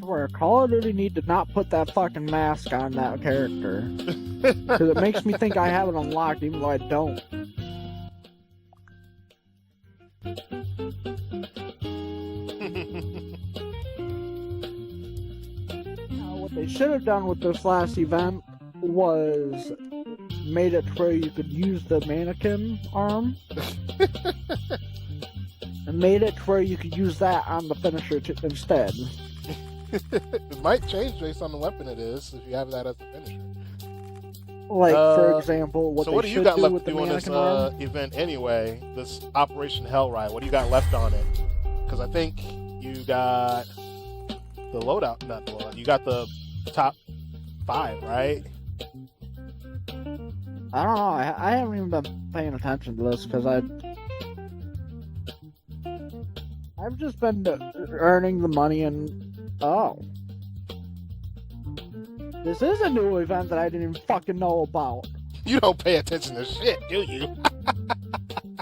swear, Call of Duty need to not put that fucking mask on that character. Because it makes me think I have it unlocked even though I don't. What they should have done with this last event was made it where you could use the mannequin arm. And made it where you could use that on the finisher instead. It might change based on the weapon it is if you have that as the finisher. Like, for example, what do you got left to do on this event anyway? This Operation Hell Ride. What do you got left on it? Because I think you got the loadout, not the loadout. You got the top 5, right? I don't know. I haven't even been paying attention to this because I've just been earning the money and this is a new event that I didn't even fucking know about. You don't pay attention to shit, do you?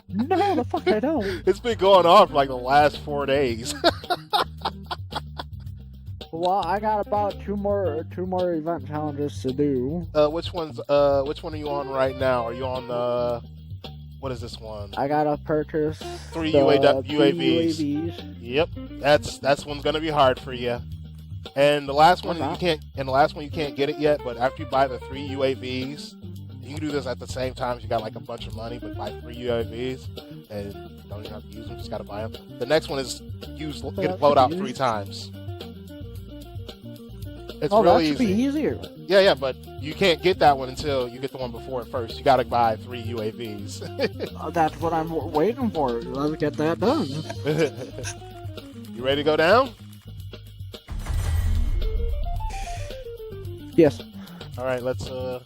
No, the fuck I don't. It's been going on for like the last 4 days. Well, I got about two more event challenges to do. Which one are you on right now? Are you on what is this one? I gotta purchase 3 UAVs. Yep, that's one's gonna be hard for you. And the last one you can't get it yet. But after you buy the 3 UAVs, you can do this at the same time. If you got like a bunch of money, but buy 3 UAVs and you don't even have to use them. Just gotta buy them. The next one is get loadout 3 times. It's really that should be easier. Yeah, but you can't get that one until you get the one before it first. You gotta buy 3 UAVs. That's what I'm waiting for. Let's get that done. You ready to go down? Yes. All right, let's party.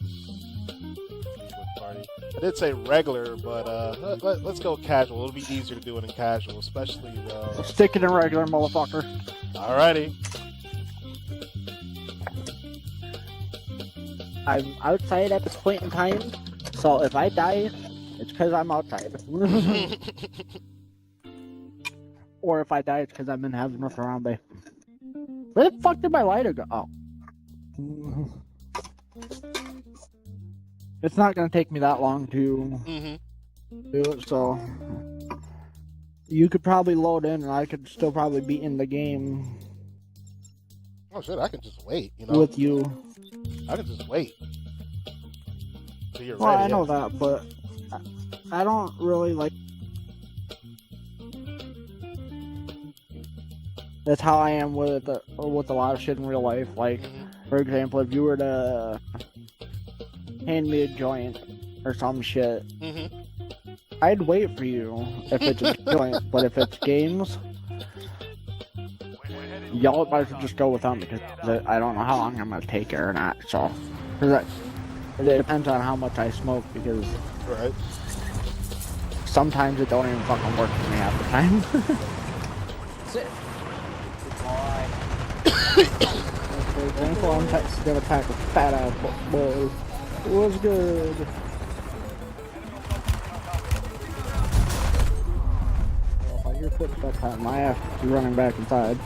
I did say regular, but let's go casual. It'll be easier to do it in casual, especially. Stick it in regular, motherfucker. All righty. I'm outside at this point in time, so if I die, it's because I'm outside. Or if I die, it's because I've been having a Harambe. Where the fuck did my lighter go? Oh. It's not going to take me that long to do it, so... You could probably load in, and I could still probably be in the game. Oh shit, I can just wait, you know? With you. I can just wait. So you're well, ready. I know that, but I don't really like... That's how I am with a lot of shit in real life. Like, for example, if you were to hand me a joint or some shit, I'd wait for you if it's a joint. But if it's games, y'all might as well just go with them because I don't know how long I'm gonna take it or not. So, it depends on how much I smoke because sometimes it don't even fucking work for me half the time. Sit. For example, I'm gonna pack a fat ass boy. What's good? Well, if I hear footsteps on my ass, you're running back inside.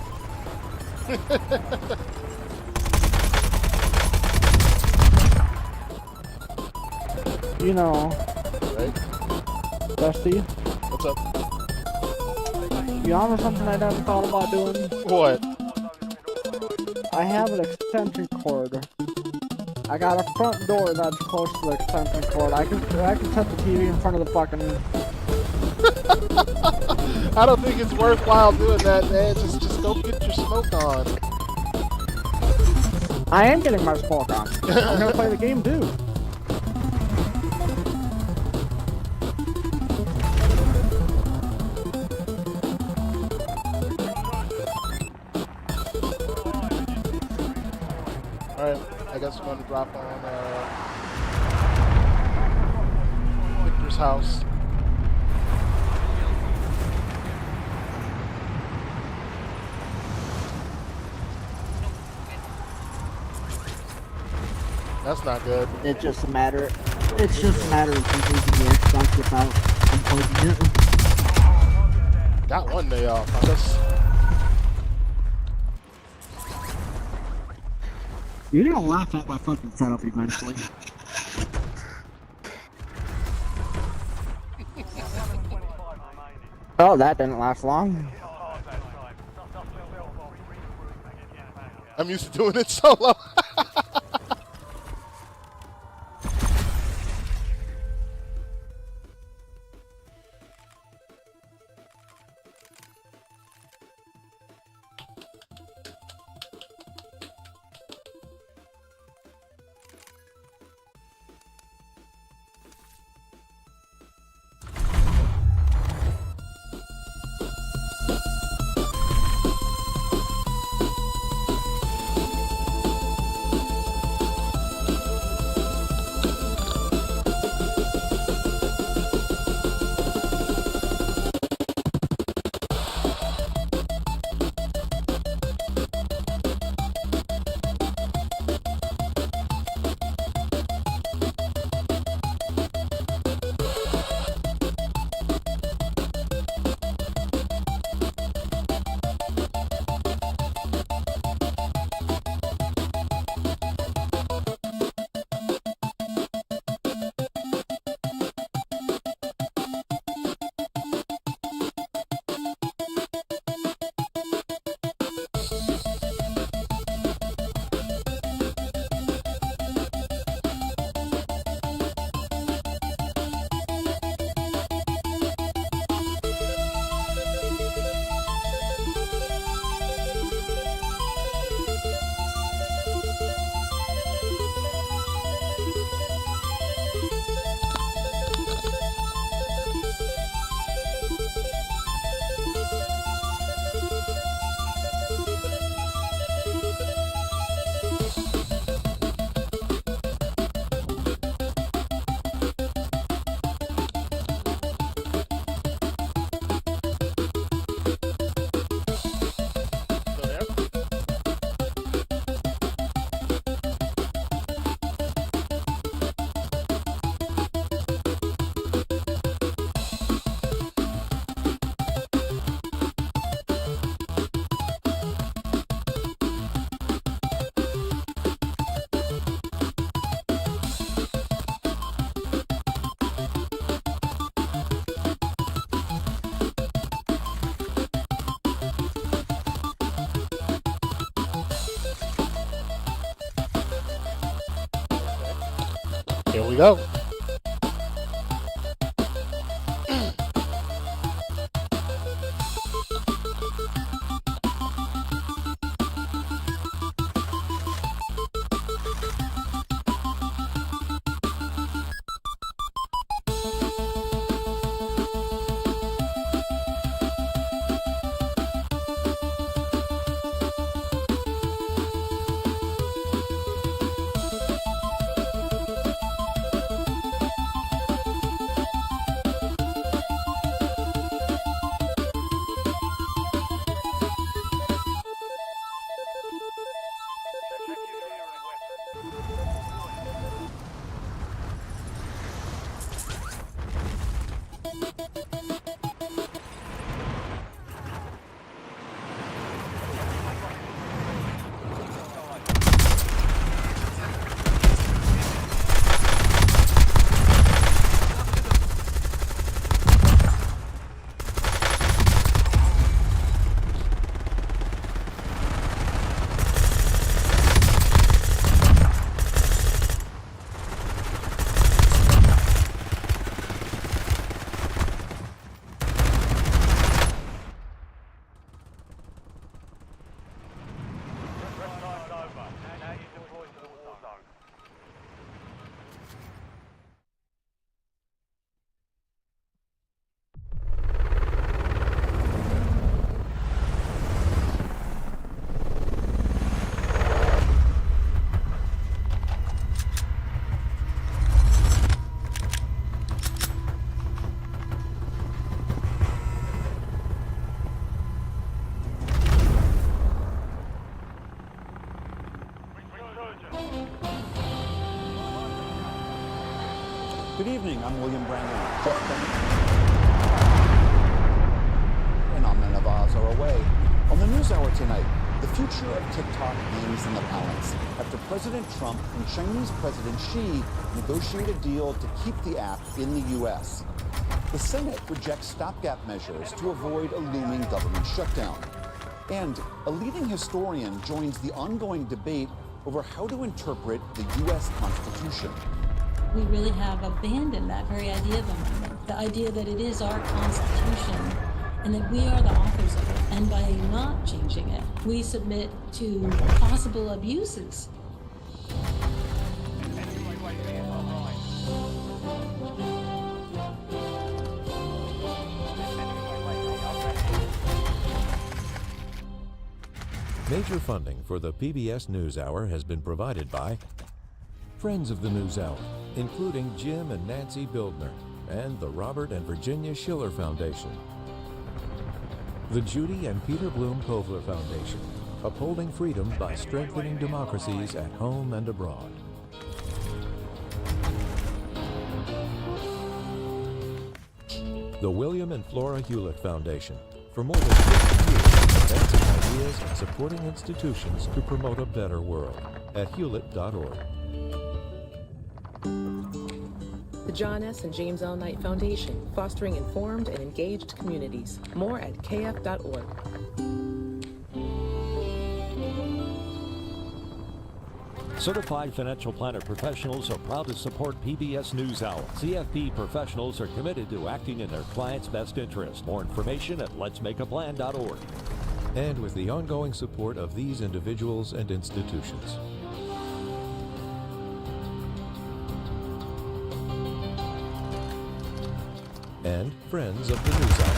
You know, right? Dusty. What's up? You know something I never thought about doing? What? I have an extension cord. I got a front door that's close to the extension cord. I can set the TV in front of the fucking... I don't think it's worthwhile doing that, man. Just go get your smoke on. I am getting my smoke on. I'm gonna play the game too. Alright, I guess we're going to drop on Victor's house. That's not good. It's just a matter of completing the Xbox without unplugging it. Got one day off, I guess. You're gonna laugh at my fucking setup eventually. Oh, that didn't last long. I'm used to doing it solo. Here we go. Good evening, I'm William Brandon. And I'm none of ours are away. On the news hour tonight, The future of TikTok hangs in the balance after President Trump and Chinese President Xi negotiate a deal to keep the app in the U.S. The Senate rejects stopgap measures to avoid a looming government shutdown. And a leading historian joins the ongoing debate over how to interpret the U.S. Constitution. We really have abandoned that very idea of amendment, the idea that it is our Constitution and that we are the authors of it. And by not changing it, we submit to possible abuses. Major funding for the PBS NewsHour has been provided by friends of the NewsHour, including Jim and Nancy Bildner, and the Robert and Virginia Schiller Foundation. The Judy and Peter Bloom Kovler Foundation, upholding freedom by strengthening democracies at home and abroad. The William and Flora Hewlett Foundation, for more than 50 years, advancing ideas and supporting institutions to promote a better world at hewlett.org. The John S. and James L. Knight Foundation, fostering informed and engaged communities. More at kf.org. Certified financial planner professionals are proud to support PBS NewsHour. CFP professionals are committed to acting in their clients' best interest. More information at letsmakeaplan.org. And with the ongoing support of these individuals and institutions. And friends of the NewsHour.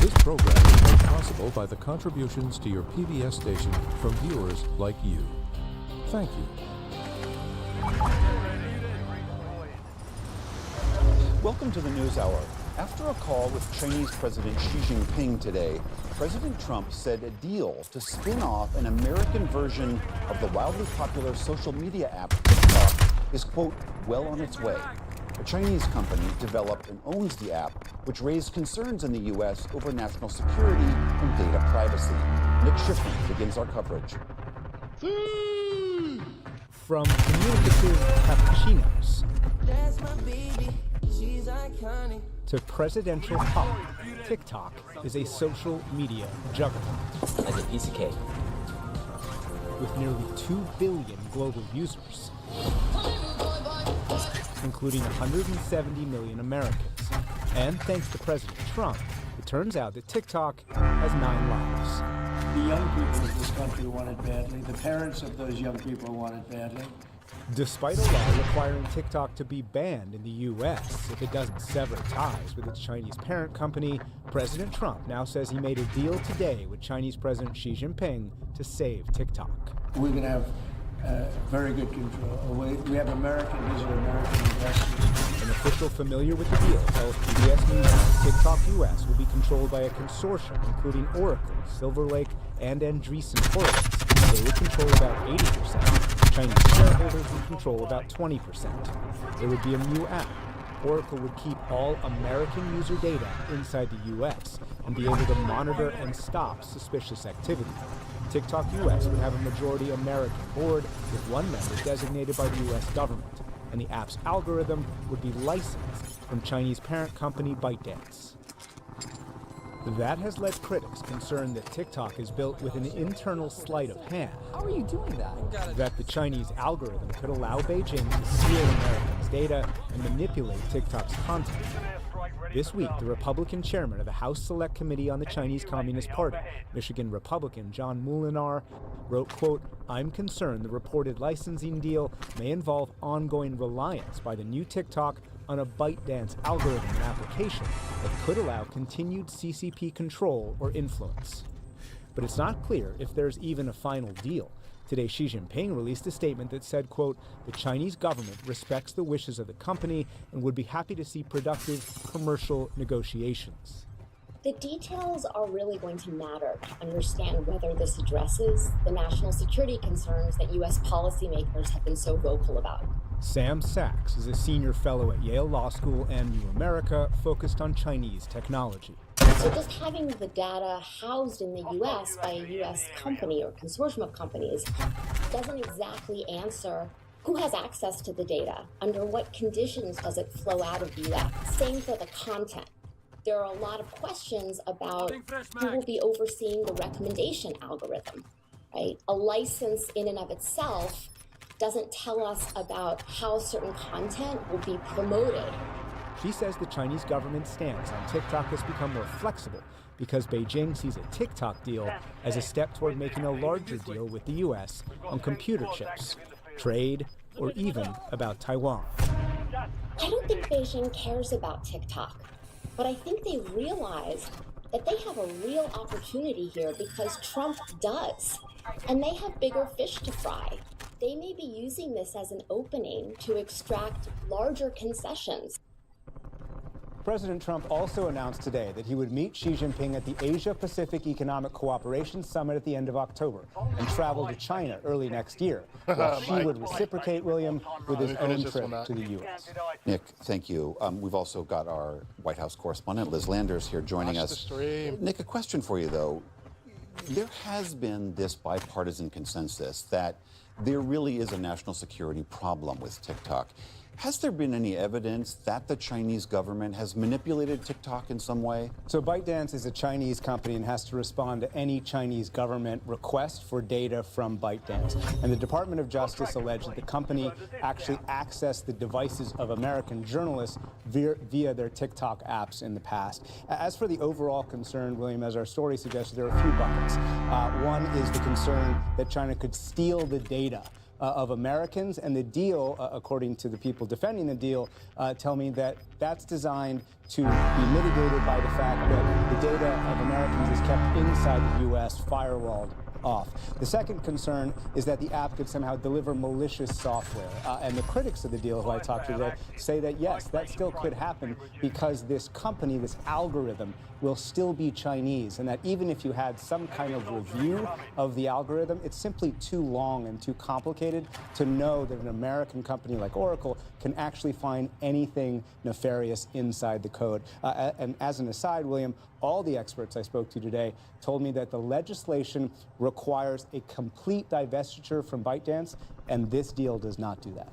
This program is made possible by the contributions to your PBS station from viewers like you. Thank you. Welcome to the NewsHour. After a call with Chinese President Xi Jinping today, President Trump said a deal to spin off an American version of the wildly popular social media app TikTok is, quote, well on its way. A Chinese company developed and owns the app, which raised concerns in the U.S. over national security and data privacy. Nick Schiffman begins our coverage. From communicative cappuccinos to presidential pop, TikTok is a social media juggernaut. As a piece of cake. With nearly 2 billion global users, including 170 million Americans. And thanks to President Trump, it turns out that TikTok has 9 lives. The young people of this country want it badly. The parents of those young people want it badly. Despite a law requiring TikTok to be banned in the U.S. if it doesn't sever ties with its Chinese parent company, President Trump now says he made a deal today with Chinese President Xi Jinping to save TikTok. We're going to have very good control. We have American investors. An official familiar with the deal tells PBS News that TikTok US will be controlled by a consortium including Oracle, Silver Lake, and Andreessen Horowitz. They would control about 80%. Chinese shareholders would control about 20%. There would be a new app. Oracle would keep all American user data inside the U.S. and be able to monitor and stop suspicious activity. TikTok US would have a majority American board with one member designated by the U.S. government, and the app's algorithm would be licensed from Chinese parent company ByteDance. That has led critics concerned that TikTok is built with an internal sleight of hand. How are you doing that? That the Chinese algorithm could allow Beijing to steal Americans' data and manipulate TikTok's content. This week, the Republican chairman of the House Select Committee on the Chinese Communist Party, Michigan Republican John Molinar, wrote, quote, "I'm concerned the reported licensing deal may involve ongoing reliance by the new TikTok on a ByteDance algorithm and application that could allow continued CCP control or influence." But it's not clear if there's even a final deal. Today, Xi Jinping released a statement that said, quote, "The Chinese government respects the wishes of the company and would be happy to see productive commercial negotiations." The details are really going to matter to understand whether this addresses the national security concerns that U.S. policymakers have been so vocal about. Sam Sachs is a senior fellow at Yale Law School and New America, focused on Chinese technology. So just having the data housed in the U.S. by a U.S. company or consortium of companies doesn't exactly answer who has access to the data, under what conditions does it flow out of the U.S. Same for the content. There are a lot of questions about who will be overseeing the recommendation algorithm, right? A license in and of itself doesn't tell us about how certain content will be promoted. She says the Chinese government's stance on TikTok has become more flexible because Beijing sees a TikTok deal as a step toward making a larger deal with the U.S. on computer chips, trade, or even about Taiwan. I don't think Beijing cares about TikTok, but I think they realize that they have a real opportunity here because Trump does, and they have bigger fish to fry. They may be using this as an opening to extract larger concessions. President Trump also announced today that he would meet Xi Jinping at the Asia-Pacific Economic Cooperation Summit at the end of October and travel to China early next year, while Xi would reciprocate, William, with his own trip to the U.S. Nick, thank you. We've also got our White House correspondent, Liz Landers, here joining us. Nick, a question for you, though. There has been this bipartisan consensus that there really is a national security problem with TikTok. Has there been any evidence that the Chinese government has manipulated TikTok in some way? So ByteDance is a Chinese company and has to respond to any Chinese government request for data from ByteDance. And the Department of Justice alleged that the company actually accessed the devices of American journalists via their TikTok apps in the past. As for the overall concern, William, as our story suggests, there are a few buckets. One is the concern that China could steal the data of Americans, and the deal, according to the people defending the deal, tell me that that's designed to be mitigated by the fact that the data of Americans is kept inside the U.S., firewalled off. The second concern is that the app could somehow deliver malicious software. And the critics of the deal who I talked to today say that, yes, that still could happen because this company, this algorithm, will still be Chinese, and that even if you had some kind of review of the algorithm, it's simply too long and too complicated to know that an American company like Oracle can actually find anything nefarious inside the code. And as an aside, William, all the experts I spoke to today told me that the legislation requires a complete divestiture from ByteDance, and this deal does not do that.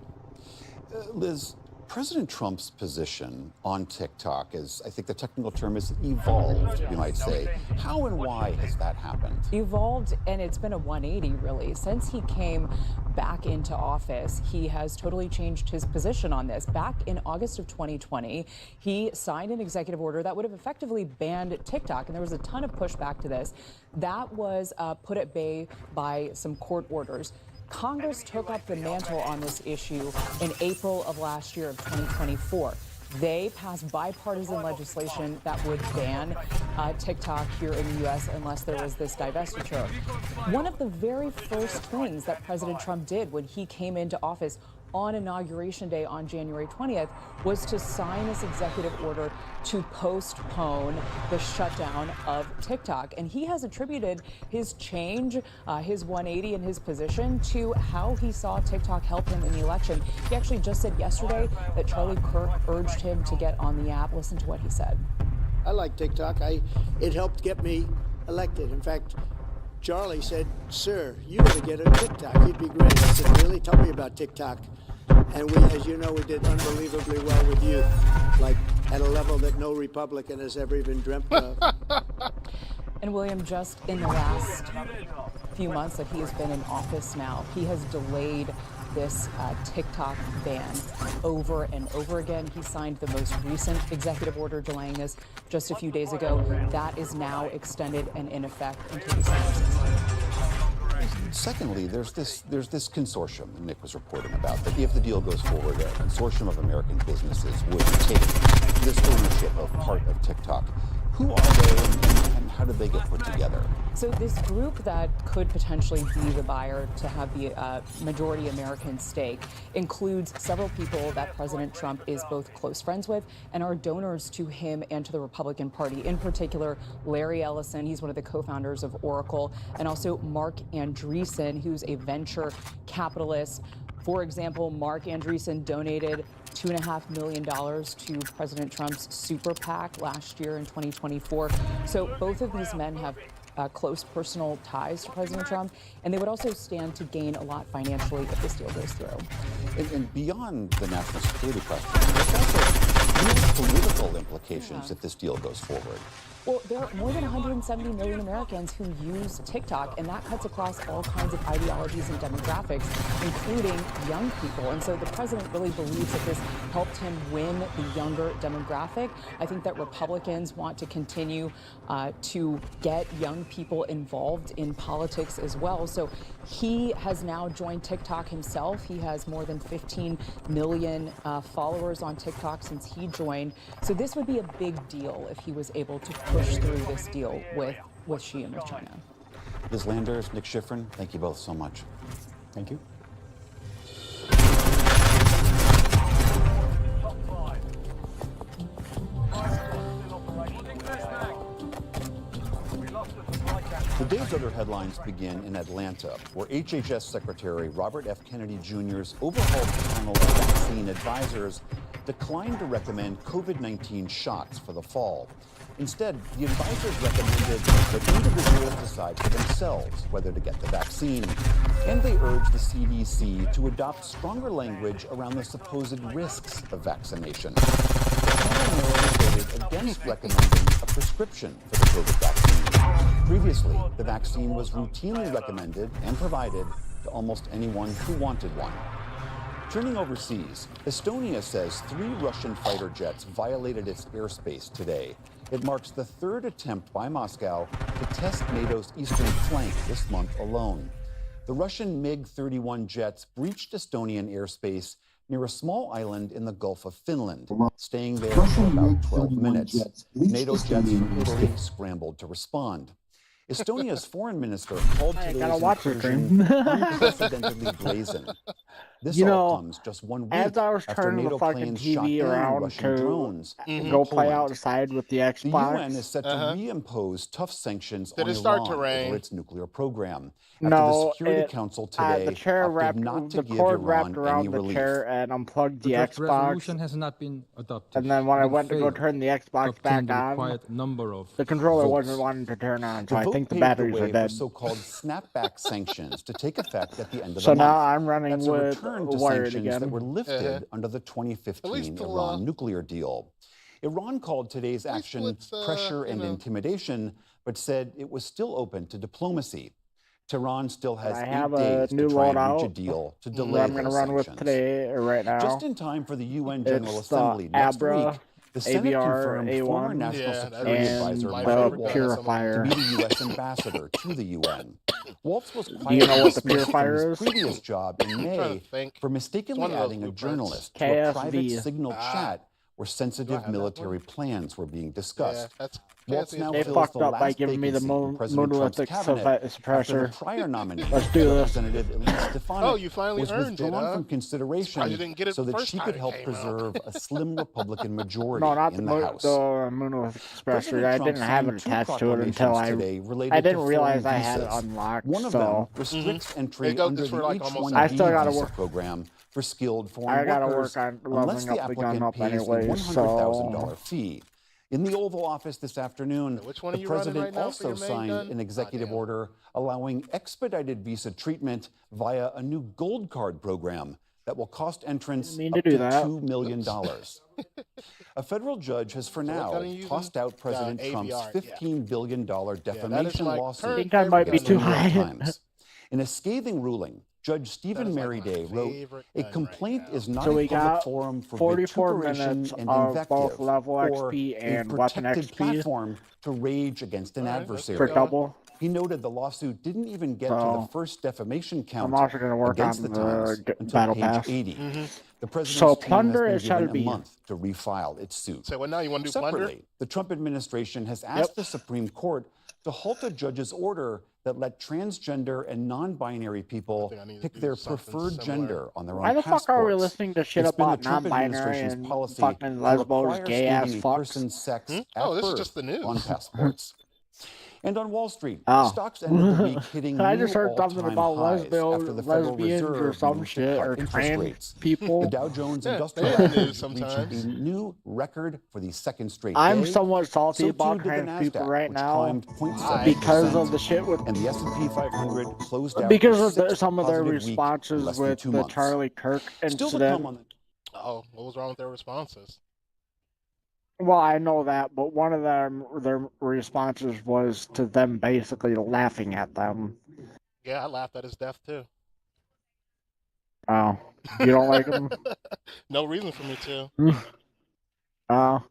Liz, President Trump's position on TikTok is, I think the technical term is evolved, you might say. How and why has that happened? Evolved, and it's been a 180, really. Since he came back into office, he has totally changed his position on this. Back in August of 2020, he signed an executive order that would have effectively banned TikTok, and there was a ton of pushback to this. That was put at bay by some court orders. Congress took up the mantle on this issue in April of last year of 2024. They passed bipartisan legislation that would ban TikTok here in the U.S. unless there was this divestiture. One of the very first things that President Trump did when he came into office on Inauguration Day on January 20th was to sign this executive order to postpone the shutdown of TikTok. And he has attributed his change, his 180 in his position, to how he saw TikTok help him in the election. He actually just said yesterday that Charlie Kirk urged him to get on the app. Listen to what he said. I like TikTok. It helped get me elected. In fact, Charlie said, "Sir, you ought to get a TikTok. You'd be great." I said, "Really? Tell me about TikTok." And we, as you know, we did unbelievably well with youth, like at a level that no Republican has ever even dreamt of. And William, just in the last few months that he has been in office now, he has delayed this TikTok ban over and over again. He signed the most recent executive order delaying this just a few days ago. That is now extended and in effect until December 16th. Secondly, there's this consortium Nick was reporting about, that if the deal goes forward, a consortium of American businesses would take this ownership of part of TikTok. Who are they, and how did they get put together? So this group that could potentially be the buyer to have the majority American stake includes several people that President Trump is both close friends with and are donors to him and to the Republican Party. In particular, Larry Ellison, he's one of the co-founders of Oracle, and also Mark Andreessen, who's a venture capitalist. For example, Mark Andreessen donated $2.5 million to President Trump's super PAC last year in 2024. So both of these men have close personal ties to President Trump, and they would also stand to gain a lot financially if this deal goes through. And beyond the national security question, there's also real political implications if this deal goes forward. Well, there are more than 170 million Americans who use TikTok, and that cuts across all kinds of ideologies and demographics, including young people. And so the president really believes that this helped him win the younger demographic. I think that Republicans want to continue to get young people involved in politics as well. So he has now joined TikTok himself. He has more than 15 million followers on TikTok since he joined. So this would be a big deal if he was able to push through this deal with Xi and with China. Liz Landers, Nick Schifrin, thank you both so much. Thank you. The day's other headlines begin in Atlanta, where HHS Secretary Robert F. Kennedy Jr.'s overhauled panel of vaccine advisors declined to recommend COVID-19 shots for the fall. Instead, the advisors recommended that individuals decide for themselves whether to get the vaccine. And they urged the CDC to adopt stronger language around the supposed risks of vaccination. The panel voted against recommending a prescription for the COVID vaccine. Previously, the vaccine was routinely recommended and provided to almost anyone who wanted one. Turning overseas, Estonia says 3 Russian fighter jets violated its airspace today. It marks the 3rd attempt by Moscow to test NATO's eastern flank this month alone. The Russian MiG-31 jets breached Estonian airspace near a small island in the Gulf of Finland, staying there for about 12 minutes. NATO jets from Italy scrambled to respond. Estonia's foreign minister called today's incursion unprecedentedly brazen. This all comes just 1 week as I was after turning NATO the fucking planes shot TV down around Russian to drones go in play Poland. outside with the The Xbox. UN is set to reimpose tough sanctions Did on it start to Iran rain? over its nuclear program after No, the Security Council today the chair opted wrapped not to the give cord Iran wrapped any around the relief. chair and unplugged the draft Xbox. resolution has not been adopted. And then when I It went to go failed turn the to Xbox obtain back the on, required number of the controller votes. wasn't wanting to turn on, so The I vote think the paved the batteries way are for dead. so-called snapback sanctions to take effect at the end of So the month. now I'm running That's a with return to wired sanctions that again. were lifted under the 2015 Iran nuclear deal. Iran called today's action pressure and intimidation, but said it was still open to diplomacy. Tehran still has 8 days to try and reach a deal to delay I'm going to those run sanctions. with today, right now. Just in time for the UN General It's Assembly the next Abra, week, the Senate ABR, confirmed former A1, National Yeah, Security and Advisor the Mike Waltz purifier. to be the U.S. ambassador to the UN. Waltz was Do you quietly know what the dismissed from purifier his is? previous job in May for mistakenly one of those adding a blueprints. journalist to a private KSV. signal chat where sensitive military plans were being discussed. Waltz now They fills fucked the up by last giving me the vacancy in President Trump's monolithic cabinet after the suppressor. prior nominee, Let's do this. Representative Elise Stefanik, Oh, you finally was earned it, withdrawn huh? from Surprised consideration you didn't get it so the that first she time could it help came out. preserve a slim Republican majority No, not in the, the House. the monolithic suppressor. President I Trump didn't have it signed 2 attached to it until proclamations today related I didn't to realize foreign I had it visas. unlocked. One of so them restricts entry It goes under for the like almost I still H-1B gotta visa work. program for skilled I foreign gotta workers work on unless leveling the up the gun applicant up pays a anyway. $100,000 So fee. In the Oval Office this afternoon, Which one are the you running president right now for also your main signed gun? an executive Oh, damn. order allowing expedited visa treatment via a new gold card program that will cost entrants Didn't mean up to to do that. $2 million. A federal judge has for So what now gun are you using? tossed out President Trump's ABR, yeah. $15 billion defamation my lawsuit current I think I might be against the too New York high. Times. In a scathing ruling, Judge Stephen is like Merriday my wrote, favorite "A gun complaint right now." is not So a we public got forum for 44 vituperation minutes and of invective, both level or XP a and weapon protected XP platform to rage against an All right, adversary." for double. He noted the lawsuit didn't even get to the So, first defamation count I'm also going to work against on the Times the until battle page pass. 80. Mm-hmm. The president's So team plunder has is been shall given be. a month to refile its suit. So what now? You want to do plunder? Separately, the Trump administration has asked the Supreme Court to halt a judge's order that let transgender and non-binary people pick their preferred gender on their own Why the passports. fuck are we listening to shit It's been about the Trump non-binary administration's and policy fucking to lesbos, require gay-ass stating a fucks? person's sex at Oh, this is birth just the news. on passports. And on Wall Street, Oh. stocks ended the week hitting I new just heard something all-time about highs after the Federal lesbians or Reserve some moved shit, to cut or interest trans rates. people. The Dow Jones Yeah, Industrial they in the Average news reached sometimes. a new record for the second straight I'm day. somewhat salty So about too did the trans people NASDAQ, right which now climbed 0.7%, because of the shit with and the S&P 500 closed out because its of sixth some of their positive week in responses less than with 2 the months. Charlie Kirk Still to incident. come on the Oh, what was wrong with their responses? Well, I know that, but one of their responses was to them basically laughing at them. Yeah, I laughed at his death too. Oh, you don't like him? No reason for me to. Oh,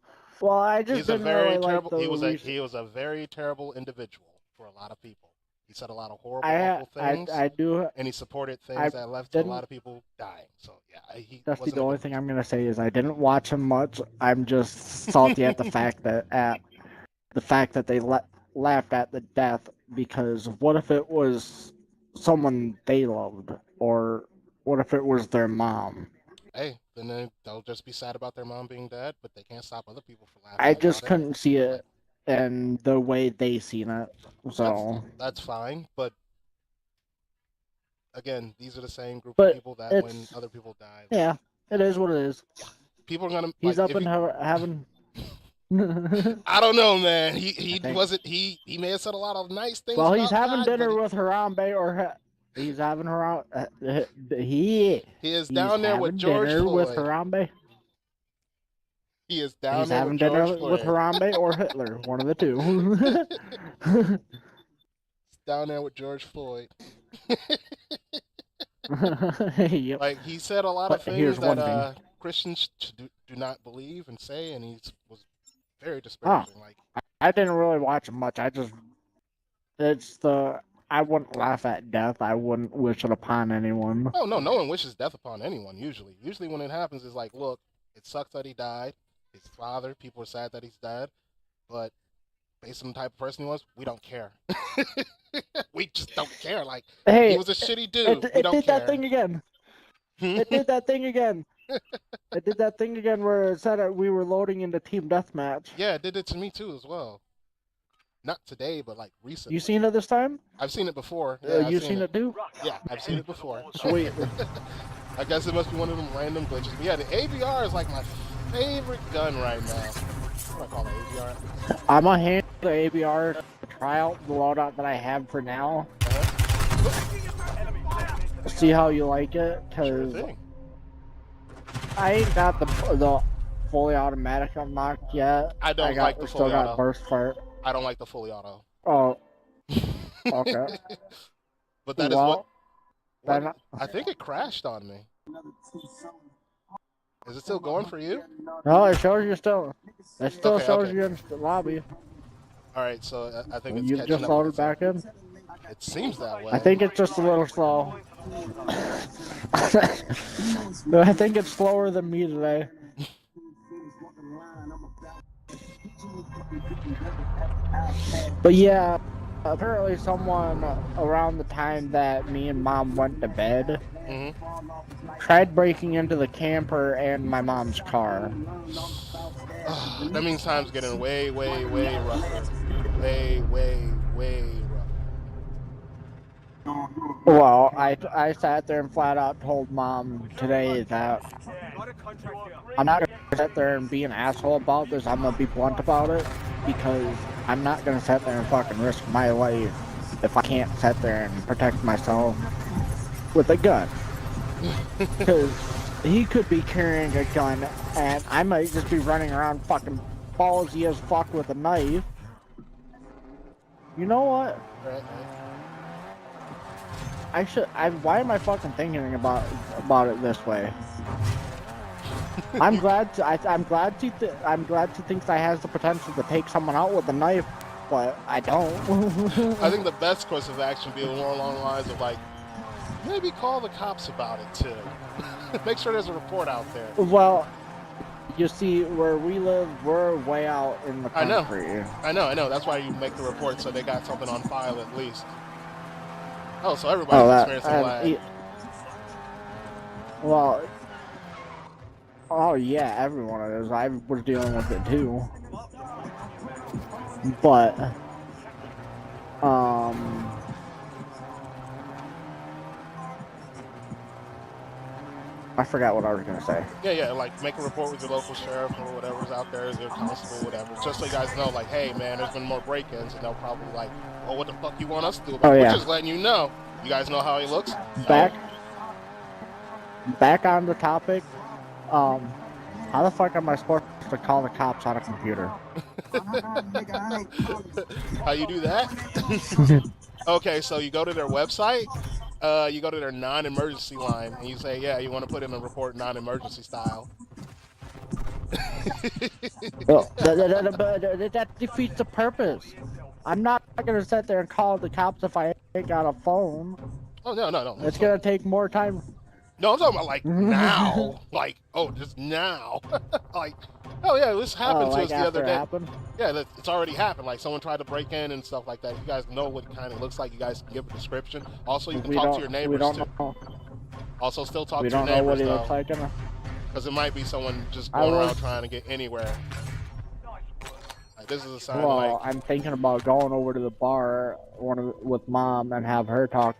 well, I just He's a didn't very really terrible. like the. He was a very terrible individual for a lot of people. He said a lot of horrible, I awful things, do. and he supported things that left a lot of people dying. So yeah, he That's wasn't the a only good thing I'm gonna say is I didn't watch him much. I'm just salty at the fact that they laughed at the death, because what if it was someone they loved, or what if it was their mom? Hey, then they'll just be sad about their mom being dead, but they can't stop other people from laughing. I just about it. couldn't see it in the way they seen it. So that's fine, but again, these are the same group But of people that when it's- other people die, yeah, it is what it is. people are gonna. He's like, up in heaven. I don't know, man. He think- wasn't. He may have said a lot of nice things. Well, about he's having God, dinner but with Harambe, or he's having Harambe. he is down there with George dinner with Floyd. Harambe. He is down He's there having with dinner George with Floyd. Harambe or Hitler, one of the two. Down there with George Floyd. Yep. Like he said a lot But of things here's one thing. that Christians do not believe and say, and he was very disparaging. Like I didn't really watch much. I wouldn't laugh at death. I wouldn't wish it upon anyone. oh no one wishes death upon anyone. Usually when it happens, it's like, look, it sucks that he died. His father, people are sad that he's dead, but based on the type of person he was, we don't care. We just don't care. Like, Hey, he was a shitty dude. We It don't did care. that thing again. It did that thing again. It did that thing again where it said that we were loading into Team Deathmatch. Yeah, it did it to me too as well. Not today, but like recently. You seen it this time? I've seen it before. Yeah, You I've seen it too? Yeah, I've seen it before. Sweet. I guess it must be one of them random glitches. But yeah, the ABR is like my favorite gun right now. What do I call the ABR? I'm gonna hand the ABR to try out the loadout that I have for now. See how you like it, cause I ain't got the fully automatic unlocked yet. I don't like the still fully got auto. burst fire. I don't like the fully auto. Oh, okay. But that is Well, what I think it crashed on me. Is it still going for you? No, it shows you still. It still Okay, shows okay. you in the lobby. All right, so I think it's You catching just up loaded with back in. It seems that way. I think it's just a little slow. I think it's slower than me today. But yeah, apparently someone around the time that me and Mom went to bed tried breaking into the camper and my mom's car. That means time's getting way rougher. Way rougher. Well, I sat there and flat out told Mom today that I'm not going to sit there and be an asshole about this. I'm going to be blunt about it, because I'm not going to sit there and fucking risk my life if I can't sit there and protect myself with a gun. Because he could be carrying a gun and I might just be running around fucking ballsy as fuck with a knife. You know what? Why am I fucking thinking about it this way? I'm glad she thinks I has the potential to take someone out with a knife, but I don't. I think the best course of action would be more along the lines of like, maybe call the cops about it too. Make sure there's a report out there. Well, you see, where we live, we're way out in the country. I know. That's why you make the report, so they got something on file at least. Oh, so everybody's experiencing lag. Well, oh yeah, everyone is. I was dealing with it too. But, I forgot what I was gonna say. Yeah, like make a report with your local sheriff or whatever's out there, your constable, whatever, just so you guys know, like, hey, man, there's been more break-ins, and they'll probably like, well, what the fuck you want us to do about it? We're just letting you know. You guys know how he looks? Back on the topic, how the fuck am I supposed to call the cops on a computer? How you do that? Okay, so you go to their website, you go to their non-emergency line, and you say, yeah, you want to put in a report non-emergency style. Well, that defeats the purpose. I'm not going to sit there and call the cops if I ain't got a phone. Oh, no. It's going to take more time. No, I'm talking about, like, now. Like, oh, just now. Like, oh, yeah, this happened to us the other day. Yeah, it's already happened. Like, someone tried to break in and stuff like that. You guys know what it kind of looks like. You guys can give a description. Also, you can talk to your neighbors, we don't too. Know. Also, still talk to we your don't neighbors, know what he though. looks like. Because it might be someone just going around trying to get anywhere. Like, this is a sign Well, I'm thinking about going over to the bar with Mom and have her talk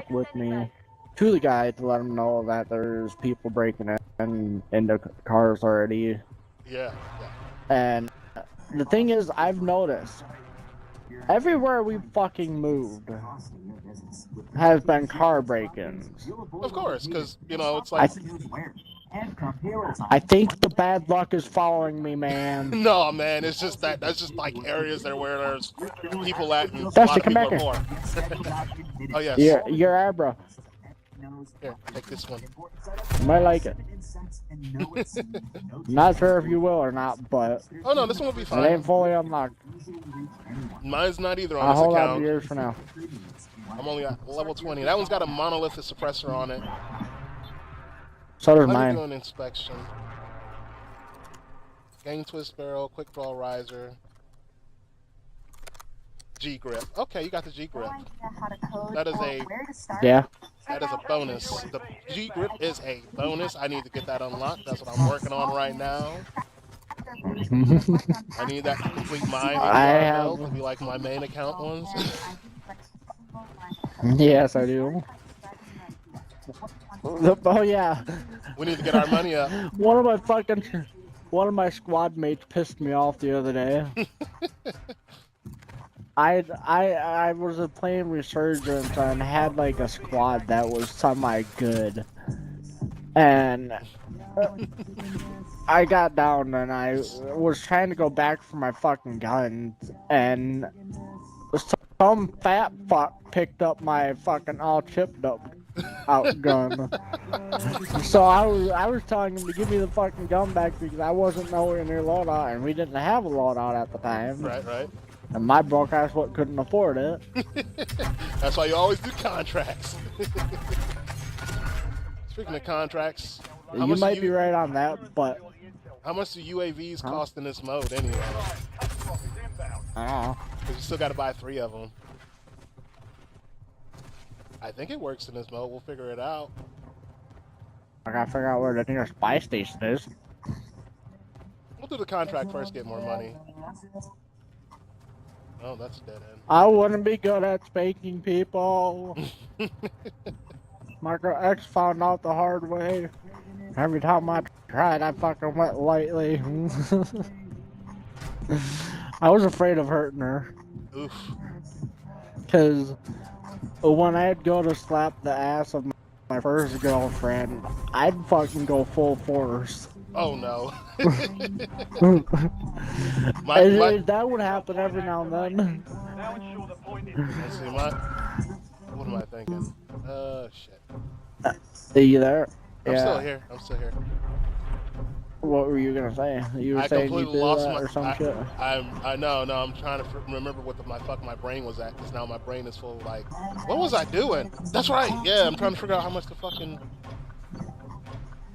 with me to the guy to let him know that there's people breaking in the cars already. Yeah. And the thing is, I've noticed everywhere we've fucking moved has been car break-ins. Of course, because, you know, it's like... I think the bad luck is following me, man. No, man, it's just that's just like areas there where there's people at and a Dusty, lot of come people back are more. Oh, yes. Your Abra. Here, take this one. You might like it. Not sure if you will or not, but... Oh, no, this one will be fine. It ain't fully unlocked. Mine's not either on this I'll hold account. out years for now. I'm only at level 20. That one's got a monolithic suppressor on it. So does Let mine. me do an inspection. Gang twist barrel, quick draw riser. G grip. Okay, you got the G grip. That is a That is a bonus. The G grip is a bonus. I need to get that unlocked. That's what I'm working on right now. I need that to complete mine to be like my main account ones. Yes, I do. Oh yeah. We need to get our money up. One of my squad mates pissed me off the other day. I was playing Resurgence and had like a squad that was semi good, and I got down and I was trying to go back for my fucking guns, and some fat fuck picked up my fucking all chipped up out gun. So I was telling him to give me the fucking gun back because I wasn't nowhere near loadout and we didn't have a loadout at the time. Right. And my broke ass couldn't afford it. That's why you always do contracts. Speaking of contracts, you might be right on that, but how much do UAVs cost in this mode anyway? I don't know. Because you still got to buy 3 of them. I think it works in this mode. We'll figure it out. I gotta figure out where the nearest spy station is. We'll do the contract first, get more money. Oh, that's a dead end. I wouldn't be good at spanking people. Marco X found out the hard way. Every time I tried, I fucking went lightly. I was afraid of hurting her. Oof. Because when I'd go to slap the ass of my first girlfriend, I'd fucking go full force. Oh no. That would happen every now and then. Let's see, what am I thinking? Shit. Are you there? I'm still here. What were you gonna say? You were saying you did that or some shit? I know. I'm trying to remember what my brain was at, because now my brain is full of like, what was I doing? That's right. Yeah, I'm trying to figure out how much the fucking...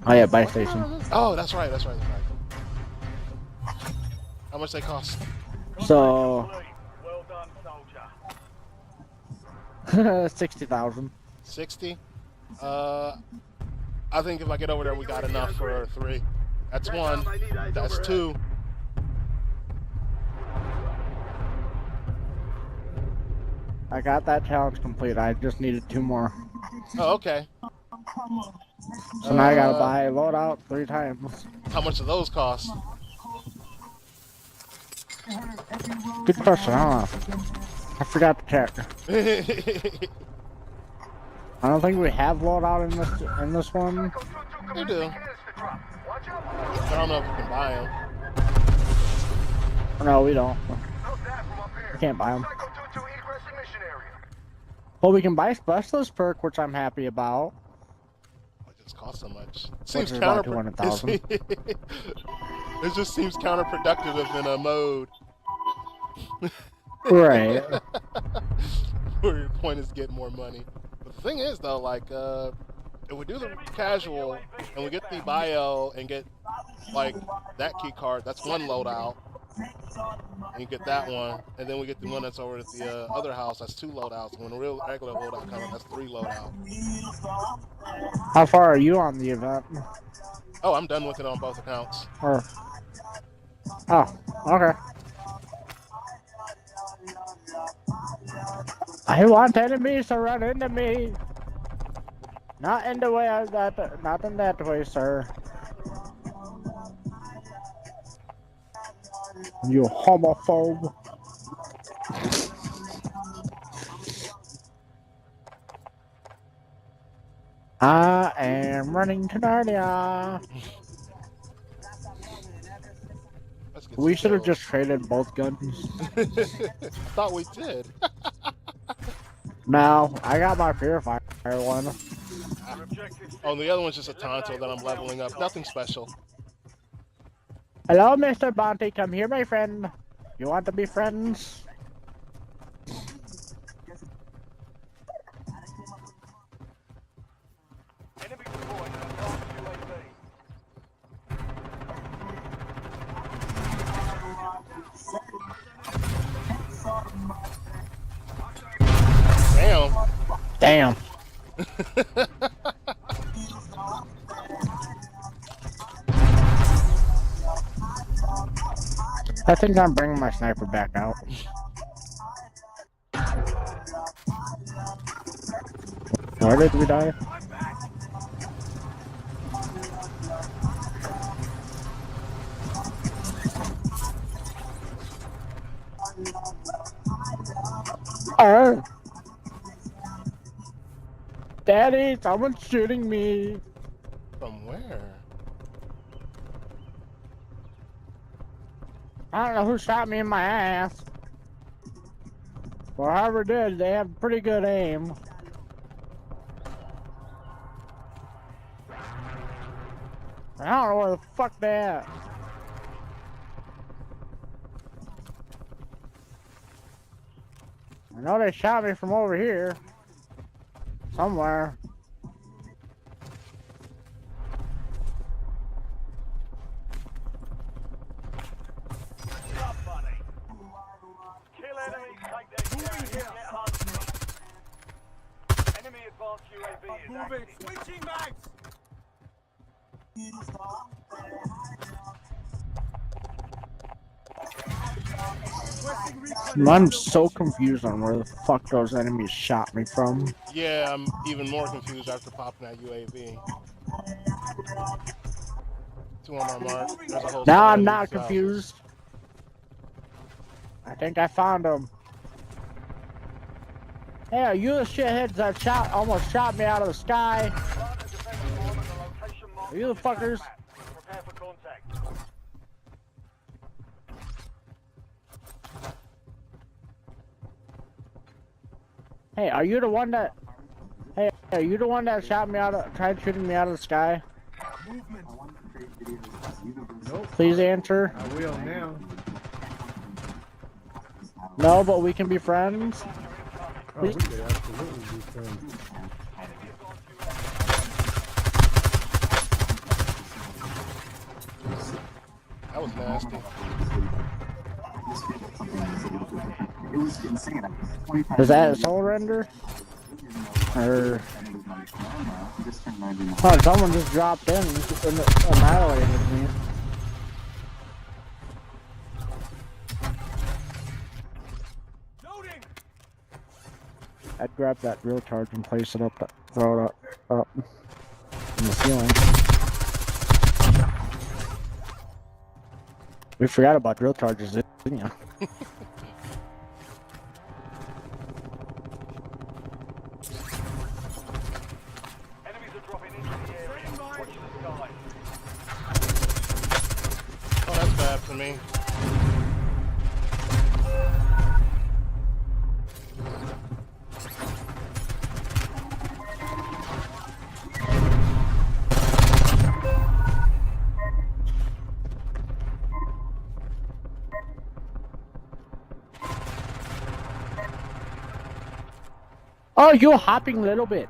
Oh yeah, buy station. Oh, that's right. How much they cost? So 60,000. 60. I think if I get over there, we got enough for 3. That's 1. That's 2. I got that challenge complete. I just needed 2 more. Oh, okay. So now I gotta buy a loadout 3 times. How much do those cost? Good question. I don't know. I forgot to check. I don't think we have loadout in this one. We do. I don't know if you can buy them. No, we don't. We can't buy them. Well, we can buy Specialist perk, which I'm happy about. It just costs so much. Seems counterproductive. It just seems counterproductive in a mode. Right. Where your point is getting more money. But the thing is, though, like, if we do the casual and we get the bio and get like that key card, that's 1 loadout. And you get that one, and then we get the one that's over at the other house, that's 2 loadouts. And when the real regular loadout comes, that's 3 loadouts. How far are you on the event? Oh, I'm done with it on both accounts. Or... Oh, okay. I want enemies to run into me. Not in the way of that, not in that way, sir. You homophobe. I am running to Narnia. We should have just traded both guns. I thought we did. No, I got my Purifier one. Oh, the other one's just a Tonto that I'm leveling up. Nothing special. Hello, Mr. Bounty. Come here, my friend. You want to be friends? Damn. I think I'm bringing my sniper back out. Where did we die? Alright. Daddy, someone's shooting me. From where? I don't know who shot me in my ass. Or whoever did, they have pretty good aim. I don't know where the fuck they at. I know they shot me from over here. Somewhere. Enemy advanced UAV is moving. Switching mags. I'm so confused on where the fuck those enemies shot me from. Yeah, I'm even more confused after popping that UAV. 2 on my mark. There's a whole Now I'm not confused. I think I found them. Hey, are you the shitheads that almost shot me out of the sky? Are you the fuckers? Prepare for contact. Hey, are you the one that... Hey, are you the one that shot me tried shooting me out of the sky? Nope. Please answer. I will now. No, but we can be friends. Oh, we could absolutely be friends. That was nasty. Is that a soul render? Or... Oh, someone just dropped in and annihilated me. I'd grab that drill charge and place it up, throw it up in the ceiling. We forgot about drill charges, didn't you? Enemies are dropping into the area. Watch the sky. Oh, that's bad for me. Oh, you hopping little bitch.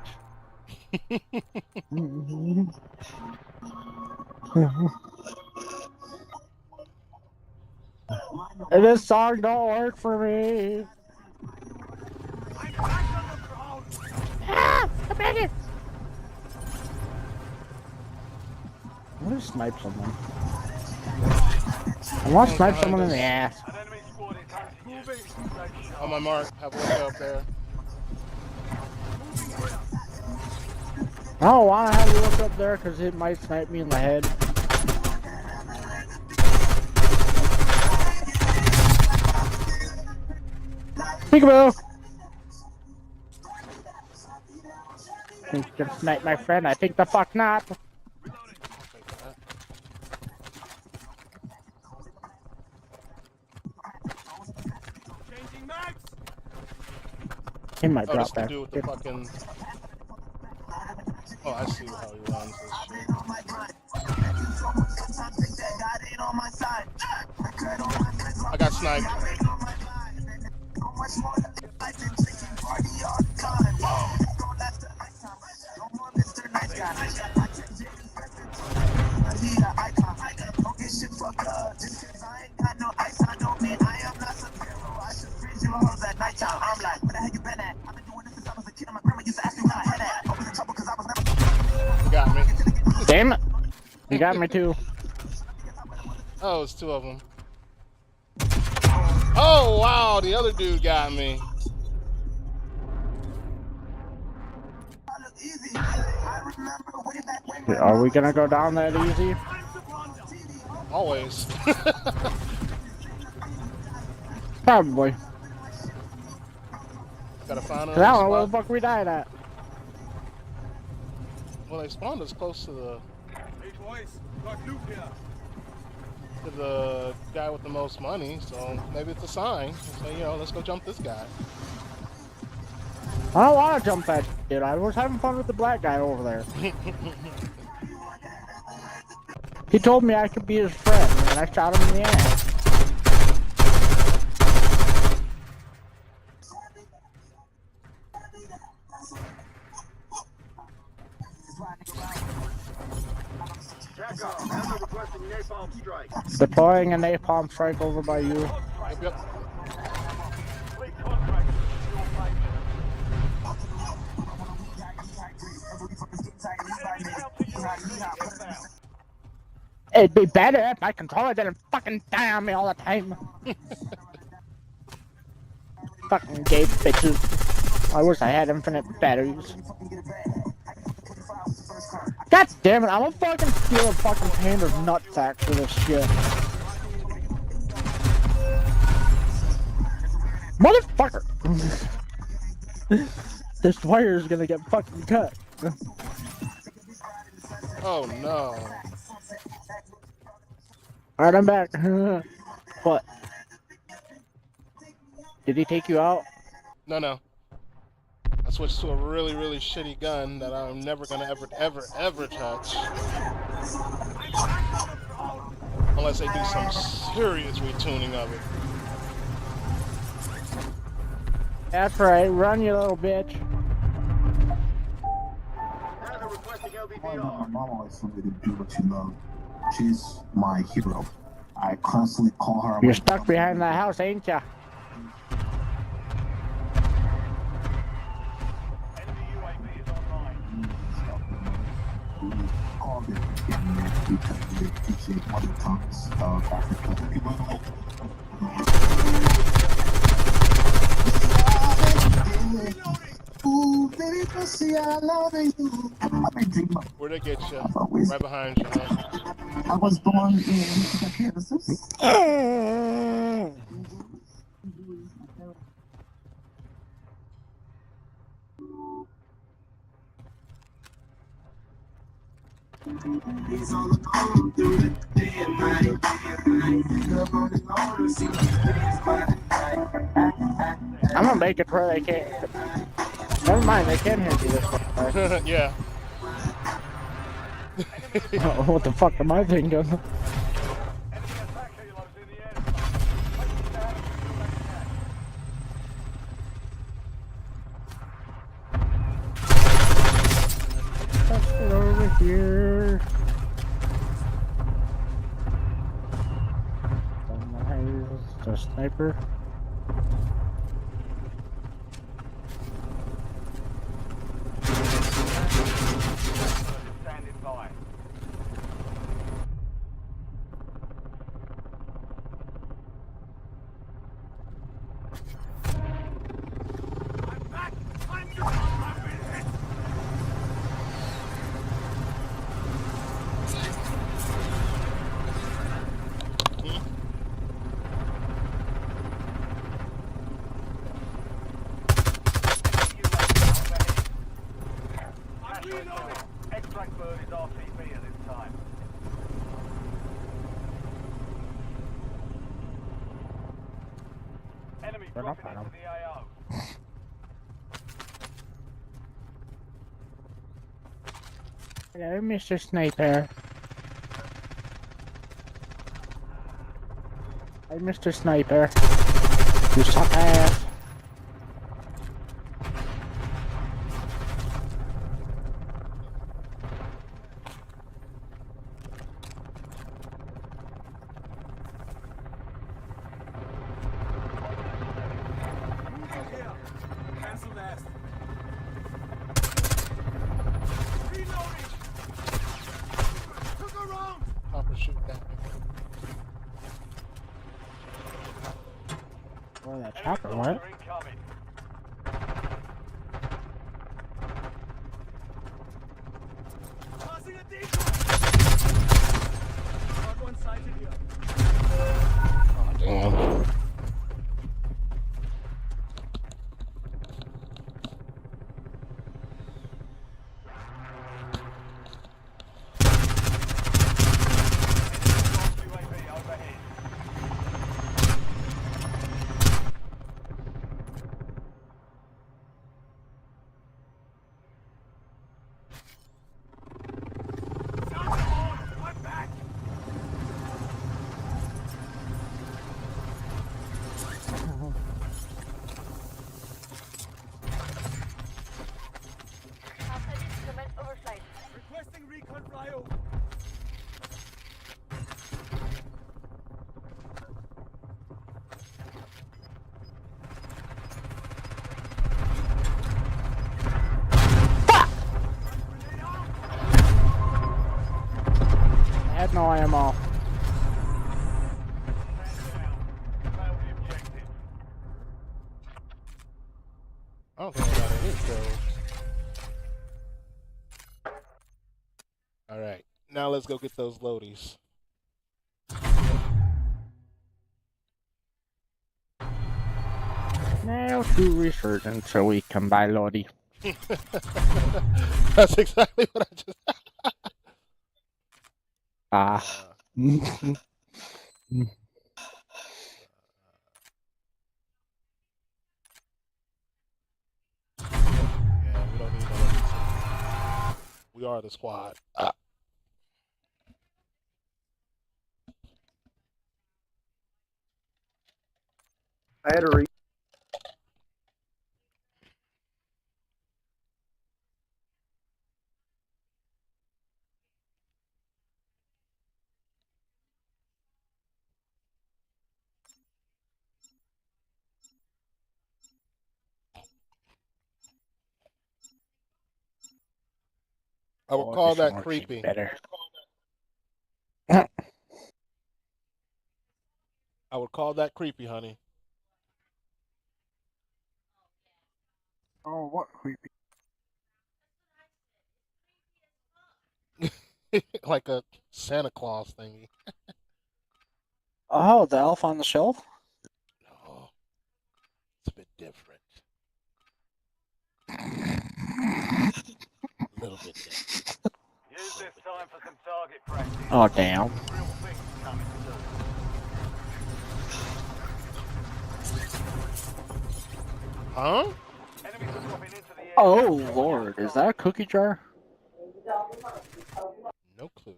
And this song don't work for me. Ah, I'm ready. I want to snipe someone. I want to snipe someone in the ass. On my mark, have a look up there. I don't want to have you look up there because it might snipe me in the head. Peekaboo! Think you can snipe my friend? I think the fuck not. He might drop that. Do with the fucking... Oh, I see how he runs this shit. I got sniped. You got me. Damn it! You got me too. Oh, it's two of them. Oh, wow, the other dude got me. Are we gonna go down that easy? Always. Probably. Gotta find I don't know where the fuck we died at. Well, they spawned us close to the guy with the most money, so maybe it's a sign. So, you know, let's go jump this guy. I don't want to jump that dude. I was having fun with the black guy over there. He told me I could be his friend, and I shot him in the ass. Deploying a napalm strike over by you. Yep. It'd be better if my controller didn't fucking die on me all the time. Fucking gay bitches. I wish I had infinite batteries. God damn it, I'm gonna fucking steal a fucking panda's nutsack for this shit. Motherfucker! This wire is gonna get fucking cut. Oh no. Alright, I'm back. What? Did he take you out? No. I switched to a really, really shitty gun that I'm never gonna ever touch. Unless they do some serious retuning of it. That's right, run you little bitch. My mom always told me to do what you love. She's my hero. I constantly call her. You're stuck behind that house, ain't ya? Enemy UAV is online. Call it getting there because they appreciate mother tongues of Africa. Ooh, baby, pussy, I love you. I've been dreaming. Where'd they get you? Right behind you, huh? I was born in Kansas. I'm gonna make it where they can't. Never mind, they can hear you this way. Yeah. What the fuck am I thinking? Let's get over here. The sniper. Standing by. I'm back. I'm just hit. Extract bird is RTB at this time. Enemy dropping into the AO. Hello, Mr. Sniper. Hey, Mr. Sniper. You suck ass. Cancel that. Hopper shoot that. Where that chopper went? Oh, damn. Requesting recon flyover. I had no ammo. I don't think I got any kills. Alright, now let's go get those loadies. Now to resurgence so we can buy Lodi. That's exactly what I just... Yeah, we don't need no loadies. We are the squad. I had to I would call that creepy. Better. I would call that creepy, honey. Oh, what creepy? Like a Santa Claus thingy. Oh, the elf on the shelf? No. It's a bit different. A little bit different. Use this time for some target practice. Oh, damn. Real things coming soon. Huh? Enemies are dropping into the area. Oh, Lord. Is that a cookie jar? No clue.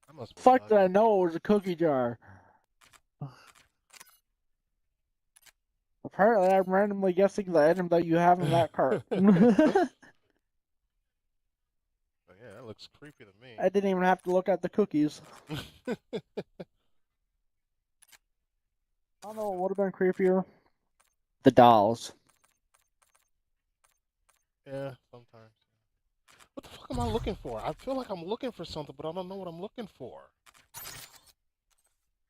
I must be Fuck bugging. did I know it was a cookie jar? Apparently, I'm randomly guessing the item that you have in that cart. Oh, yeah, that looks creepy to me. I didn't even have to look at the cookies. I don't know what would have been creepier. The dolls. Yeah, sometimes. What the fuck am I looking for? I feel like I'm looking for something, but I don't know what I'm looking for.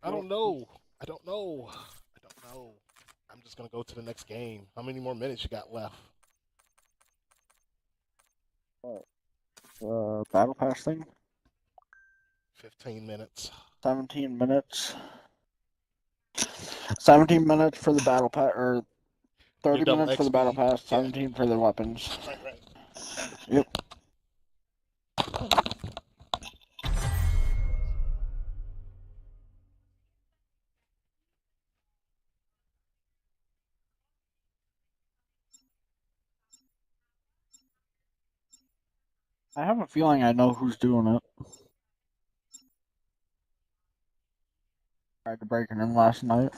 I don't know. I don't know. I don't know. I'm just gonna go to the next game. How many more minutes you got left? Battle pass thing? 15 minutes. 17 minutes. 17 minutes for the battle pass, or 30 double minutes for the XP. battle pass, Yeah. 17 for the weapons. Right. Yep. I have a feeling I know who's doing it. Tried to break it in last night.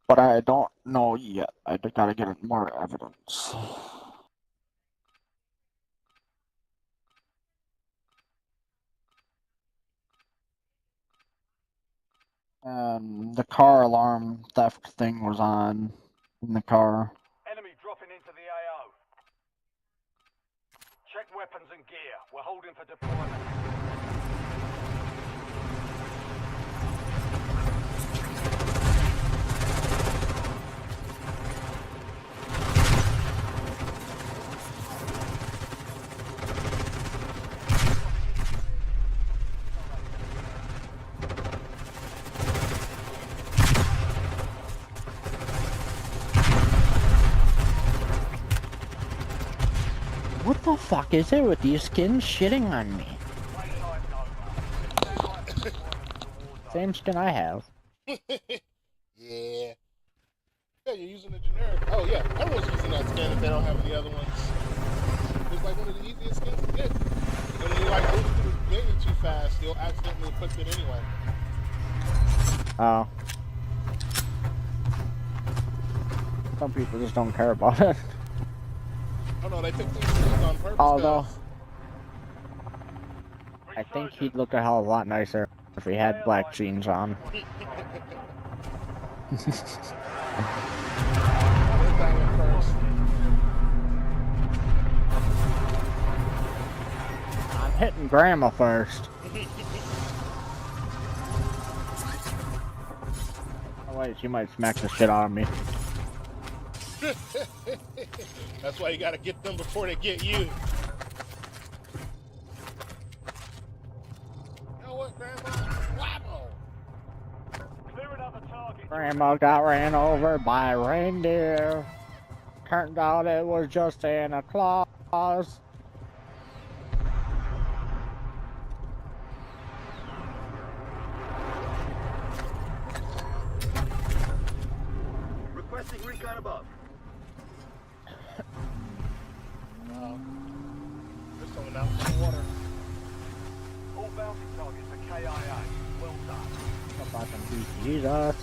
But I don't know yet. I gotta get more evidence. The car alarm theft thing was on in the car. Enemy dropping into the AO. Check weapons and gear. We're holding for deployment. What the fuck is it with these skins shitting on me? Same skin I have. Yeah. Yeah, you're using the generic. Oh, yeah. Everyone's using that skin if they don't have any other ones. It's like one of the easiest skins to get. And when you like move through the menu too fast, you'll accidentally equip it anyway. Oh. Some people just don't care about it. Oh no, they picked these skins on purpose. Although, I think he'd look a hell of a lot nicer if he had black jeans on. I'm hitting Grandma first. Oh wait, she might smack the shit out of me. That's why you gotta get them before they get you. You know what, Grandma? Whammo! Clearing out the target. Grandma got ran over by a reindeer. Turned out it was just Santa Claus. Requesting recon above. There's someone out in the water. All bounty targets are KIA. Well done. I'm about to beat Jesus.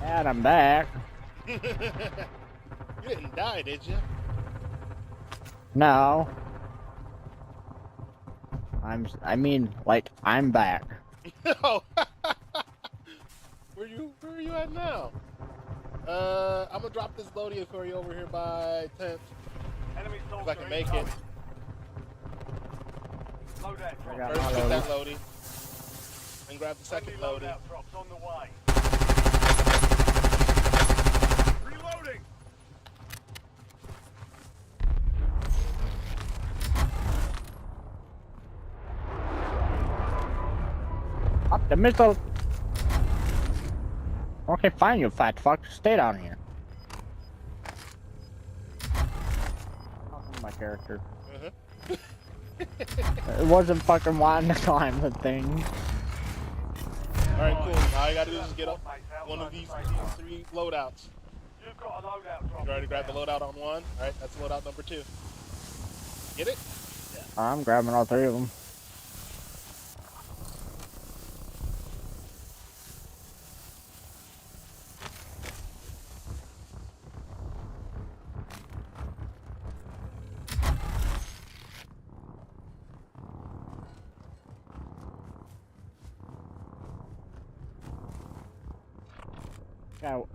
And I'm back. You didn't die, did you? No. I mean, like, I'm back. No. Where are you at now? I'm gonna drop this loadie for you over here by 10th. Enemy If soldier I can make it. incoming. Loadout drop. First, get that loadie. And grab the second Friendly loadie. loadout drops on the way. Reloading. Up the missile. Okay, fine, you fat fuck. Stay down here. My character. It wasn't fucking wanting to climb the thing. Alright, cool. All you gotta do is get up one of these 3 loadouts. You've got a loadout drop. You already grabbed the loadout on 1. Alright, that's loadout number 2. Get it? I'm grabbing all 3 of them.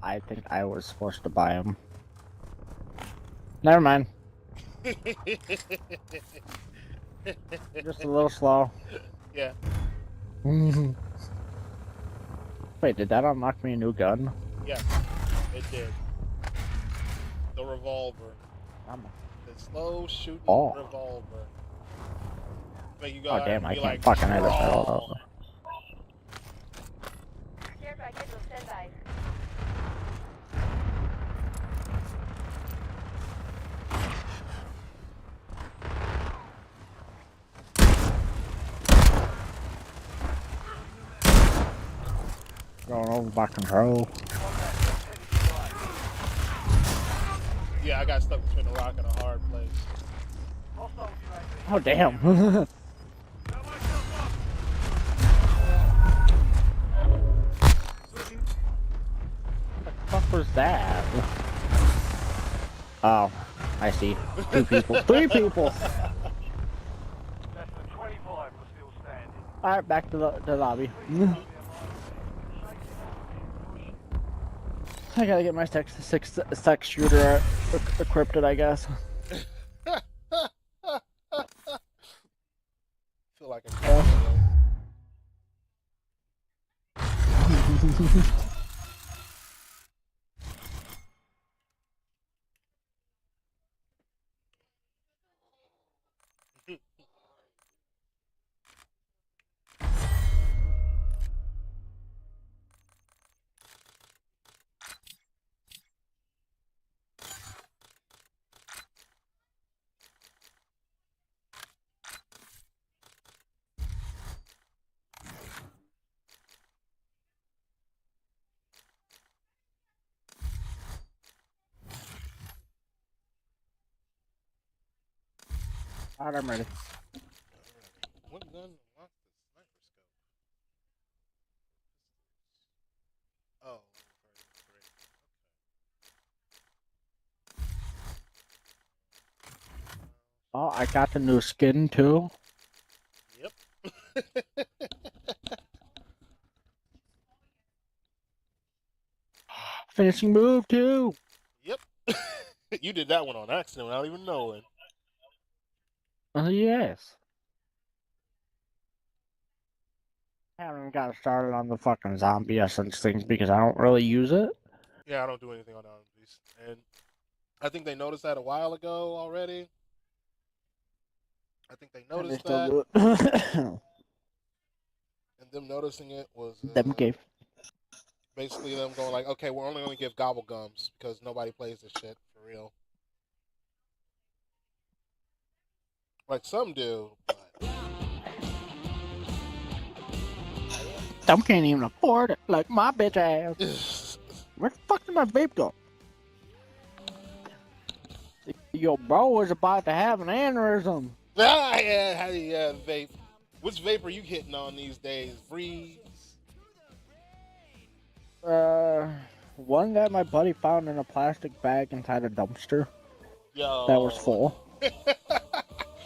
I think I was supposed to buy them. Never mind. Just a little slow. Yeah. Wait, did that unlock me a new gun? Yes, it did. The revolver. The slow shooting revolver. Make you go Oh damn, I be can't like, fucking edit that all over. Going over by control. Yeah, I got stuck between a rock and a hard place. Oh damn. What the fuck was that? Oh, I see. 2 people. 3 people! Alright, back to the lobby. I gotta get my six shooter equipped, I guess. Feel like a Alright, I'm ready. What gun unlocked the sniper scope? Oh, Oh, I got the new skin too. Yep. Finishing move too. Yep. You did that one on accident without even knowing. Yes. I haven't got started on the fucking zombie essence things because I don't really use it. Yeah, I don't do anything on zombies. And I think they noticed that a while ago already. I think they noticed that. And them noticing it was them gave. Basically them going like, okay, we're only going to give gobble gums because nobody plays this shit for real. Like some do, but Some can't even afford it, like my bitch ass. Where the fuck did my vape go? Yo, bro was about to have an aneurysm. Ah, yeah, vape. Which vape are you hitting on these days? Freeze? one that my buddy found in a plastic bag inside a dumpster Yo. that was full.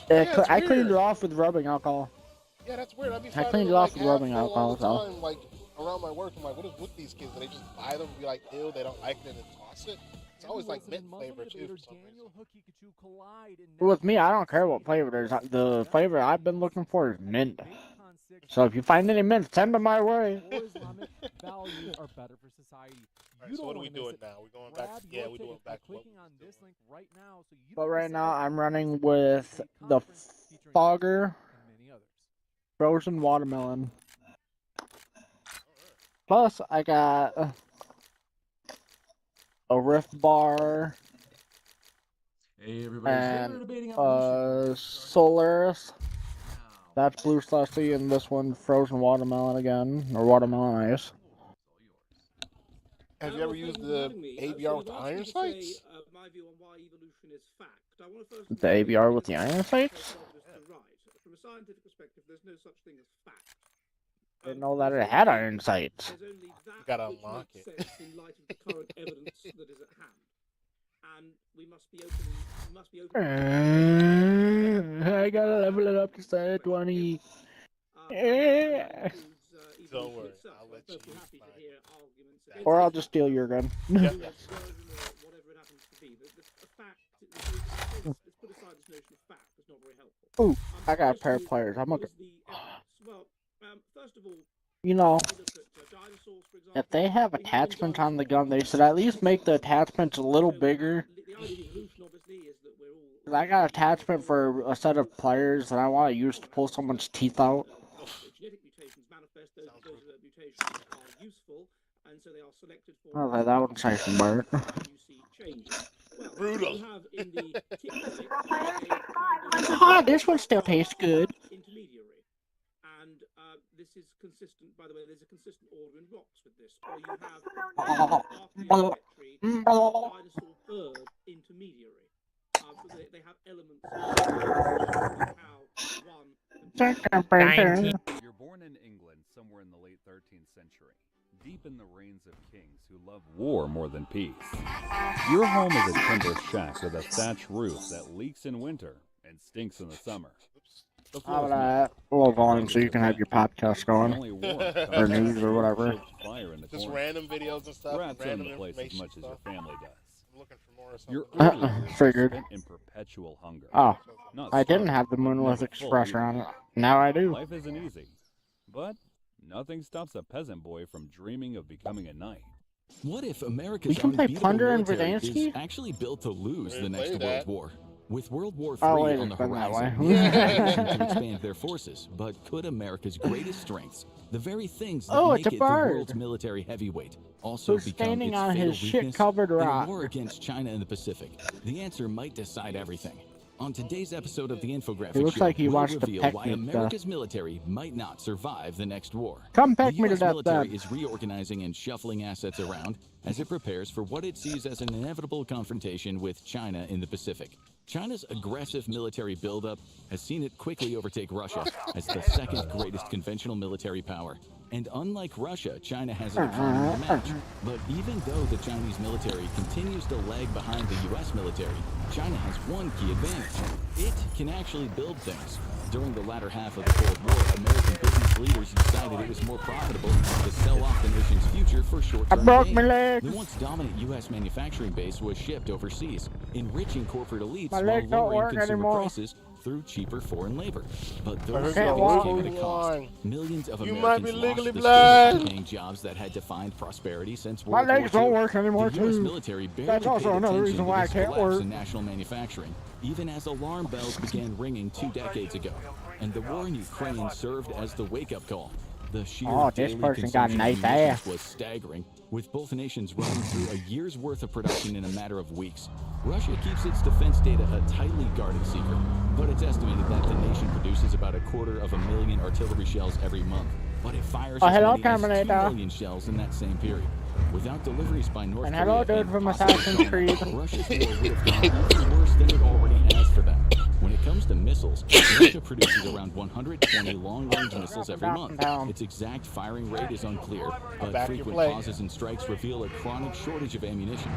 I cleaned it off with rubbing alcohol. Yeah, that's weird. I cleaned it off with rubbing alcohol. All the time, like around my work, I'm like, what is with these kids? Do they just buy them and be like, ew, they don't like it and then toss it? It's always like mint flavor too for some reason. With me, I don't care what flavor it is. The flavor I've been looking for is mint. So if you find any mint, send them my way. Values are better for society. Alright, so what are we doing now? We're going back. Yeah, we're doing back. Clicking on this link right now, so you But right now, I'm running with the Fogger frozen watermelon. Plus, I got a Rift Bar and Solaris. That's blue slushy, and this one frozen watermelon again, or watermelon ice. Have you ever used the ABR with the iron sights? My view on why evolution is fact. I want to first The ABR with the iron sights? From a scientific perspective, there's no such thing as fact. Didn't know that it had iron sights. There's only that You gotta which unlock makes it. sense in light of the current evidence that is at hand. And we must be open. I gotta level it up to say 20. Don't worry, I'll let you. Or I'll just steal your gun. Whatever it happens to be. The fact, let's put aside this notion of fact, it's not very helpful. Ooh, I got a pair of pliers. I'm looking. Well, first of all, You know, if they have attachments on the gun, they should at least make the attachments a little bigger. I got an attachment for a set of pliers that I want to use to pull someone's teeth out. Genetic mutations manifest, those mutations are useful, and so they are selected for. Oh, that one's nice and burnt. Brutal. Ah, this one still tastes good. Intermediary, and this is consistent. By the way, there's a consistent order in blocks with this. Or you have dinosaur bird intermediary. So they have elements of how one. You're born in England somewhere in the late 13th century, deep in the reigns of kings who love war more than peace. Your home is a timber shack with a thatched roof that leaks in winter and stinks in the summer. I'll a little volume so you can have your podcast going, or news or whatever. Just random videos and stuff, Rats random in the place as information much as your stuff. family does. I'm looking for more or Your something. early years Figured. spent in perpetual hunger. Oh, Not I didn't starving, have the Moonless never full Expressor either. on it. Now I do. Life isn't easy, but nothing stops a peasant boy from dreaming of becoming a knight. What if America's We can play unbeatable Plunder and military Verdanski? is actually built to lose We the next play World that. War? With World War Oh, III wait, on the it's been that horizon, way. we have to expand their forces, but could America's greatest strengths, the very things that Oh, make it's a it the bird. world's military heavyweight, also Who's become standing its on fatal his weakness shit-covered in a rock? war against China in the Pacific? The answer might decide everything. On today's episode of the Infographic It looks Show, like he we'll wants to reveal peck why me to death. America's military might not survive the next war. Come peck The me to US death, military then. is reorganizing and shuffling assets around as it prepares for what it sees as an inevitable confrontation with China in the Pacific. China's aggressive military buildup has seen it quickly overtake Russia as the second greatest conventional military power. And unlike Russia, China has an economy to match. But even though the Chinese military continues to lag behind the U.S. military, China has one key advantage. It can actually build things. During the latter half of the Cold War, American business leaders decided it was more profitable to sell off the nation's future for short-term broke gain. my leg. The once dominant U.S. manufacturing base was shipped overseas, enriching corporate elites My while legs don't lowering work consumer anymore. prices through cheaper foreign labor. But I those heard savings walk. came at a cost. Millions of You might be Americans legally lost the blind. stable paying jobs that had defined prosperity since My World War legs don't II. work anymore, The U.S. too. military barely That's also paid another attention reason to why I this can't collapse work. in national manufacturing, even as alarm bells began ringing 2 decades ago. And the war in Ukraine served as the wake-up call. The sheer Oh, this daily person got consumption nice of munitions ass. was staggering, with both nations running through a year's worth of production in a matter of weeks. Russia keeps its defense data a tightly guarded secret, but it's estimated that the nation produces about 250,000 artillery shells every month, but it fires Oh, as hello, many as 2 Terminator. million shells in that same period. Without deliveries by North And Korea hello, dude and from possibly Assassin's China, Creed. Russia's war would have gone even worse than it already has for them. When it comes to missiles, Russia produces around 120 long-range missiles every month. Its exact firing rate is unclear, but frequent pauses and strikes reveal a chronic shortage of ammunition.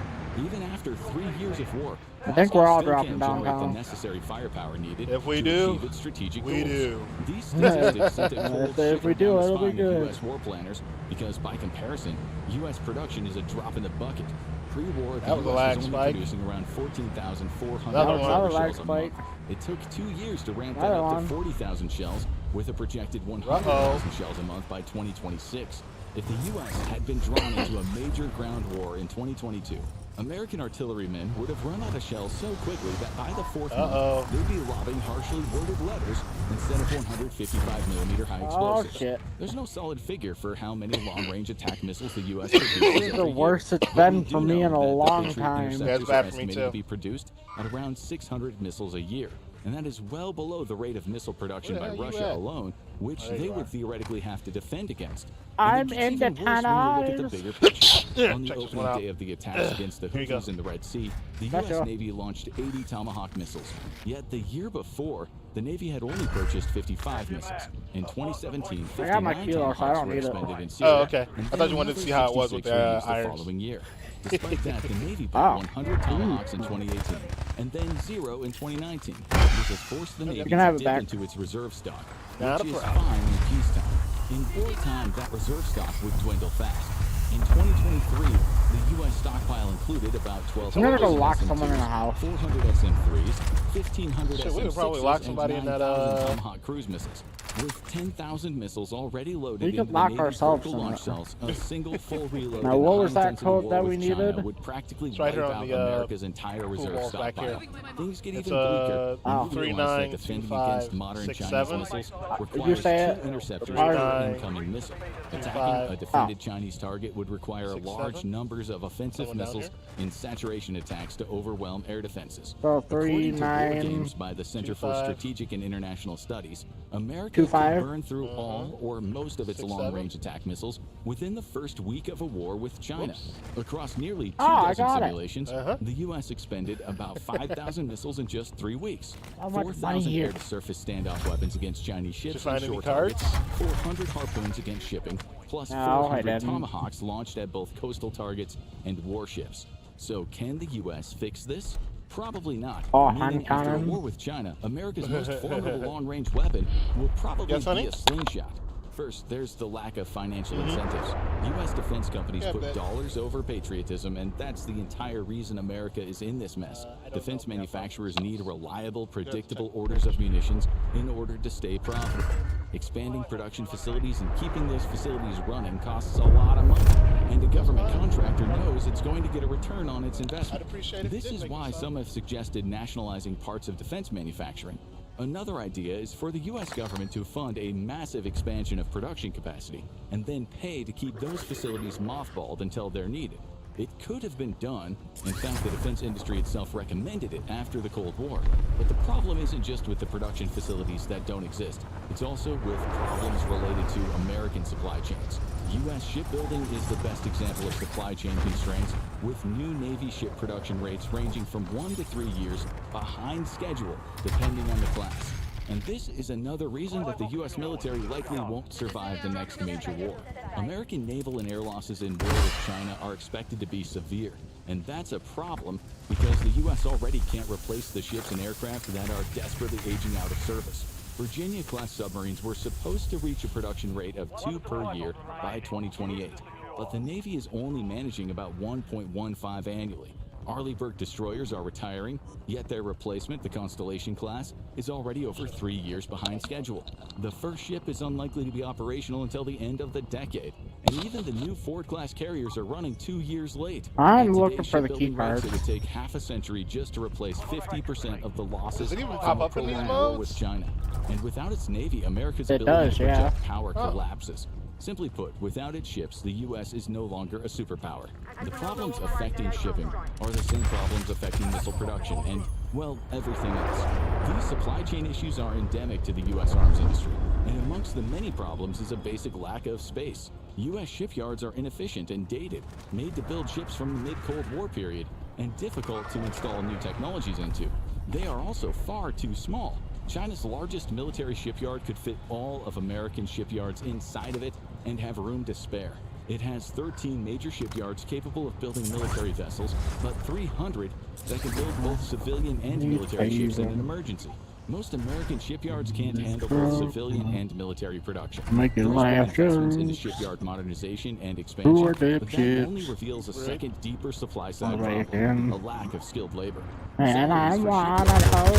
Even after 3 years of war, I think we're all still dropping can't generate the downtown. necessary firepower needed If we to do, achieve its strategic we goals. do. These statistics sent a cold If we shiver do, down the it'll be spine of good. U.S. war planners, because by comparison, U.S. production is a drop in the bucket. Pre-war, the That was a U.S. lag was only spike. producing around 14,400 Another one. shells Lag a spike. month. It took 2 years to ramp that Another up one. to 40,000 shells, with a projected 100,000 shells a month by 2026. If the U.S. had been drawn into a major ground war in 2022, American artillerymen would have run out of shells so quickly that by the fourth month, they'd be lobbing harshly worded letters instead of 155mm high explosives. shit. There's no solid figure for how many long-range attack missiles the U.S. produces This is the every worst year. it's But been we for do me know in a that the long Patriot time. interceptors That's are bad for me, estimated too. to be produced at around 600 missiles a year. And that is well below the rate of missile production Where by the hell you Russia at? alone, which Oh, there they you would are. theoretically have to defend against. I'm And it in gets the even worse when you look at the tunnels. bigger picture. On the Check this opening one out. day of the attacks against the Here you go. Houthis in the Red Sea, the Gotcha. U.S. Navy launched 80 Tomahawk missiles. Yet the year before, the Navy had only purchased 55 missiles. In 2017, I got my 59 kilo, so I Tomahawks don't were need it. expended in Syria. Oh, okay. and I thought you wanted to another see how it was with 66 were used the irons. following year. Despite that, the Navy built Wow. 100 Tomahawks in 2018, and then 0 in 2019, which has forced the Navy can have to it dip back. into its reserve stock, Not which a is problem. fine in peacetime. In wartime, that reserve stock would dwindle fast. In 2023, the U.S. stockpile included about 1,200 I'm gonna go lock SM2s, someone in a house. 400 SM3s, 1,500 Shit, we could SM6s, probably lock and somebody in that, 9,000 Tomahawk cruise missiles. With 10,000 missiles already loaded We could into the lock Navy's ourselves vertical in launch it. cells, a single full reload Now, in what a was that high-intensity code war that we with China needed? would practically It's right here wipe on out the, America's entire pool reserve balls back stockpile. here. Things get It's, even bleaker when you realize that 39, defending 25, against modern 67. Chinese missiles you requires say 2 it? interceptors 39, per incoming missile. Attacking a defended Oh. Chinese target would require 67. large numbers of offensive Someone down missiles in saturation attacks to overwhelm air defenses. So According to war 39. games by the Center for 25. Strategic and International Studies, America 25. could burn through all or most of its 67. long-range attack missiles within the first week of a war with China. Whoops. Across nearly 2 I dozen got it. simulations, the U.S. expended about 5,000 missiles in just 3 weeks. How much money 4,000 here? air-to-surface standoff weapons against Chinese ships and find any shore cards? targets, 400 harpoons against shipping, plus No, I 400 didn't. Tomahawks launched at both coastal targets and warships. So can the U.S. fix this? Probably not. Oh, Meaning after a Hancock. war with China, America's most formidable long-range weapon will probably Yes, honey? be a slingshot. First, there's the lack of financial incentives. U.S. defense companies Yeah, put but- dollars over patriotism, and that's the entire reason America is in this mess. Defense manufacturers need reliable, predictable orders of munitions in order to stay profitable. Expanding production facilities and keeping those facilities running costs a lot of money, and a government contractor knows it's going to get a return on its investment. I'd appreciate it if This you did is make why this up. some have suggested nationalizing parts of defense manufacturing. Another idea is for the U.S. government to fund a massive expansion of production capacity and then pay to keep those facilities mothballed until they're needed. It could have been done. In fact, the defense industry itself recommended it after the Cold War. But the problem isn't just with the production facilities that don't exist. It's also with problems related to American supply chains. U.S. shipbuilding is the best example of supply chain constraints, with new Navy ship production rates ranging from 1 to 3 years behind schedule, depending on the class. And this is another reason that the U.S. military likely won't survive the next major war. American naval and air losses in war with China are expected to be severe. And that's a problem because the U.S. already can't replace the ships and aircraft that are desperately aging out of service. Virginia-class submarines were supposed to reach a production rate of 2 per year by 2028. But the Navy is only managing about 1.15 annually. Arleigh Burke destroyers are retiring, yet their replacement, the Constellation class, is already over 3 years behind schedule. The first ship is unlikely to be operational until the end of the decade, and even the new Ford-class carriers are running 2 years late. I'm At looking today's for the key shipbuilding rates, card. It would take half a century just to replace 50% of the losses Does it even from pop a up in these prolonged war modes? with China. And without its Navy, America's It ability does, to yeah. project power Oh. collapses. Simply put, without its ships, the U.S. is no longer a superpower. The problems affecting shipping are the same problems affecting missile production and, well, everything else. These supply chain issues are endemic to the U.S. arms industry, and amongst the many problems is a basic lack of space. U.S. shipyards are inefficient and dated, made to build ships from the mid-Cold War period, and difficult to install new technologies into. They are also far too small. China's largest military shipyard could fit all of American shipyards inside of it and have room to spare. It has 13 major shipyards capable of building military vessels, but 300 that can build both civilian and military ships in an emergency. Most American shipyards can't handle both civilian and military production. Make it laugh, Investments into shipyard modernization and expansion, but that only reveals a second, deeper supply side problem, a lack of skilled labor. And I want a whole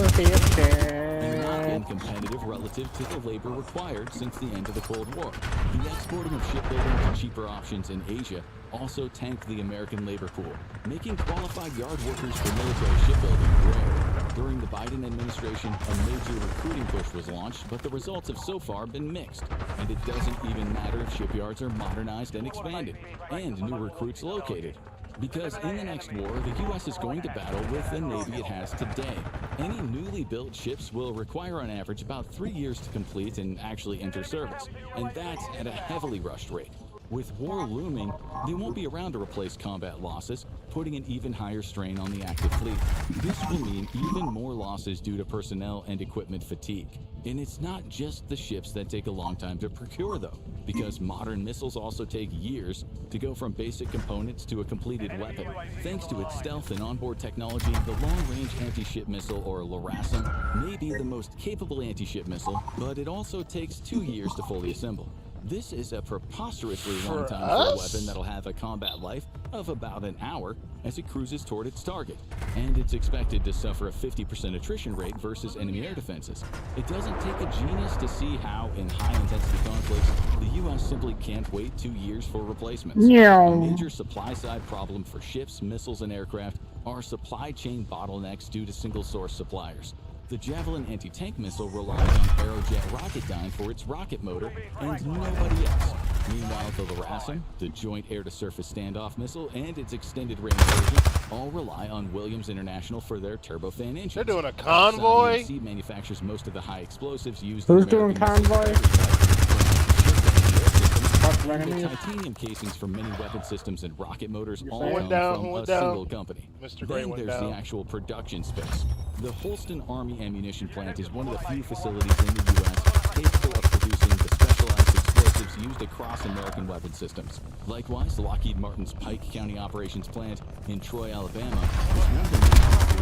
and not been competitive relative to the labor required since the end of the Cold War. The exporting of shipbuilding to cheaper options in Asia also tanked the American labor pool, making qualified yard workers for military shipbuilding rare. During the Biden administration, a major recruiting push was launched, but the results have so far been mixed. And it doesn't even matter if shipyards are modernized and expanded, and new recruits located. Because in the next war, the U.S. is going to battle with the Navy it has today. Any newly built ships will require on average about 3 years to complete and actually enter service, and that's at a heavily rushed rate. With war looming, they won't be around to replace combat losses, putting an even higher strain on the active fleet. This will mean even more losses due to personnel and equipment fatigue. And it's not just the ships that take a long time to procure, though, because modern missiles also take years to go from basic components to a completed weapon. Thanks to its stealth and onboard technology, the Long-Range Anti-Ship Missile, or LRASM, may be the most capable anti-ship missile, but it also takes 2 years to fully assemble. This is a preposterously long time for a weapon that'll have a combat life of about an hour as it cruises toward its target, and it's expected to suffer a 50% attrition rate versus enemy air defenses. It doesn't take a genius to see how, in high-intensity conflicts, the U.S. simply can't wait 2 years for replacements. A major supply-side problem for ships, missiles, and aircraft are supply chain bottlenecks due to single-source suppliers. The Javelin anti-tank missile relies on Aerojet Rocketdyne for its rocket motor and nobody else. Meanwhile, the LRASM, the Joint Air-to-Surface Standoff Missile, and its extended-range version all rely on Williams International for their turbofan engines. They're doing a convoy? IMC manufactures most of the high explosives used Who's in doing convoy? The titanium casings for many weapon systems and rocket motors all come from a single company. Then there's the actual production space. The Holston Army Ammunition Plant is one of the few facilities in the U.S. capable of producing the specialized explosives used across American weapon systems. Likewise, Lockheed Martin's Pike County Operations Plant in Troy, Alabama, is one of the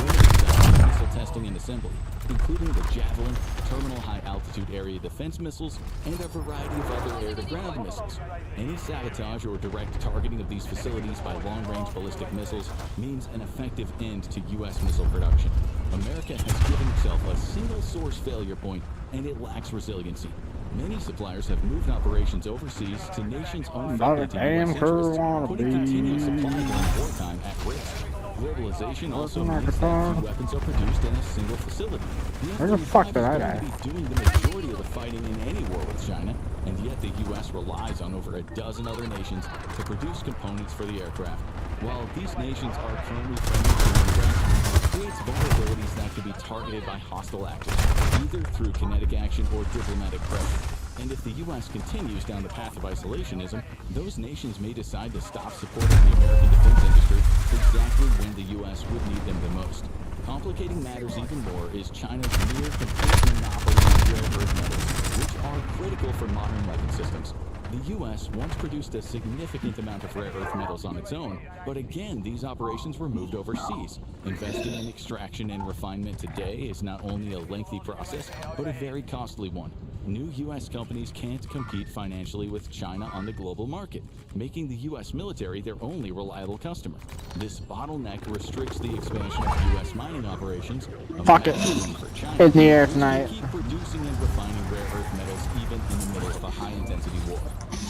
nation's missile testing and assembly, including the Javelin, Terminal High Altitude Area Defense missiles, and a variety of other air-to-ground missiles. Any sabotage or direct targeting of these facilities by long-range ballistic missiles means an effective end to U.S. missile production. America has given itself a single-source failure point, and it lacks resiliency. Many suppliers have moved operations overseas to nations unfriendly to U.S. interests, putting continued supply during wartime at risk. Globalization also means that few weapons are produced in a single facility. Where the fuck did I die? Doing the majority of the fighting in any war with China, and yet the U.S. relies on over a dozen other nations to produce components for the aircraft. While these nations are currently friendly to the U.S., it creates vulnerabilities that can be targeted by hostile actors, either through kinetic action or diplomatic pressure. And if the U.S. continues down the path of isolationism, those nations may decide to stop supporting the American defense industry exactly when the U.S. would need them the most. Complicating matters even more is China's near complete monopoly on rare earth metals, which are critical for modern weapon systems. The U.S. once produced a significant amount of rare earth metals on its own, but again, these operations were moved overseas. Investing in extraction and refinement today is not only a lengthy process, but a very costly one. New U.S. companies can't compete financially with China on the global market, making the U.S. military their only reliable customer. This bottleneck restricts the expansion of U.S. mining operations. Fuck it. In the air tonight. Keep producing and refining rare earth metals even in the middle of a high-intensity war.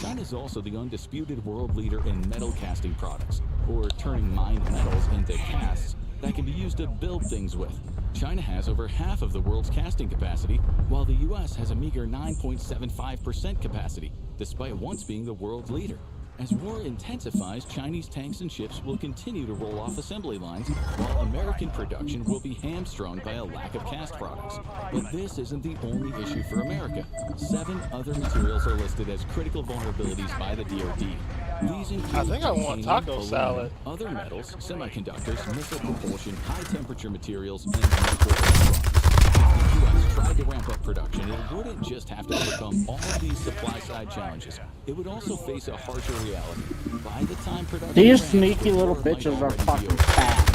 China is also the undisputed world leader in metal casting products, or turning mined metals into casts that can be used to build things with. China has over half of the world's casting capacity, while the U.S. has a meager 9.75% capacity, despite once being the world leader. As war intensifies, Chinese tanks and ships will continue to roll off assembly lines, while American production will be hamstrung by a lack of cast products. But this isn't the only issue for America. 7 other materials are listed as critical vulnerabilities by the DoD. These include I think I want taco aluminum, salad. other metals, semiconductors, missile propulsion, high-temperature materials, and microelectronics. If the U.S. tried to ramp up production, it wouldn't just have to overcome all of these supply-side challenges. It would also face a harsher reality. By the time production These ramps, sneaky the little war might bitches are already be fucking over. fat.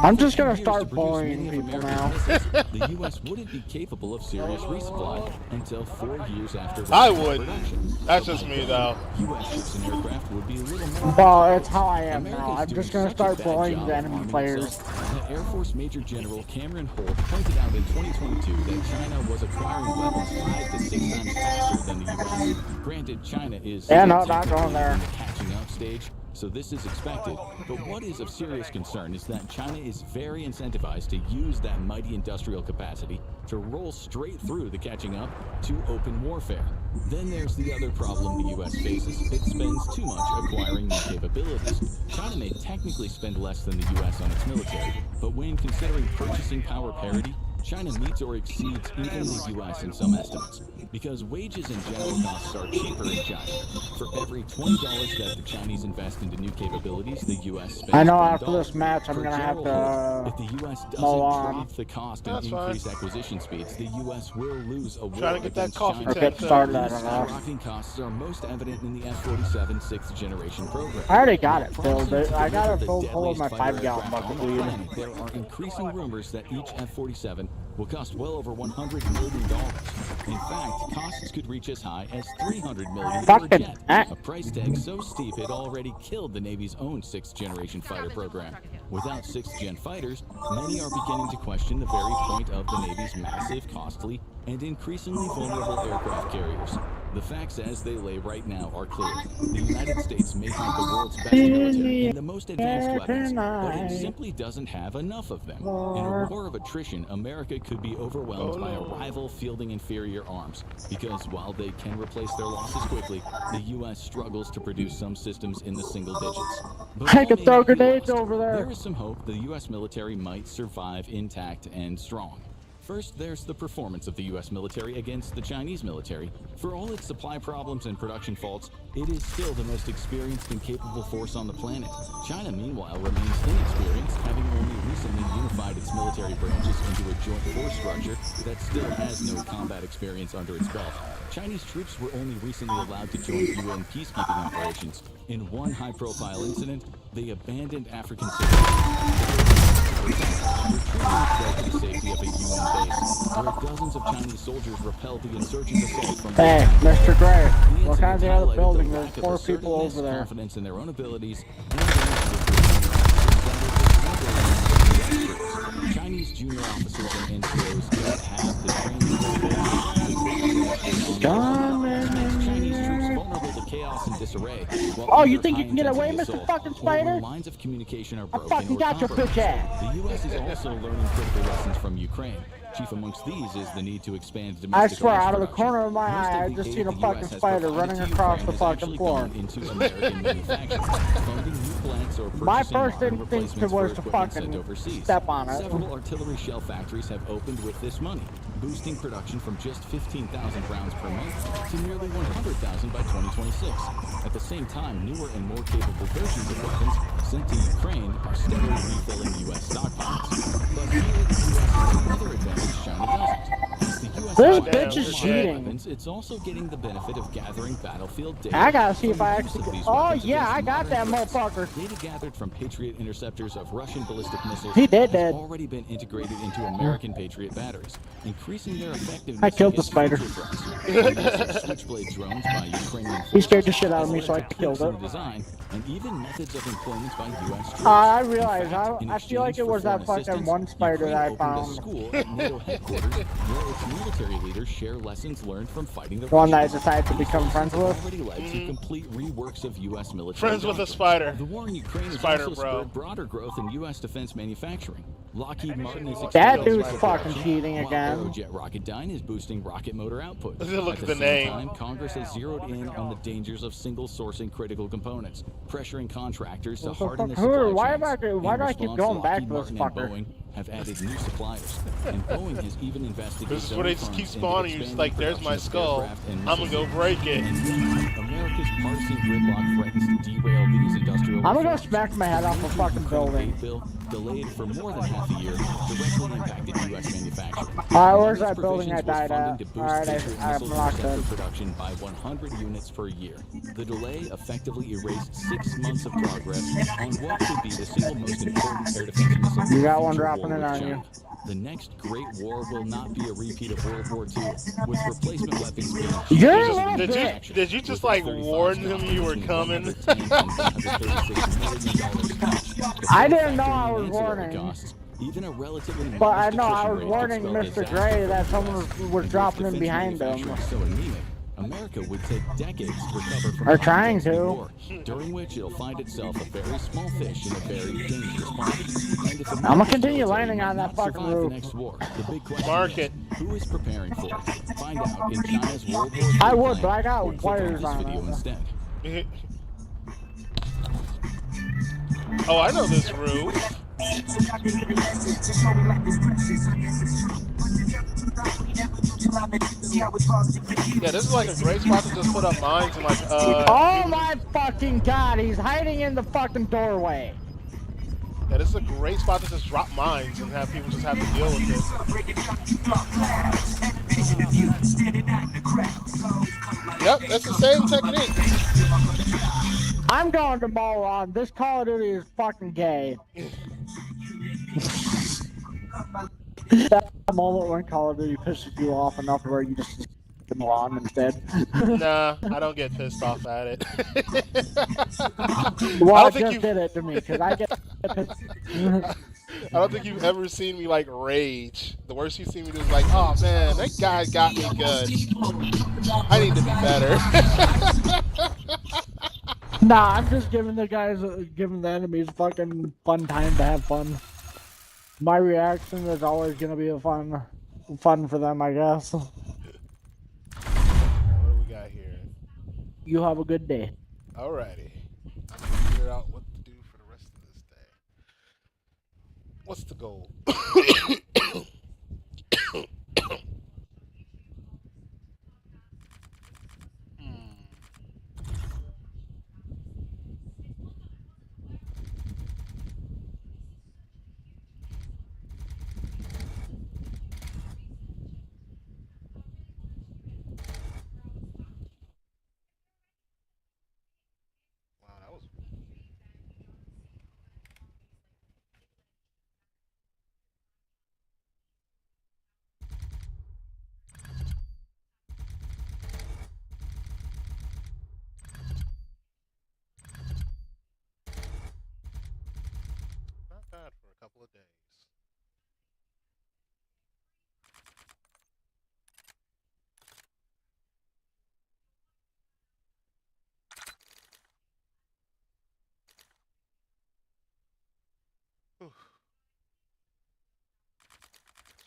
I'm just gonna start bullying people now. The U.S. wouldn't be capable of serious resupply until 4 years after I ramping up would. production. That's So just by me, then, though. U.S. ships and aircraft would be a little more. Well, it's how I am now. America's I'm doing just gonna such a start bad bullying job the of enemy arming players. itself that Air Force Major General Cameron Holt pointed out in 2022 that China was acquiring weapons 5 to 6 times faster than the U.S. Granted, China is Yeah, no, still not going technically there. in the catching up stage, so this is expected. But what is of serious concern is that China is very incentivized to use that mighty industrial capacity to roll straight through the catching up to open warfare. Then there's the other problem the U.S. faces. It spends too much acquiring new capabilities. China may technically spend less than the U.S. on its military, but when considering purchasing power parity, China meets or exceeds even the U.S. in some estimates, because wages and general costs are cheaper in China. For every $20 that the Chinese invest into new capabilities, the U.S. spends I know $1. after this match, I'm For gonna have General to Holt, if the U.S. doesn't mow on. drop the cost and That's increase fine. acquisition speeds, the U.S. will lose a war Trying to get that against coffee China. Or get started, I These don't know. skyrocketing costs are most evident in the F-47 6th generation program. I already got While it filled. promising to I got deliver it filled the full of my deadliest fighter 5-gallon aircraft bucket on the weed. planet, there are increasing rumors that each F-47 will cost well over $100 million. In fact, costs could reach as high as $300 million per Fucking jet, heck. a price tag so steep it already killed the Navy's own 6th generation fighter program. Without 6th gen fighters, many are beginning to question the very point of the Navy's massive, costly, and increasingly vulnerable aircraft carriers. The facts as they lay right now are clear. The United States may have the world's best military and the most advanced weapons, but it simply doesn't have enough of them. In a war of attrition, America could be overwhelmed by a rival fielding inferior arms, because while they can replace their losses quickly, the U.S. struggles to produce some systems in the single digits. But I all could may throw not be grenades lost. over there. There is some hope the U.S. military might survive intact and strong. First, there's the performance of the U.S. military against the Chinese military. For all its supply problems and production faults, it is still the most experienced and capable force on the planet. China, meanwhile, remains inexperienced, having only recently unified its military branches into a joint force structure that still has no combat experience under its belt. Chinese troops were only recently allowed to join UN peacekeeping operations. In one high-profile incident, they abandoned African civilians, retreating to the safety of a UN base, where dozens of Chinese soldiers repelled the insurgent assault from Hey, the Mr. Gray, The look at the incident other highlighted building. the There's lack of 4 people assertiveness, over there. confidence in their own abilities, and the Chinese junior officers and NCOs don't have the training Chinese troops vulnerable to chaos and disarray. while Oh, you under think you can get away, high-intensity Mr. assault, fucking or Spider? when lines of communication are I broken fucking or got your bitch ass. the U.S. is also learning critical lessons from Ukraine. Chief amongst these is the need to expand I domestic swear, arms out of the production. corner of my Most eye, I of the just aid seen a the fucking US has spider provided running to across Ukraine the has fucking actually floor. gone into American manufacturing, funding new plants or My purchasing first modern instinct replacements was for to equipment sent fucking overseas. step on it. Several artillery shell factories have opened with this money, boosting production from just 15,000 rounds per month to nearly 100,000 by 2026. At the same time, newer and more capable versions of weapons sent to Ukraine are steadily refilling U.S. stockpiles. But here, the U.S. has another advantage China doesn't. As the U.S. This acquires bitch is more cheating. weapons, it's also getting the benefit of gathering battlefield data. I gotta see from if I the use actually of get... these Oh, weapons yeah, against I got that modern threats. motherfucker. Data gathered from Patriot interceptors of Russian ballistic missiles He did has that. already been integrated into American Patriot batteries, increasing their effectiveness I killed the against spider. future threats. The use of Switchblade drones by Ukrainian He scared the forces shit out of has me, led so I to killed tweaks in it. the design and even methods of employment by U.S. troops. I In realized, fact, in I feel like exchange it for was that foreign fucking assistance, one spider Ukraine that I opened a found. school at NATO headquarters where its military leaders share lessons learned from fighting the The one that I Russians. decided to These become lessons friends have with. already led to complete reworks of U.S. military Friends with a doctrine. spider. The war in Ukraine has Spider, also bro. spurred broader growth in U.S. defense manufacturing. Lockheed Martin is That expanding dude's its fucking production, cheating while again. Aerojet Rocketdyne is boosting rocket motor output. Look at the same name. time, Congress has zeroed in on the dangers of single sourcing critical components, pressuring contractors to harden their supply chains. Why do I keep going back to this Lockheed Martin and fucker? Boeing have added new suppliers, and Boeing has even invested This is its where own they just keep funds into spawning you. It's expanding like, there's my production of skull. aircraft and I'm gonna go missile break it. And yet, America's partisan gridlock threatens to derail these industrial I'm gonna go reforms. smack my head off a fucking building. Bill, delayed for more than half a year, directly impacted U.S. manufacturing. Alright, where's These that building I provisions was died funding at? to boost Alright, Patriot I'm missile locked interceptor in. production by 100 units per year. The delay effectively erased 6 months of progress on what could be the single most important air defense missile You got one future dropping war in with on China. you. The next Great War will not be a repeat of World War II, with replacement weapons being You're cheaper a than little manufactured. Did you just With like F-35s warn him costing you were between coming? $110 and $136 million each. I didn't know Factoring I in was ancillary warning. costs, even a relatively But I modest know I attrition was rate warning could spell Mr. disaster Gray for that the someone US. was And with dropping in defense behind him. manufacturing so anemic, America would take decades to recover from Or a trying high-intensity to. war, during which it'll find itself a very small fish in a very dangerous pond. And if I'm gonna America's continue military landing might on that not fucking survive the roof. next war, the big question Mark is, it. who is preparing for it? Find out in China's World War III I would, plan, but I got or click wires on on this video it. instead. Oh, I know this roof. Yeah, this is like a great spot to just put up mines and like Oh my fucking god, he's hiding in the fucking doorway. Yeah, this is a great spot to just drop mines and have people just have to deal with it. Yep, that's the same technique. I'm going to mow on. This Call of Duty is fucking gay. That moment when Call of Duty pisses you off enough where you just mow on instead. Nah, I don't get pissed off at it. Well, I I don't think just you did it to me because I get pissed. I don't think you've ever seen me like rage. The worst you've seen me do is like, oh man, that guy got me good. I need to be better. Nah, I'm just giving the enemies fucking fun time to have fun. My reaction is always gonna be a fun for them, I guess. What do we got here? You have a good day. Alrighty. I'm gonna figure out what to do for the rest of this day. What's the goal? Wow, that was not bad for a couple of days. Whew.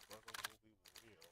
Struggle will be real.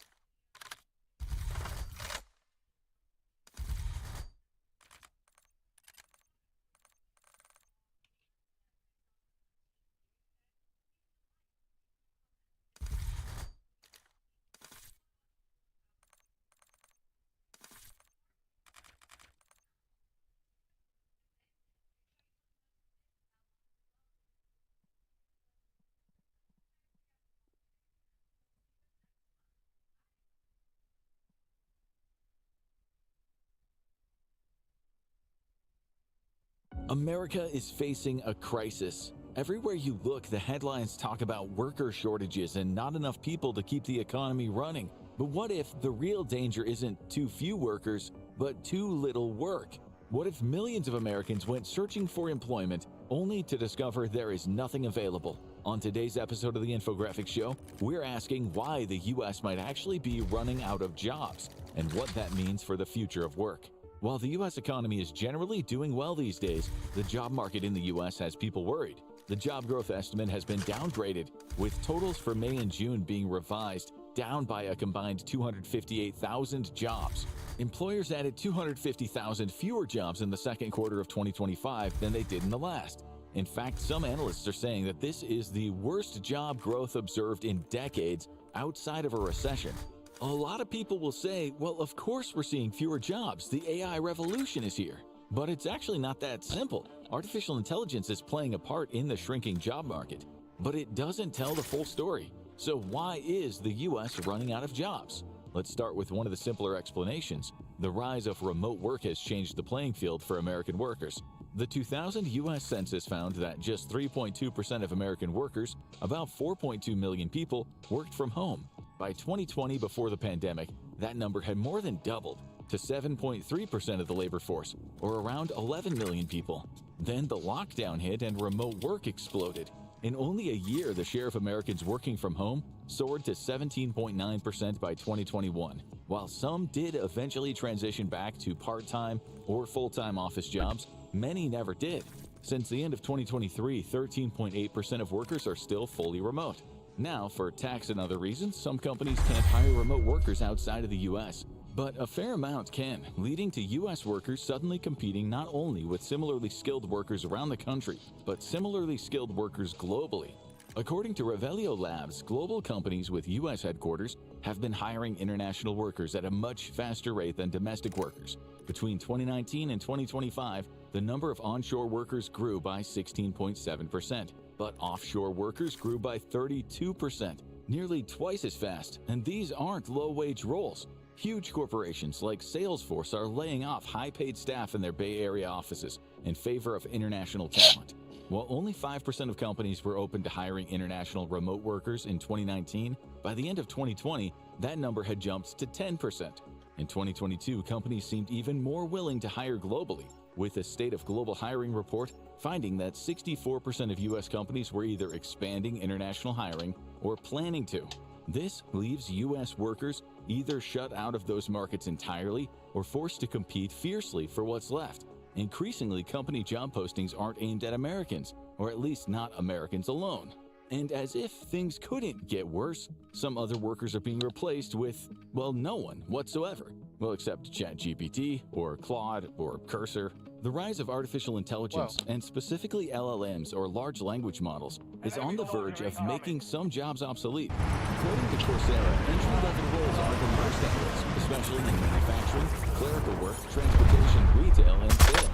America is facing a crisis. Everywhere you look, the headlines talk about worker shortages and not enough people to keep the economy running. But what if the real danger isn't too few workers, but too little work? What if millions of Americans went searching for employment only to discover there is nothing available? On today's episode of the Infographic Show, we're asking why the U.S. might actually be running out of jobs and what that means for the future of work. While the U.S. economy is generally doing well these days, the job market in the U.S. has people worried. the job growth estimate has been downgraded, with totals for May and June being revised down by a combined 258,000 jobs. Employers added 250,000 fewer jobs in the second quarter of 2025 than they did in the last. In fact, some analysts are saying that this is the worst job growth observed in decades outside of a recession. A lot of people will say, well, of course we're seeing fewer jobs. The AI revolution is here. But it's actually not that simple. Artificial intelligence is playing a part in the shrinking job market, but it doesn't tell the full story. So why is the US running out of jobs? Let's start with one of the simpler explanations. The rise of remote work has changed the playing field for American workers. The 2000 US Census found that just 3.2% of American workers, about 4.2 million people, worked from home. By 2020, before the pandemic, that number had more than doubled to 7.3% of the labor force, or around 11 million people. Then the lockdown hit and remote work exploded. In only a year, the share of Americans working from home soared to 17.9% by 2021. While some did eventually transition back to part-time or full-time office jobs, many never did. Since the end of 2023, 13.8% of workers are still fully remote. Now, for tax and other reasons, some companies can't hire remote workers outside of the US. But a fair amount can, leading to U.S. workers suddenly competing not only with similarly skilled workers around the country, but similarly skilled workers globally. According to Revelio Labs, global companies with U.S. headquarters have been hiring international workers at a much faster rate than domestic workers. Between 2019 and 2025, the number of onshore workers grew by 16.7%, but offshore workers grew by 32%, nearly twice as fast, and these aren't low-wage roles. Huge corporations like Salesforce are laying off high-paid staff in their Bay Area offices in favor of international talent. While only 5% of companies were open to hiring international remote workers in 2019, by the end of 2020, that number had jumped to 10%. In 2022, companies seemed even more willing to hire globally, with a State of Global Hiring report finding that 64% of U.S. companies were either expanding international hiring or planning to. This leaves U.S. workers either shut out of those markets entirely or forced to compete fiercely for what's left. Increasingly, company job postings aren't aimed at Americans, or at least not Americans alone. And as if things couldn't get worse, some other workers are being replaced with, well, no one whatsoever. Well, except ChatGPT, or Claude, or Cursor. The rise of artificial intelligence, and specifically LLMs or large language models, is on the verge of making some jobs obsolete. According to Coursera, entry-level roles are the most at risk, especially in manufacturing, clerical work, transportation, retail, and sales.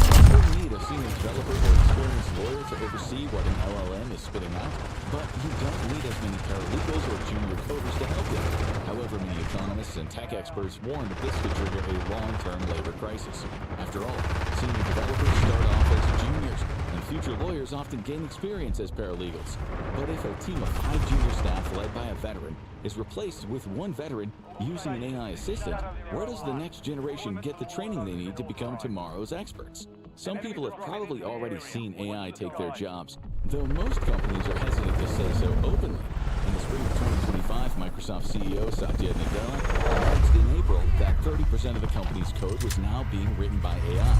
You don't need a senior developer or experienced lawyer to oversee what an LLM is spitting out, but you don't need as many paralegals or junior coders to help you. However, many economists and tech experts warn that this could trigger a long-term labor crisis. After all, senior developers start off as juniors, and future lawyers often gain experience as paralegals. But if a team of 5 junior staff led by a veteran is replaced with one veteran using an AI assistant, where does the next generation get the training they need to become tomorrow's experts? Some people have probably already seen AI take their jobs, though most companies are hesitant to say so openly. In the spring of 2025, Microsoft CEO Satya Nadella announced in April that 30% of the company's code was now being written by AI.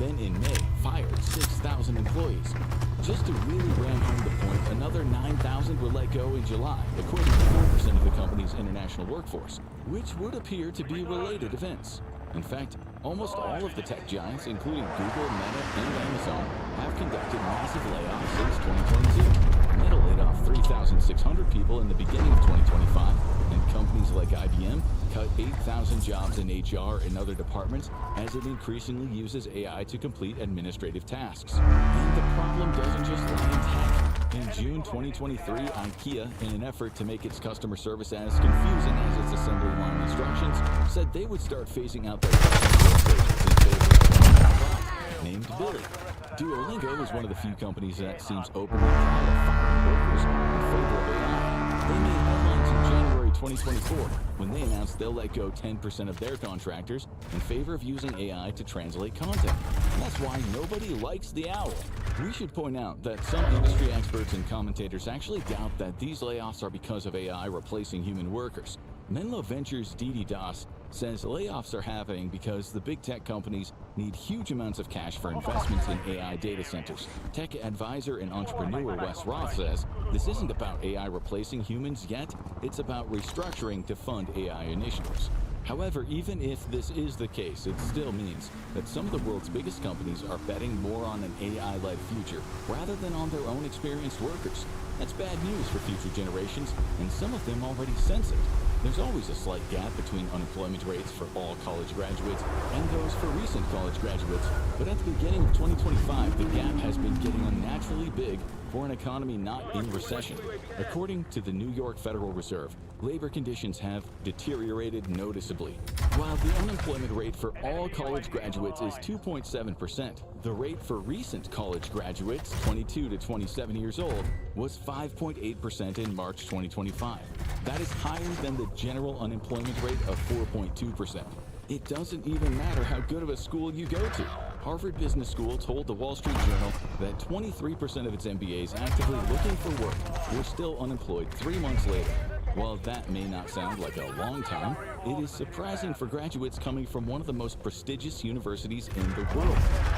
Then in May, fired 6,000 employees. Just to really ram home the point, another 9,000 were let go in July, according to 4% of the company's international workforce, which would appear to be related events. In fact, almost all of the tech giants, including Google, Meta, and Amazon, have conducted massive layoffs since 2022. Meta laid off 3,600 people in the beginning of 2025, and companies like IBM cut 8,000 jobs in HR and other departments as it increasingly uses AI to complete administrative tasks. And the problem doesn't just lie in tech. In June 2023, IKEA, in an effort to make its customer service as confusing as its assembly line instructions, said they would start phasing out their customer service agents in favor of a bot named Billy. Duolingo is one of the few companies that seems openly proud of firing workers in favor of AI. They made headlines in January 2024 when they announced they'll let go 10% of their contractors in favor of using AI to translate content. And that's why nobody likes the owl. We should point out that some industry experts and commentators actually doubt that these layoffs are because of AI replacing human workers. Menlo Ventures' Didi Das says layoffs are happening because the big tech companies need huge amounts of cash for investments in AI data centers. Tech advisor and entrepreneur Wes Roth says this isn't about AI replacing humans yet, it's about restructuring to fund AI initiatives. However, even if this is the case, it still means that some of the world's biggest companies are betting more on an AI-led future rather than on their own experienced workers. That's bad news for future generations, and some of them already sense it. There's always a slight gap between unemployment rates for all college graduates and those for recent college graduates, but at the beginning of 2025, the gap has been getting unnaturally big for an economy not in recession. According to the New York Federal Reserve, labor conditions have deteriorated noticeably. While the unemployment rate for all college graduates is 2.7%, the rate for recent college graduates, 22 to 27 years old, was 5.8% in March 2025. That is higher than the general unemployment rate of 4.2%. It doesn't even matter how good of a school you go to. Harvard Business School told the Wall Street Journal that 23% of its MBAs actively looking for work were still unemployed 3 months later. While that may not sound like a long time, it is surprising for graduates coming from one of the most prestigious universities in the world.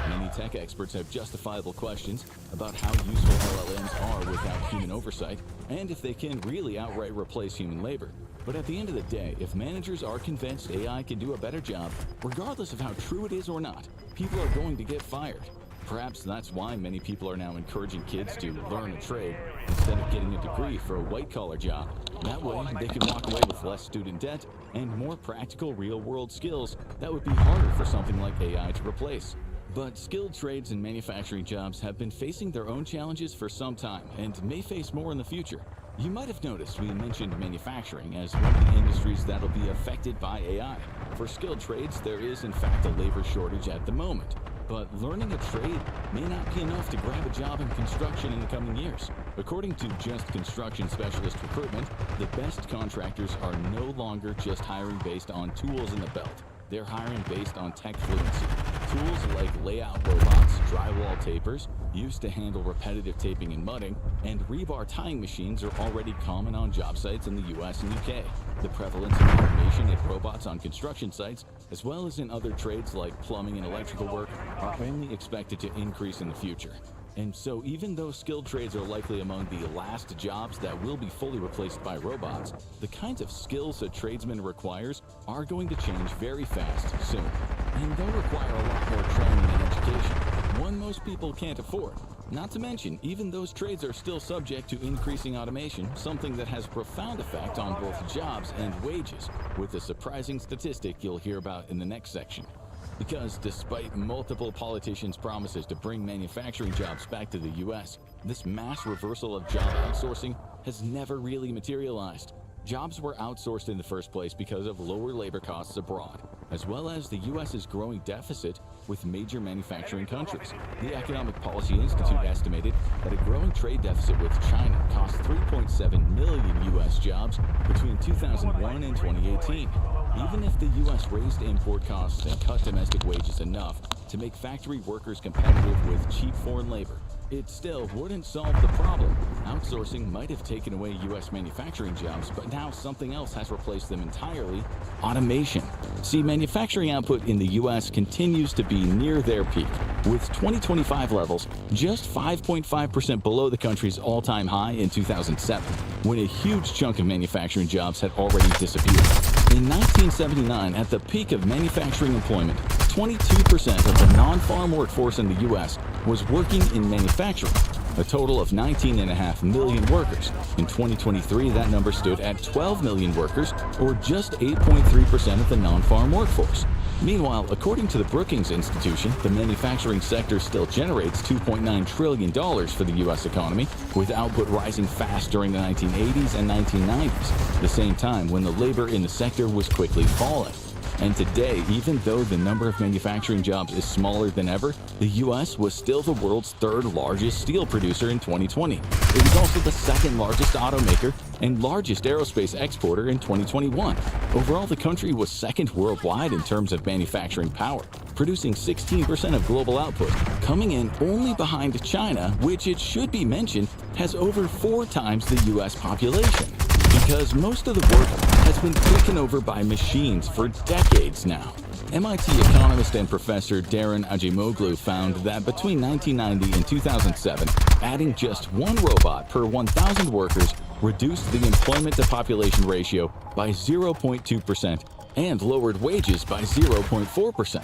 Many tech experts have justifiable questions about how useful LLMs are without human oversight, and if they can really outright replace human labor. But at the end of the day, if managers are convinced AI can do a better job, regardless of how true it is or not, people are going to get fired. Perhaps that's why many people are now encouraging kids to learn a trade instead of getting a degree for a white-collar job. That way, they can walk away with less student debt and more practical real-world skills that would be harder for something like AI to replace. But skilled trades and manufacturing jobs have been facing their own challenges for some time and may face more in the future. You might have noticed we mentioned manufacturing as one of the industries that'll be affected by AI. For skilled trades, there is in fact a labor shortage at the moment. But learning a trade may not be enough to grab a job in construction in the coming years. According to Just Construction Specialist Recruitment, the best contractors are no longer just hiring based on tools in the belt. They're hiring based on tech fluency. Tools like layout robots, drywall tapers, used to handle repetitive taping and mudding, and rebar tying machines are already common on job sites in the US and UK. The prevalence of automation and robots on construction sites, as well as in other trades like plumbing and electrical work, are only expected to increase in the future. And so even though skilled trades are likely among the last jobs that will be fully replaced by robots, the kinds of skills a tradesman requires are going to change very fast soon. And they'll require a lot more training and education, one most people can't afford. Not to mention, even those trades are still subject to increasing automation, something that has a profound effect on both jobs and wages, with a surprising statistic you'll hear about in the next section. Because despite multiple politicians' promises to bring manufacturing jobs back to the US, this mass reversal of job outsourcing has never really materialized. Jobs were outsourced in the first place because of lower labor costs abroad, as well as the US's growing deficit with major manufacturing countries. The Economic Policy Institute estimated that a growing trade deficit with China cost 3.7 million US jobs between 2001 and 2018. Even if the US raised import costs and cut domestic wages enough to make factory workers competitive with cheap foreign labor, it still wouldn't solve the problem. Outsourcing might have taken away US manufacturing jobs, but now something else has replaced them entirely: automation. See, manufacturing output in the US continues to be near their peak, with 2025 levels just 5.5% below the country's all-time high in 2007, when a huge chunk of manufacturing jobs had already disappeared. In 1979, at the peak of manufacturing employment, 22% of the non-farm workforce in the U.S. was working in manufacturing, a total of 19.5 million workers. In 2023, that number stood at 12 million workers, or just 8.3% of the non-farm workforce. Meanwhile, according to the Brookings Institution, the manufacturing sector still generates $2.9 trillion for the U.S. economy, with output rising fast during the 1980s and 1990s, the same time when the labor in the sector was quickly falling. And today, even though the number of manufacturing jobs is smaller than ever, the U.S. was still the world's third largest steel producer in 2020. It was also the second largest automaker and largest aerospace exporter in 2021. Overall, the country was second worldwide in terms of manufacturing power, producing 16% of global output, coming in only behind China, which, it should be mentioned, has over 4 times the U.S. population. because most of the work has been taken over by machines for decades now. MIT economist and professor Darren Acemoglu found that between 1990 and 2007, adding just one robot per 1,000 workers reduced the employment-to-population ratio by 0.2% and lowered wages by 0.4%.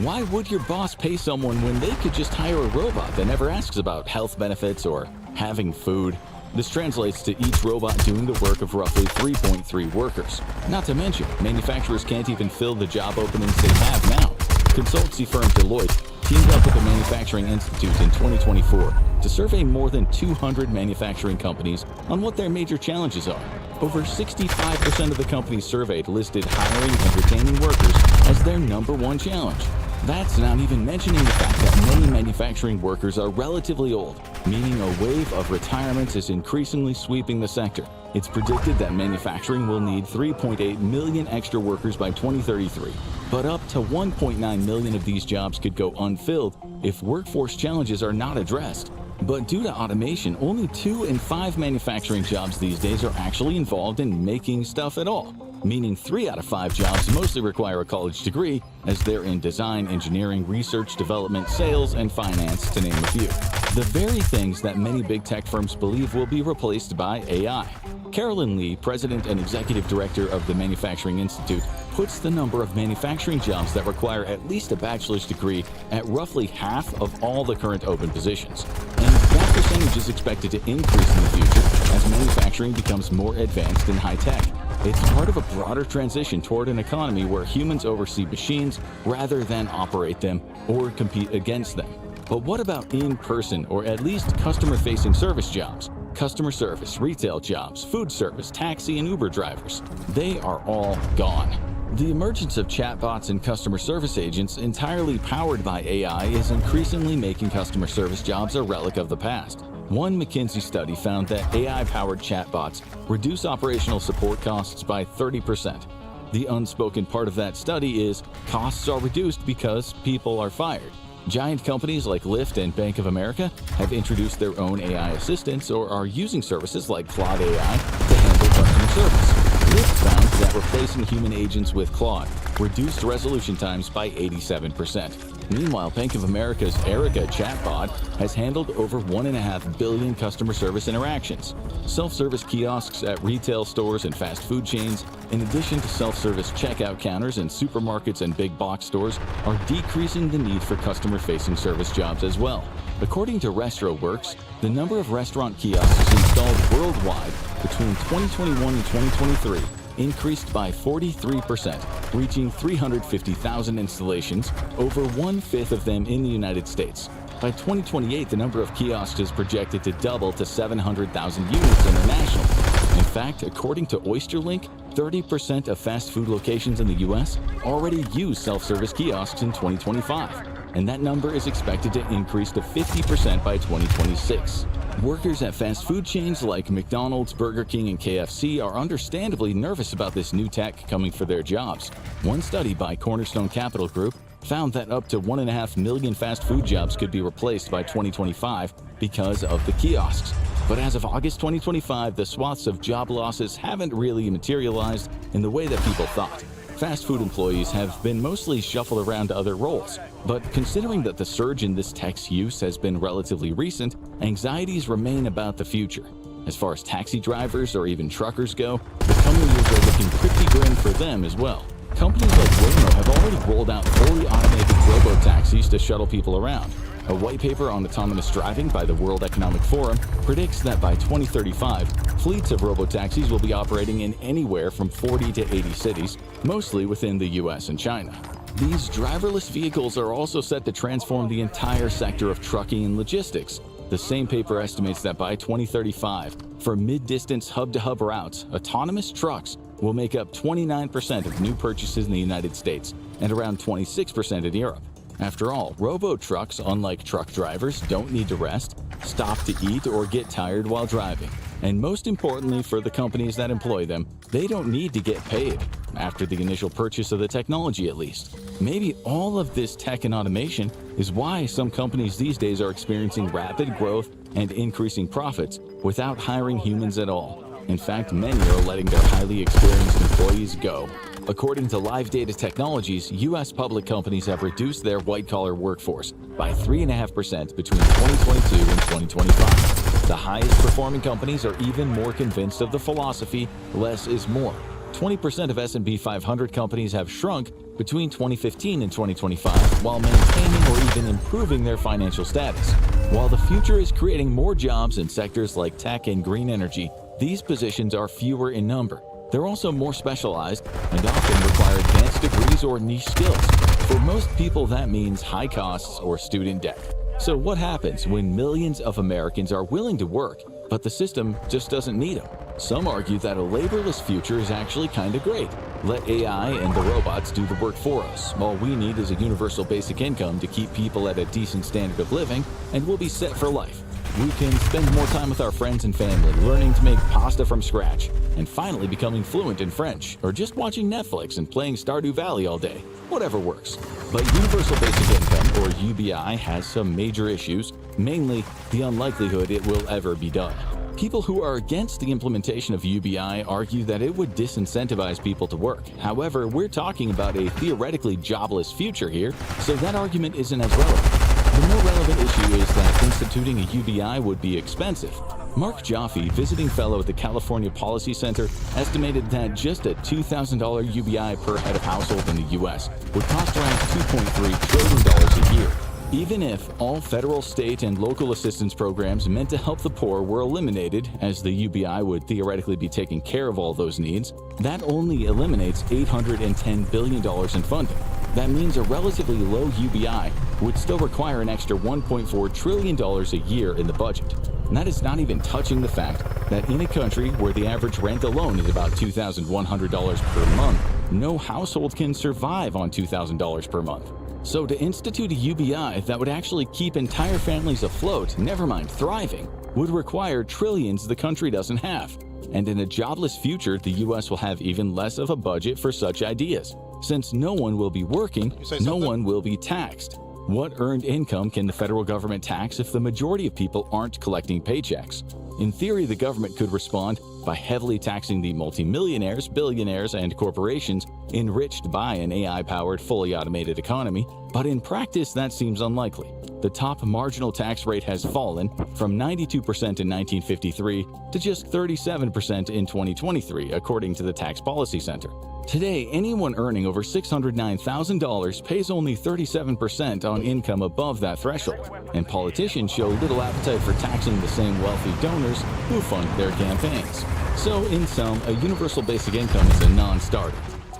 Why would your boss pay someone when they could just hire a robot that never asks about health benefits or having food? This translates to each robot doing the work of roughly 3.3 workers. Not to mention, manufacturers can't even fill the job openings they have now. Consultancy firm Deloitte teamed up with the Manufacturing Institute in 2024 to survey more than 200 manufacturing companies on what their major challenges are. Over 65% of the companies surveyed listed hiring and retaining workers as their #1 challenge. That's not even mentioning the fact that many manufacturing workers are relatively old, meaning a wave of retirements is increasingly sweeping the sector. It's predicted that manufacturing will need 3.8 million extra workers by 2033, but up to 1.9 million of these jobs could go unfilled if workforce challenges are not addressed. But due to automation, only 2 in 5 manufacturing jobs these days are actually involved in making stuff at all, meaning 3 out of 5 jobs mostly require a college degree, as they're in design, engineering, research, development, sales, and finance, to name a few. The very things that many big tech firms believe will be replaced by AI. Carolyn Lee, president and executive director of the Manufacturing Institute, puts the number of manufacturing jobs that require at least a bachelor's degree at roughly half of all the current open positions. And that percentage is expected to increase in the future as manufacturing becomes more advanced and high-tech. It's part of a broader transition toward an economy where humans oversee machines rather than operate them or compete against them. But what about in-person or at least customer-facing service jobs? Customer service, retail jobs, food service, taxi, and Uber drivers. They are all gone. The emergence of chatbots and customer service agents entirely powered by AI is increasingly making customer service jobs a relic of the past. One McKinsey study found that AI-powered chatbots reduce operational support costs by 30%. The unspoken part of that study is costs are reduced because people are fired. Giant companies like Lyft and Bank of America have introduced their own AI assistants or are using services like Claude AI to handle customer service. Lyft found that replacing human agents with Claude reduced resolution times by 87%. Meanwhile, Bank of America's Erica chatbot has handled over 1.5 billion customer service interactions. Self-service kiosks at retail stores and fast food chains, in addition to self-service checkout counters in supermarkets and big box stores, are decreasing the need for customer-facing service jobs as well. According to RestroWorks, the number of restaurant kiosks installed worldwide between 2021 and 2023 increased by 43%, reaching 350,000 installations, over 1/5 of them in the United States. By 2028, the number of kiosks is projected to double to 700,000 units internationally. In fact, according to Oysterlink, 30% of fast food locations in the U.S. already use self-service kiosks in 2025, and that number is expected to increase to 50% by 2026. Workers at fast food chains like McDonald's, Burger King, and KFC are understandably nervous about this new tech coming for their jobs. One study by Cornerstone Capital Group found that up to 1.5 million fast food jobs could be replaced by 2025 because of the kiosks. But as of August 2025, the swaths of job losses haven't really materialized in the way that people thought. Fast food employees have been mostly shuffled around to other roles. But considering that the surge in this tech's use has been relatively recent, anxieties remain about the future. As far as taxi drivers or even truckers go, the coming years are looking pretty grim for them as well. Companies like Waymo have already rolled out fully automated robo-taxis to shuttle people around. A white paper on autonomous driving by the World Economic Forum predicts that by 2035, fleets of robo-taxis will be operating in anywhere from 40 to 80 cities, mostly within the US and China. These driverless vehicles are also set to transform the entire sector of trucking and logistics. The same paper estimates that by 2035, for mid-distance hub-to-hub routes, autonomous trucks will make up 29% of new purchases in the United States and around 26% in Europe. After all, robo-trucks, unlike truck drivers, don't need to rest, stop to eat, or get tired while driving. And most importantly for the companies that employ them, they don't need to get paid, after the initial purchase of the technology at least. Maybe all of this tech and automation is why some companies these days are experiencing rapid growth and increasing profits without hiring humans at all. In fact, many are letting their highly experienced employees go. According to Live Data Technologies, U.S. public companies have reduced their white-collar workforce by 3.5% between 2022 and 2025. The highest-performing companies are even more convinced of the philosophy, less is more. 20% of S&P 500 companies have shrunk between 2015 and 2025 while maintaining or even improving their financial status. While the future is creating more jobs in sectors like tech and green energy, these positions are fewer in number. They're also more specialized and often require advanced degrees or niche skills. For most people, that means high costs or student debt. So what happens when millions of Americans are willing to work, but the system just doesn't need them? Some argue that a laborless future is actually kind of great. Let AI and the robots do the work for us. All we need is a universal basic income to keep people at a decent standard of living, and we'll be set for life. We can spend more time with our friends and family, learning to make pasta from scratch, and finally becoming fluent in French, or just watching Netflix and playing Stardew Valley all day. Whatever works. But Universal Basic Income, or UBI, has some major issues, mainly the unlikelihood it will ever be done. People who are against the implementation of UBI argue that it would disincentivize people to work. However, we're talking about a theoretically jobless future here, so that argument isn't as relevant. The more relevant issue is that instituting a UBI would be expensive. Mark Jaffe, visiting fellow at the California Policy Center, estimated that just a $2,000 UBI per head of household in the U.S. would cost around $2.3 trillion a year. Even if all federal, state, and local assistance programs meant to help the poor were eliminated, as the UBI would theoretically be taking care of all those needs, that only eliminates $810 billion in funding. That means a relatively low UBI would still require an extra $1.4 trillion a year in the budget. And that is not even touching the fact that in a country where the average rent alone is about $2,100 per month, no household can survive on $2,000 per month. So to institute a UBI that would actually keep entire families afloat, never mind thriving, would require trillions the country doesn't have. And in a jobless future, the U.S. will have even less of a budget for such ideas. Since no one will be working, no one will be taxed. What earned income can the federal government tax if the majority of people aren't collecting paychecks? In theory, the government could respond by heavily taxing the multimillionaires, billionaires, and corporations enriched by an AI-powered, fully automated economy, but in practice, that seems unlikely. The top marginal tax rate has fallen from 92% in 1953 to just 37% in 2023, according to the Tax Policy Center. Today, anyone earning over $609,000 pays only 37% on income above that threshold, and politicians show little appetite for taxing the same wealthy donors who fund their campaigns. So, in sum, a universal basic income is a non-starter.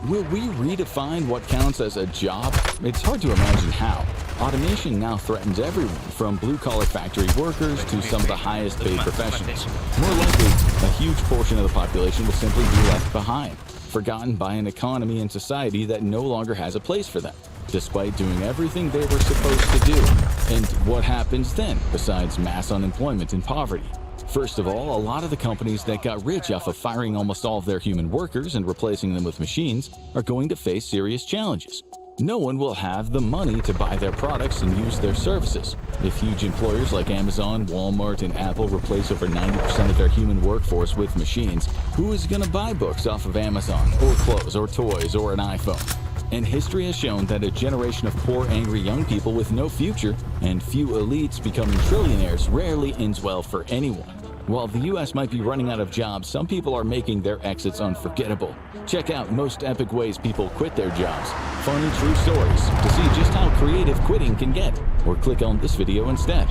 Will we redefine what counts as a job? It's hard to imagine how. Automation now threatens everyone, from blue-collar factory workers to some of the highest-paid professionals. More likely, a huge portion of the population will simply be left behind, forgotten by an economy and society that no longer has a place for them, despite doing everything they were supposed to do. And what happens then, besides mass unemployment and poverty? First of all, a lot of the companies that got rich off of firing almost all of their human workers and replacing them with machines are going to face serious challenges. No one will have the money to buy their products and use their services. If huge employers like Amazon, Walmart, and Apple replace over 90% of their human workforce with machines, who is going to buy books off of Amazon, or clothes, or toys, or an iPhone? And history has shown that a generation of poor, angry young people with no future and few elites becoming trillionaires rarely ends well for anyone. While the U.S. might be running out of jobs, some people are making their exits unforgettable. Check out most epic ways people quit their jobs, funny true stories, to see just how creative quitting can get, or click on this video instead.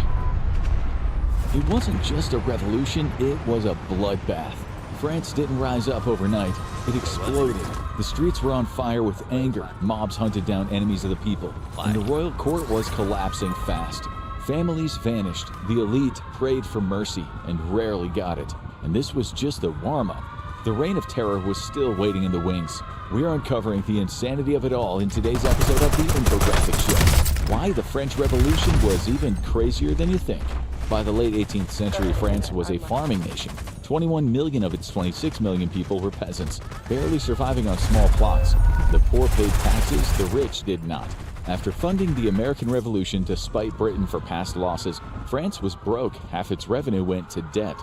It wasn't just a revolution, it was a bloodbath. France didn't rise up overnight, it exploded. The streets were on fire with anger, mobs hunted down enemies of the people, and the royal court was collapsing fast. Families vanished, the elite prayed for mercy and rarely got it. And this was just the warm-up. The reign of terror was still waiting in the wings. We are uncovering the insanity of it all in today's episode of the Infographic Show. Why the French Revolution was even crazier than you think. By the late 18th century, France was a farming nation. 21 million of its 26 million people were peasants, barely surviving on small plots. The poor paid taxes, the rich did not. After funding the American Revolution to spite Britain for past losses, France was broke. Half its revenue went to debt.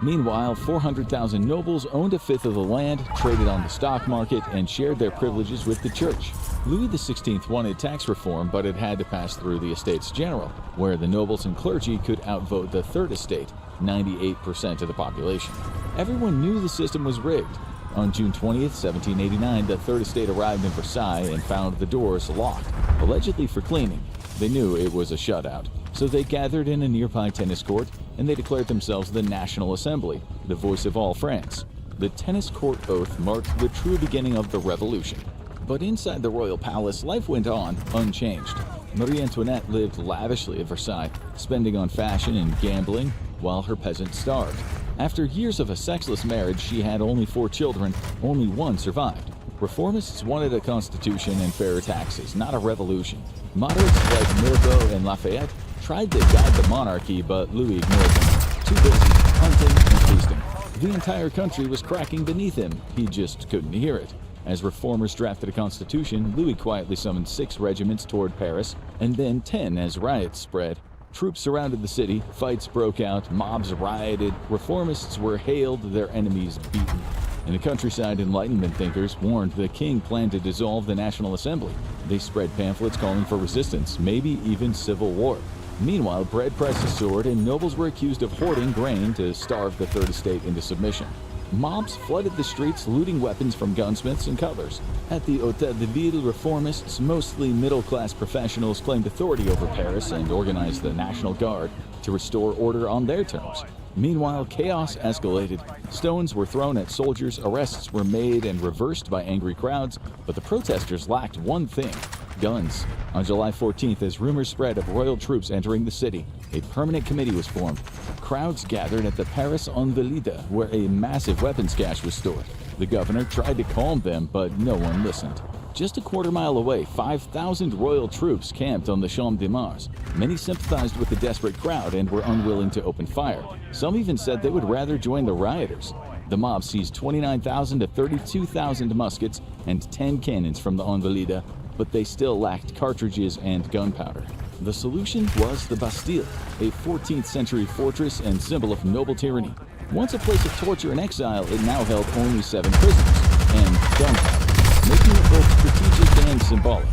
Meanwhile, 400,000 nobles owned a fifth of the land, traded on the stock market, and shared their privileges with the church. Louis XVI wanted tax reform, but it had to pass through the Estates General, where the nobles and clergy could outvote the Third Estate, 98% of the population. Everyone knew the system was rigged. On June 20th, 1789, the Third Estate arrived in Versailles and found the doors locked, allegedly for cleaning. They knew it was a shutout, so they gathered in a nearby tennis court and they declared themselves the National Assembly, the voice of all France. The tennis court oath marked the true beginning of the revolution. But inside the royal palace, life went on unchanged. Marie Antoinette lived lavishly at Versailles, spending on fashion and gambling while her peasants starved. After years of a sexless marriage, she had only 4 children, only one survived. Reformists wanted a constitution and fairer taxes, not a revolution. Moderates like Mirabeau and Lafayette tried to guide the monarchy, but Louis ignored them. Too busy hunting and feasting. The entire country was cracking beneath him. He just couldn't hear it. As reformers drafted a constitution, Louis quietly summoned 6 regiments toward Paris, and then 10 as riots spread. Troops surrounded the city, fights broke out, mobs rioted, reformists were hailed, their enemies beaten. In the countryside, Enlightenment thinkers warned the king planned to dissolve the National Assembly. They spread pamphlets calling for resistance, maybe even civil war. Meanwhile, bread prices soared and nobles were accused of hoarding grain to starve the Third Estate into submission. Mobs flooded the streets, looting weapons from gunsmiths and cuttlers. At the Hôtel de Ville, reformists, mostly middle-class professionals, claimed authority over Paris and organized the National Guard to restore order on their terms. Meanwhile, chaos escalated. Stones were thrown at soldiers, arrests were made and reversed by angry crowds, but the protesters lacked one thing: guns. On July 14th, as rumors spread of royal troops entering the city, a permanent committee was formed. Crowds gathered at the Paris Invalides, where a massive weapons cache was stored. The governor tried to calm them, but no one listened. Just a quarter-mile away, 5,000 royal troops camped on the Champ de Mars. Many sympathized with the desperate crowd and were unwilling to open fire. Some even said they would rather join the rioters. The mob seized 29,000 to 32,000 muskets and 10 cannons from the Invalides, but they still lacked cartridges and gunpowder. The solution was the Bastille, a 14th century fortress and symbol of noble tyranny. Once a place of torture and exile, it now held only 7 prisoners and gunpowder, making it both strategic and symbolic.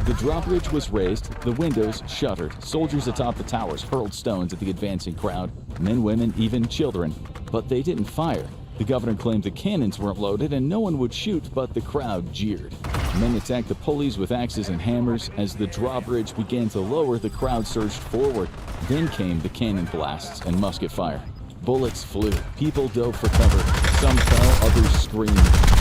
The drawbridge was raised, the windows shuttered, soldiers atop the towers hurled stones at the advancing crowd, men, women, even children, but they didn't fire. The governor claimed the cannons weren't loaded and no one would shoot, but the crowd jeered. Men attacked the pulleys with axes and hammers. As the drawbridge began to lower, the crowd surged forward. Then came the cannon blasts and musket fire. Bullets flew. People dove for cover. Some fell, others screamed.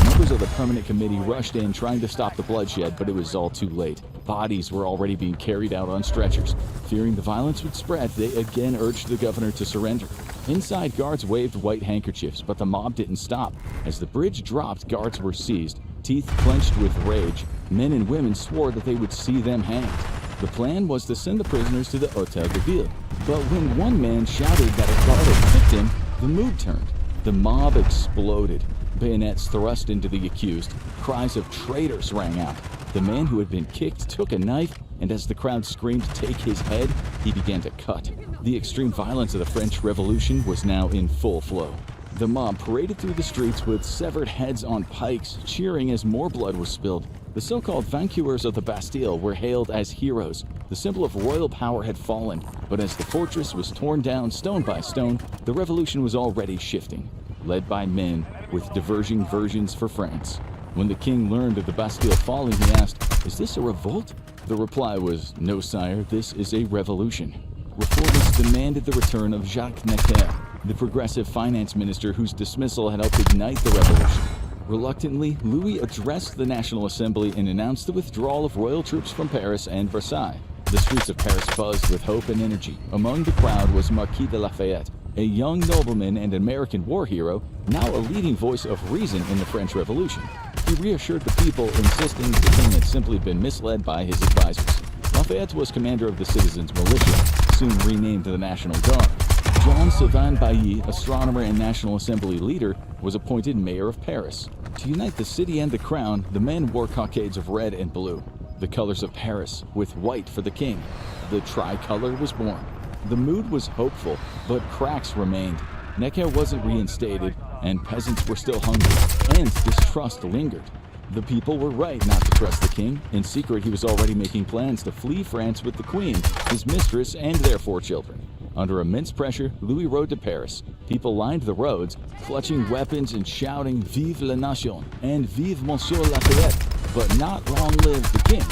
Members of the permanent committee rushed in trying to stop the bloodshed, but it was all too late. Bodies were already being carried out on stretchers. Fearing the violence would spread, they again urged the governor to surrender. Inside, guards waved white handkerchiefs, but the mob didn't stop. As the bridge dropped, guards were seized. Teeth clenched with rage, men and women swore that they would see them hanged. The plan was to send the prisoners to the Hôtel de Ville. But when one man shouted that a guard had kicked him, the mood turned. The mob exploded. Bayonets thrust into the accused. Cries of traitors rang out. The man who had been kicked took a knife, and as the crowd screamed, "Take his head," he began to cut. The extreme violence of the French Revolution was now in full flow. The mob paraded through the streets with severed heads on pikes, cheering as more blood was spilled. The so-called vainqueurs of the Bastille were hailed as heroes. The symbol of royal power had fallen, but as the fortress was torn down stone by stone, the revolution was already shifting, led by men with diverging versions for France. When the king learned of the Bastille falling, he asked, "Is this a revolt?" The reply was, "No, sire, this is a revolution." Reformists demanded the return of Jacques Necker, the progressive finance minister whose dismissal had helped ignite the revolution. Reluctantly, Louis addressed the National Assembly and announced the withdrawal of royal troops from Paris and Versailles. The streets of Paris buzzed with hope and energy. Among the crowd was Marquis de Lafayette, a young nobleman and American war hero, now a leading voice of reason in the French Revolution. He reassured the people, insisting the king had simply been misled by his advisors. Lafayette was commander of the citizens' militia, soon renamed the National Guard. Jean Sylvain Bailly, astronomer and National Assembly leader, was appointed mayor of Paris. To unite the city and the crown, the men wore cockades of red and blue, the colors of Paris, with white for the king. The tricolor was born. The mood was hopeful, but cracks remained. Necker wasn't reinstated, and peasants were still hungry, and distrust lingered. The people were right not to trust the king. In secret, he was already making plans to flee France with the queen, his mistress, and their 4 children. Under immense pressure, Louis rode to Paris. People lined the roads, clutching weapons and shouting "Vive la Nation" and "Vive Monsieur Lafayette." But not long live the king.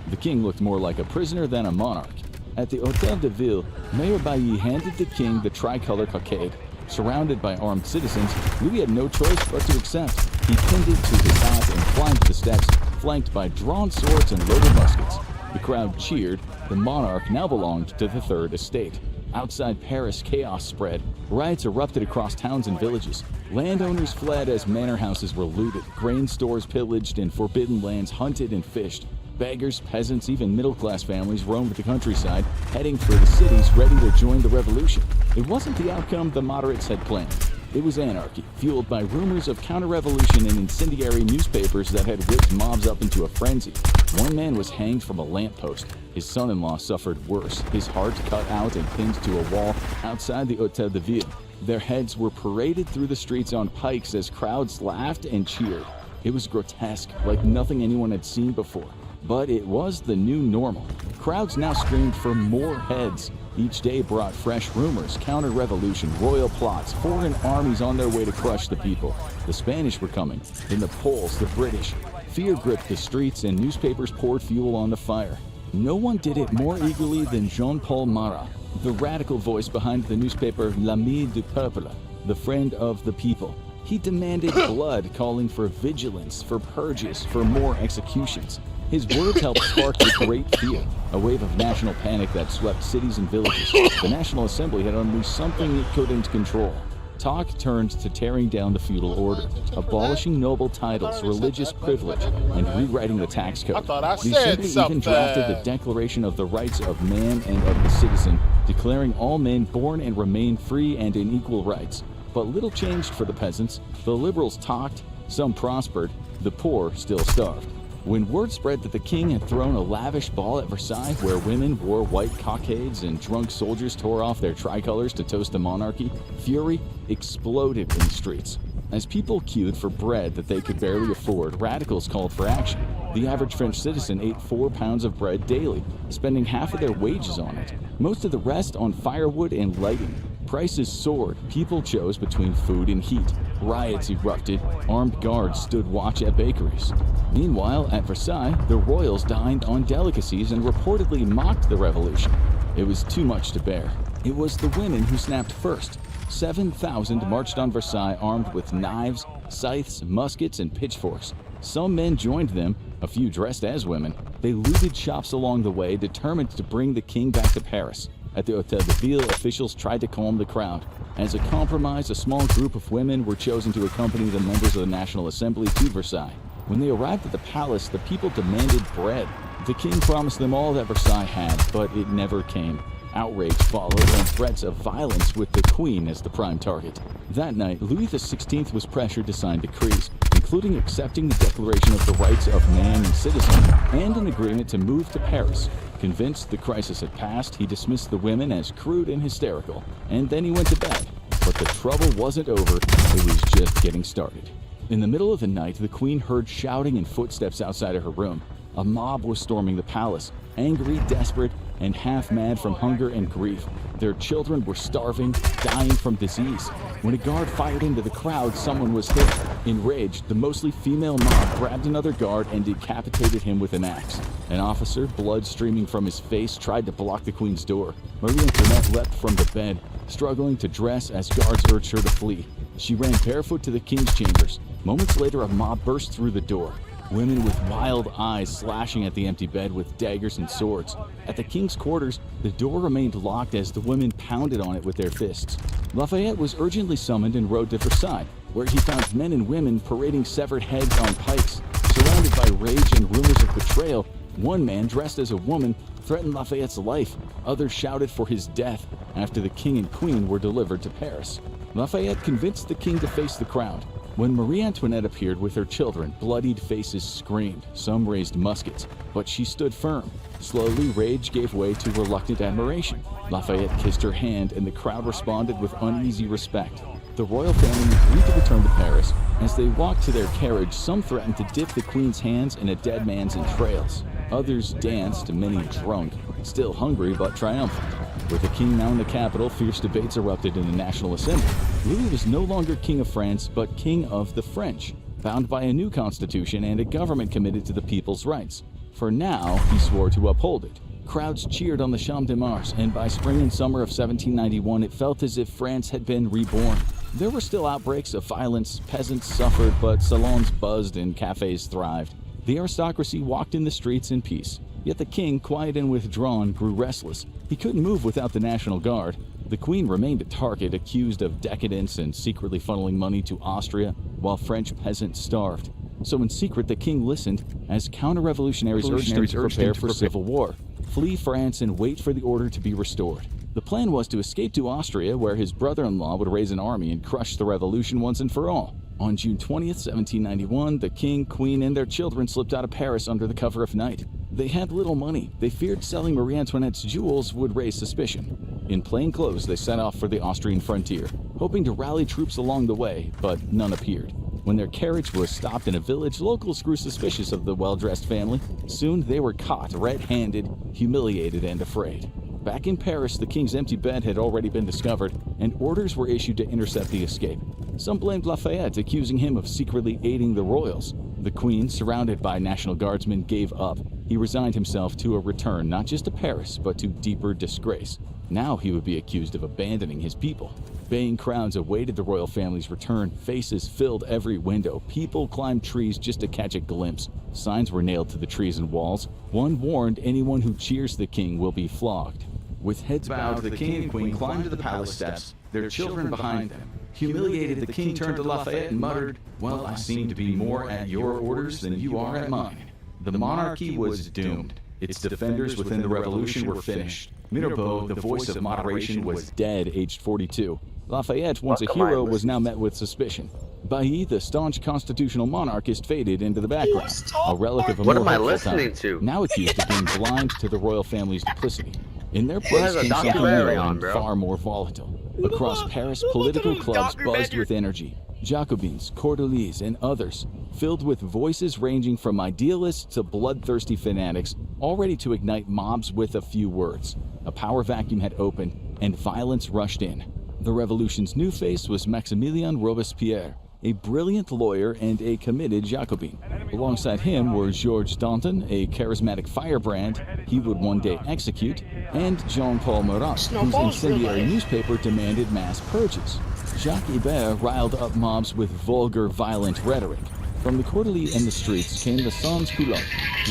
The king looked more like a prisoner than a monarch. At the Hôtel de Ville, Mayor Bailly handed the king the tricolor cockade. Surrounded by armed citizens, Louis had no choice but to accept. He pinned it to his hat and climbed the steps, flanked by drawn swords and loaded muskets. The crowd cheered. The monarch now belonged to the Third Estate. Outside Paris, chaos spread. Riots erupted across towns and villages. Landowners fled as manor houses were looted, grain stores pillaged, and forbidden lands hunted and fished. Beggars, peasants, even middle-class families roamed the countryside, heading for the cities ready to join the revolution. It wasn't the outcome the moderates had planned. It was anarchy, fueled by rumors of counter-revolution and incendiary newspapers that had whipped mobs up into a frenzy. One man was hanged from a lamppost. His son-in-law suffered worse, his heart cut out and pinned to a wall outside the Hôtel de Ville. Their heads were paraded through the streets on pikes as crowds laughed and cheered. It was grotesque, like nothing anyone had seen before. But it was the new normal. Crowds now screamed for more heads. Each day brought fresh rumors, counter-revolution, royal plots, foreign armies on their way to crush the people. The Spanish were coming, then the Poles, the British. Fear gripped the streets and newspapers poured fuel on the fire. No one did it more eagerly than Jean-Paul Marat, the radical voice behind the newspaper L'Ami du Peuple, the friend of the people. He demanded blood, calling for vigilance, for purges, for more executions. His words helped spark the Great Fear, a wave of national panic that swept cities and villages. The National Assembly had unleashed something it couldn't control. Talk turned to tearing down the feudal order, abolishing noble titles, religious privilege, and rewriting the tax code. The Assembly even drafted the Declaration of the Rights of Man and of the Citizen, declaring all men born and remain free and in equal rights. But little changed for the peasants. The liberals talked, some prospered, the poor still starved. When word spread that the king had thrown a lavish ball at Versailles where women wore white cockades and drunk soldiers tore off their tricolors to toast the monarchy, fury exploded in the streets. As people queued for bread that they could barely afford, radicals called for action. The average French citizen ate 4 pounds of bread daily, spending half of their wages on it, most of the rest on firewood and lighting. Prices soared. People chose between food and heat. Riots erupted. Armed guards stood watch at bakeries. Meanwhile, at Versailles, the royals dined on delicacies and reportedly mocked the revolution. It was too much to bear. It was the women who snapped first. 7,000 marched on Versailles armed with knives, scythes, muskets, and pitchforks. Some men joined them, a few dressed as women. They looted shops along the way, determined to bring the king back to Paris. At the Hôtel de Ville, officials tried to calm the crowd. As a compromise, a small group of women were chosen to accompany the members of the National Assembly to Versailles. When they arrived at the palace, the people demanded bread. The king promised them all that Versailles had, but it never came. Outrage followed and threats of violence with the queen as the prime target. That night, Louis XVI was pressured to sign decrees, including accepting the Declaration of the Rights of Man and Citizen and an agreement to move to Paris. Convinced the crisis had passed, he dismissed the women as crude and hysterical, and then he went to bed. But the trouble wasn't over, it was just getting started. In the middle of the night, the queen heard shouting and footsteps outside of her room. A mob was storming the palace, angry, desperate, and half-mad from hunger and grief. Their children were starving, dying from disease. When a guard fired into the crowd, someone was hit. Enraged, the mostly female mob grabbed another guard and decapitated him with an axe. An officer, blood streaming from his face, tried to block the queen's door. Marie Antoinette leapt from the bed, struggling to dress as guards urged her to flee. She ran barefoot to the king's chambers. Moments later, a mob burst through the door. Women with wild eyes slashing at the empty bed with daggers and swords. At the king's quarters, the door remained locked as the women pounded on it with their fists. Lafayette was urgently summoned and rode to Versailles, where he found men and women parading severed heads on pikes. Surrounded by rage and rumors of betrayal, one man dressed as a woman threatened Lafayette's life. Others shouted for his death after the king and queen were delivered to Paris. Lafayette convinced the king to face the crowd. When Marie Antoinette appeared with her children, bloodied faces screamed. Some raised muskets, but she stood firm. Slowly, rage gave way to reluctant admiration. Lafayette kissed her hand, and the crowd responded with uneasy respect. The royal family agreed to return to Paris. As they walked to their carriage, some threatened to dip the Queen's hands in a dead man's entrails. Others danced, many drunk, still hungry but triumphant. With the king now in the capital, fierce debates erupted in the National Assembly. Louis was no longer king of France, but king of the French, bound by a new constitution and a government committed to the people's rights. For now, he swore to uphold it. Crowds cheered on the Champ de Mars, and by spring and summer of 1791, it felt as if France had been reborn. There were still outbreaks of violence, peasants suffered, but salons buzzed and cafes thrived. The aristocracy walked in the streets in peace. Yet the king, quiet and withdrawn, grew restless. He couldn't move without the National Guard. The queen remained a target, accused of decadence and secretly funneling money to Austria, while French peasants starved. So in secret, the king listened as counter-revolutionaries urged him to prepare for civil war, flee France, and wait for the order to be restored. The plan was to escape to Austria, where his brother-in-law would raise an army and crush the revolution once and for all. On June 20th, 1791, the king, queen, and their children slipped out of Paris under the cover of night. They had little money. They feared selling Marie Antoinette's jewels would raise suspicion. In plain clothes, they set off for the Austrian frontier, hoping to rally troops along the way, but none appeared. When their carriage was stopped in a village, locals grew suspicious of the well-dressed family. Soon they were caught red-handed, humiliated, and afraid. Back in Paris, the king's empty bed had already been discovered, and orders were issued to intercept the escape. Some blamed Lafayette, accusing him of secretly aiding the royals. The queen, surrounded by National Guardsmen, gave up. He resigned himself to a return not just to Paris, but to deeper disgrace. Now he would be accused of abandoning his people. Baying crowds awaited the royal family's return. Faces filled every window. People climbed trees just to catch a glimpse. Signs were nailed to the trees and walls. One warned anyone who cheers the king will be flogged. With heads bowed, the king and queen climbed to the palace steps, their children behind them. Humiliated, the king turned to Lafayette and muttered, "Well, I seem to be more at your orders than you are at mine." The monarchy was doomed. Its defenders within the revolution were finished. Mirabeau, the voice of moderation, was dead, aged 42. Lafayette, once a hero, was now met with suspicion. Bailly, the staunch constitutional monarchist, faded into the background, a relic of a more hopeful time, now accused of being blind to the royal family's duplicity. In their place came something new and far more volatile. Across Paris, political clubs buzzed with energy. Jacobins, Cordeliers, and others, filled with voices ranging from idealists to bloodthirsty fanatics, all ready to ignite mobs with a few words. A power vacuum had opened, and violence rushed in. The revolution's new face was Maximilien Robespierre, a brilliant lawyer and a committed Jacobin. Alongside him were Georges Danton, a charismatic firebrand he would one day execute, and Jean-Paul Marat, whose incendiary newspaper demanded mass purges. Jacques Hébert riled up mobs with vulgar, violent rhetoric. From the Cordeliers and the streets came the sans-culottes,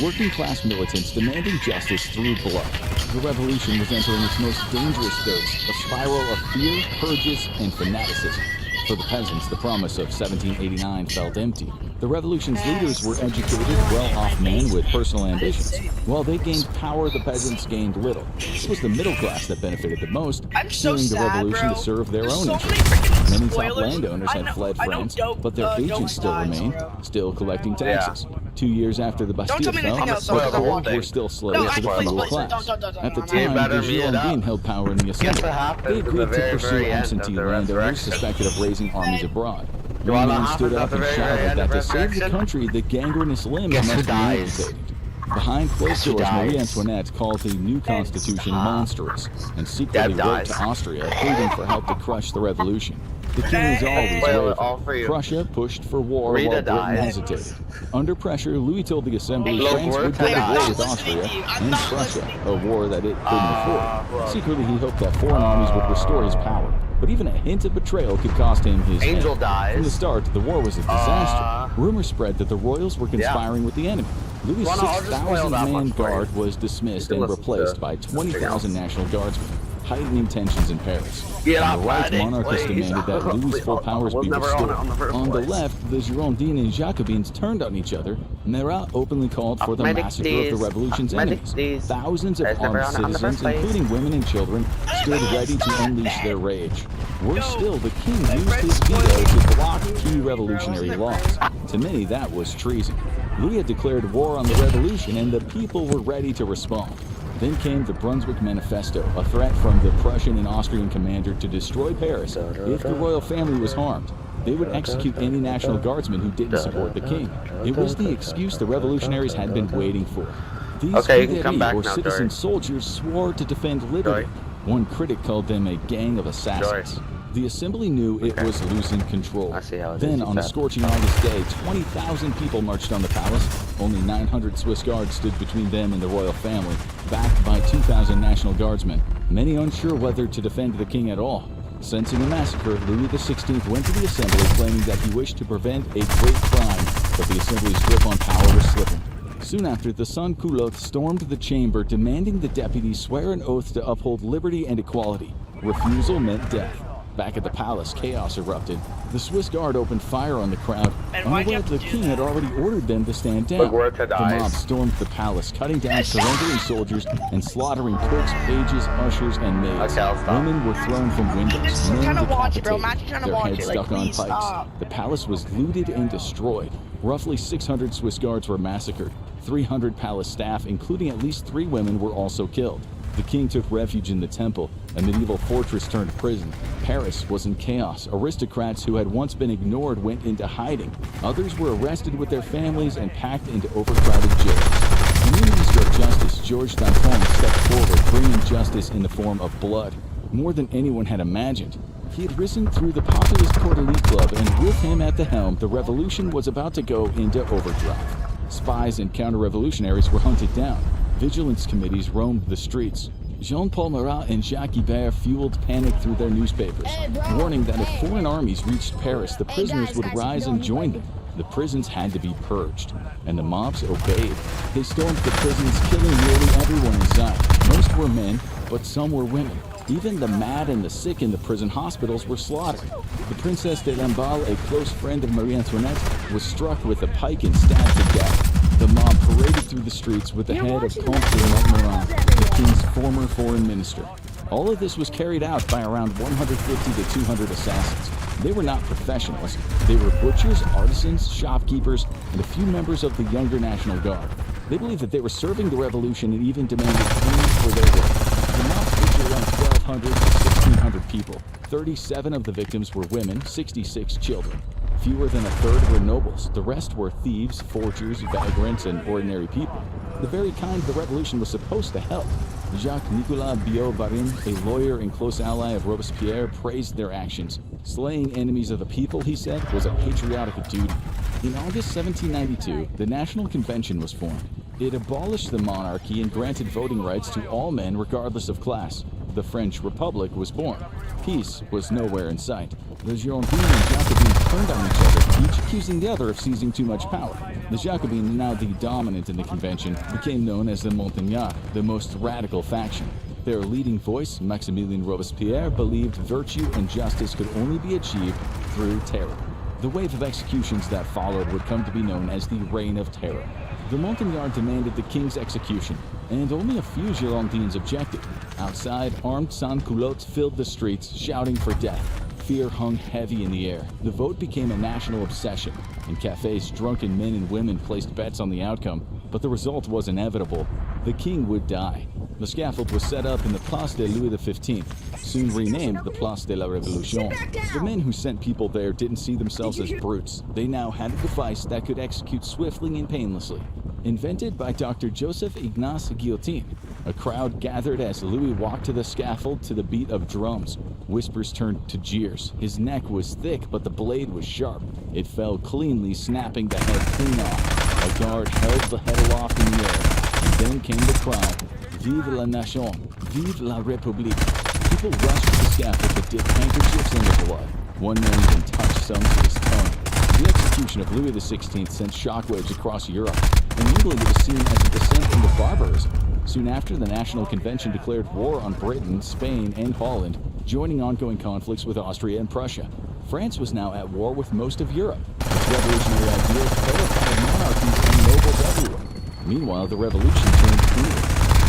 working-class militants demanding justice through blood. The revolution was entering its most dangerous phase, a spiral of fear, purges, and fanaticism. For the peasants, the promise of 1789 felt empty. The revolution's leaders were educated, well-off men with personal ambitions. While they gained power, the peasants gained little. It was the middle class that benefited the most, fearing the revolution to serve their own interests. Many top landowners had fled France, but their agents still remained, still collecting taxes. 2 years after the Bastille fell, the poor were still slaves to the feudal class. At the time, the Girondins held power in the Assembly. They agreed to pursue absentee landowners suspected of raising armies abroad. Men stood up and shouted that to save the country, the gangrenous limbs must be amputated. Behind closed doors, Marie Antoinette called the new constitution monstrous and secretly wrote to Austria, pleading for help to crush the revolution. The king was always wavering. Prussia pushed for war while Britain hesitated. Under pressure, Louis told the Assembly France would go to war with Austria and Prussia, a war that it couldn't afford. Secretly, he hoped that foreign armies would restore his power. But even a hint of betrayal could cost him his head. From the start, the war was a disaster. Rumors spread that the royals were conspiring with the enemy. Louis' 6,000-man guard was dismissed and replaced by 20,000 National Guardsmen. heightening tensions in Paris. Get On the off right, my dick, monarchists please. demanded that Louis' full powers Was be never on restored. it on the first On the place. left, the Girondins and Jacobins turned on each other. Marat openly called for the Medic, massacre of the please. revolution's Medic, enemies. please. Thousands of There's never armed on it on the citizens, first place. including women and children, stood ready to unleash their rage. Worse still, the king used his veto to block key revolutionary laws. To many, that was treason. Louis had declared war on the revolution, and the people were ready to respond. Then came the Brunswick Manifesto, a threat from the Prussian and Austrian commander to destroy Paris if the royal family was harmed. They would execute any National Guardsman who didn't support the king. It was the excuse the revolutionaries had been waiting for. These Okay, you can come Cuderie, back or now, citizen Dory. soldiers, swore to defend liberty. One critic called them a gang of assassins. The assembly knew it was losing control. Then, on a scorching August day, 20,000 people marched on the palace. Only 900 Swiss guards stood between them and the royal family, backed by 2,000 National Guardsmen, many unsure whether to defend the king at all. Sensing a massacre, Louis XVI went to the assembly claiming that he wished to prevent a great crime, but the assembly's grip on power was slipping. Soon after, the sans-culottes stormed the chamber, demanding the deputies swear an oath to uphold liberty and equality. Refusal meant death. Back at the palace, chaos erupted. The Swiss guard opened fire on the crowd, unaware the king had already ordered them to stand down. The mob stormed the palace, cutting down surrendering soldiers and slaughtering cooks, pages, ushers, and maids. Women were thrown from windows, men decapitated, their heads stuck on pikes. The palace was looted and destroyed. Roughly 600 Swiss guards were massacred. 300 palace staff, including at least 3 women, were also killed. The king took refuge in the temple, a medieval fortress turned prison. Paris was in chaos. Aristocrats who had once been ignored went into hiding. Others were arrested with their families and packed into overcrowded jails. The new Minister of Justice, Georges Danton, stepped forward, bringing justice in the form of blood. More than anyone had imagined. He had risen through the populist Court Elite Club, and with him at the helm, the revolution was about to go into overdrive. Spies and counter-revolutionaries were hunted down. Vigilance committees roamed the streets. Jean-Paul Marat and Jacques Ibert fueled panic through their newspapers, warning that if foreign armies reached Paris, the prisoners would rise and join them. The prisons had to be purged, and the mobs obeyed. They stormed the prisons, killing nearly everyone inside. Most were men, but some were women. Even the mad and the sick in the prison hospitals were slaughtered. The Princess de Lamballe, a close friend of Marie Antoinette, was struck with a pike and stabbed to death. The mob paraded through the streets with the head of Comte de Montmorency, the king's former foreign minister. All of this was carried out by around 150 to 200 assassins. They were not professionals. They were butchers, artisans, shopkeepers, and a few members of the younger National Guard. They believed that they were serving the revolution and even demanded payment for their work. The mob featured around 1,200 to 1,600 people. 37 of the victims were women, 66 children. Fewer than a third were nobles. The rest were thieves, forgers, vagrants, and ordinary people. The very kind the revolution was supposed to help. Jacques-Nicolas Biot-Varin, a lawyer and close ally of Robespierre, praised their actions. Slaying enemies of the people, he said, was a patriotic duty. In August 1792, the National Convention was formed. It abolished the monarchy and granted voting rights to all men regardless of class. The French Republic was born. Peace was nowhere in sight. The Girondins and Jacobins turned on each other, each accusing the other of seizing too much power. The Jacobins, now the dominant in the convention, became known as the Montagnards, the most radical faction. Their leading voice, Maximilien Robespierre, believed virtue and justice could only be achieved through terror. The wave of executions that followed would come to be known as the Reign of Terror. The Montagnards demanded the king's execution, and only a few Girondins objected. Outside, armed sans-culottes filled the streets, shouting for death. Fear hung heavy in the air. The vote became a national obsession. In cafes, drunken men and women placed bets on the outcome, but the result was inevitable. The king would die. The scaffold was set up in the Place de Louis XV, soon renamed the Place de la Révolution. The men who sent people there didn't see themselves as brutes. They now had a device that could execute swiftly and painlessly. Invented by Dr. Joseph Ignace Guillotine, a crowd gathered as Louis walked to the scaffold to the beat of drums. Whispers turned to jeers. His neck was thick, but the blade was sharp. It fell cleanly, snapping the head clean off. A guard held the head aloft in the air, and then came the cry, "Vive la nation! Vive la République!" People rushed to the scaffold to dip handkerchiefs in the blood. One man even touched some to his tongue. The execution of Louis XVI sent shockwaves across Europe. In England, it was seen as a descent into barbarism. Soon after, the National Convention declared war on Britain, Spain, and Holland, joining ongoing conflicts with Austria and Prussia. France was now at war with most of Europe. Its revolutionary ideals terrified monarchies and nobles everywhere. Meanwhile, the revolution turned evil.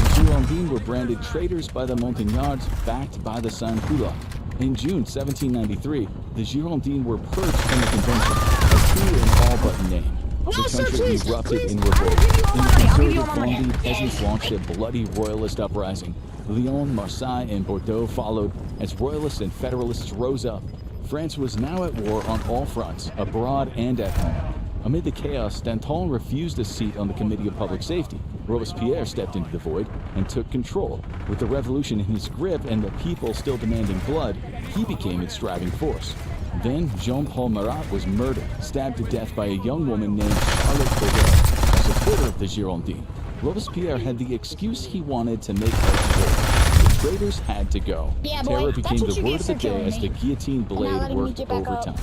The Girondins were branded traitors by the Montagnards, backed by the Sans-Culottes. In June 1793, the Girondins were purged from the convention, a coup in all but name. The country erupted in revolt. In the conservative Vendée, peasants launched a bloody royalist uprising. Lyon, Marseille, and Bordeaux followed as royalists and federalists rose up. France was now at war on all fronts, abroad and at home. Amid the chaos, Danton refused a seat on the Committee of Public Safety. Robespierre stepped into the void and took control. With the revolution in his grip and the people still demanding blood, he became its driving force. Then Jean-Paul Marat was murdered, stabbed to death by a young woman named Charlotte Corday, a supporter of the Girondins. Robespierre had the excuse he wanted to make life good. The traitors had to go. Terror became the word of the day as the guillotine blade worked overtime.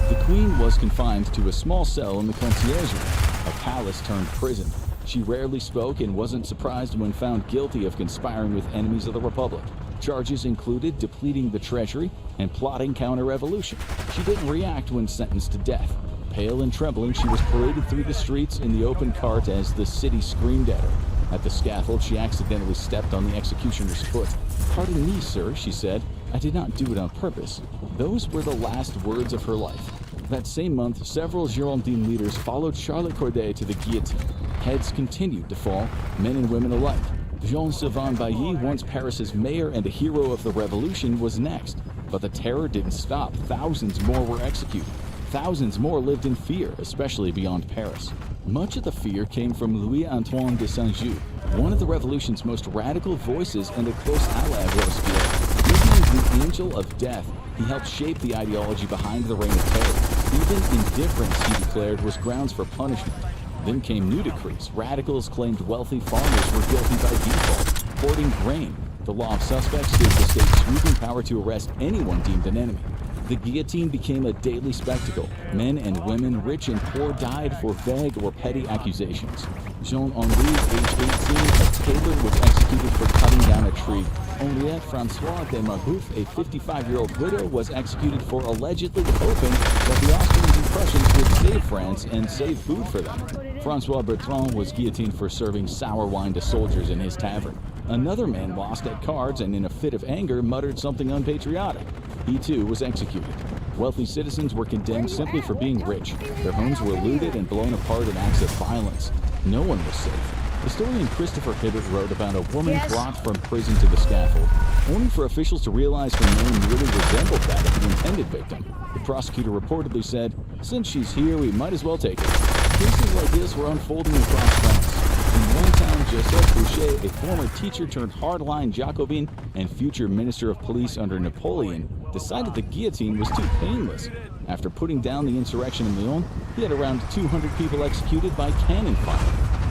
The Queen was confined to a small cell in the conciergerie, a palace turned prison. She rarely spoke and wasn't surprised when found guilty of conspiring with enemies of the Republic. Charges included depleting the treasury and plotting counter-revolution. She didn't react when sentenced to death. Pale and trembling, she was paraded through the streets in the open cart as the city screamed at her. At the scaffold, she accidentally stepped on the executioner's foot. "Pardon me, sir," she said. "I did not do it on purpose." Those were the last words of her life. That same month, several Girondin leaders followed Charlotte Corday to the guillotine. Heads continued to fall, men and women alike. Jean-Sylvain Bailly, once Paris's mayor and a hero of the revolution, was next. But the terror didn't stop. Thousands more were executed. Thousands more lived in fear, especially beyond Paris. Much of the fear came from Louis-Antoine de Saint-Just, one of the revolution's most radical voices and a close ally of Robespierre. Nicknamed the Angel of Death, he helped shape the ideology behind the Reign of Terror. Even indifference, he declared, was grounds for punishment. Then came new decrees. Radicals claimed wealthy farmers were guilty by default, hoarding grain. The law of suspects gave the state sweeping power to arrest anyone deemed an enemy. The guillotine became a daily spectacle. Men and women, rich and poor, died for vague or petty accusations. Jean-Henri, age 18, a tailor, was executed for cutting down a tree. Henriette François de Marbouf, a 55-year-old widow, was executed for allegedly hoping that the Austrians and Prussians would save France and save food for them. François Bertrand was guillotined for serving sour wine to soldiers in his tavern. Another man lost at cards and in a fit of anger muttered something unpatriotic. He too was executed. Wealthy citizens were condemned simply for being rich. Their homes were looted and blown apart in acts of violence. No one was safe. Historian Christopher Hibbert wrote about a woman brought from prison to the scaffold, only for officials to realize her name really resembled that of the intended victim. The prosecutor reportedly said, "Since she's here, we might as well take her." Cases like this were unfolding across France. In one town, Joseph Boucher, a former teacher turned hardline Jacobin and future minister of police under Napoleon, decided the guillotine was too painless. After putting down the insurrection in Lyon, he had around 200 people executed by cannon fire.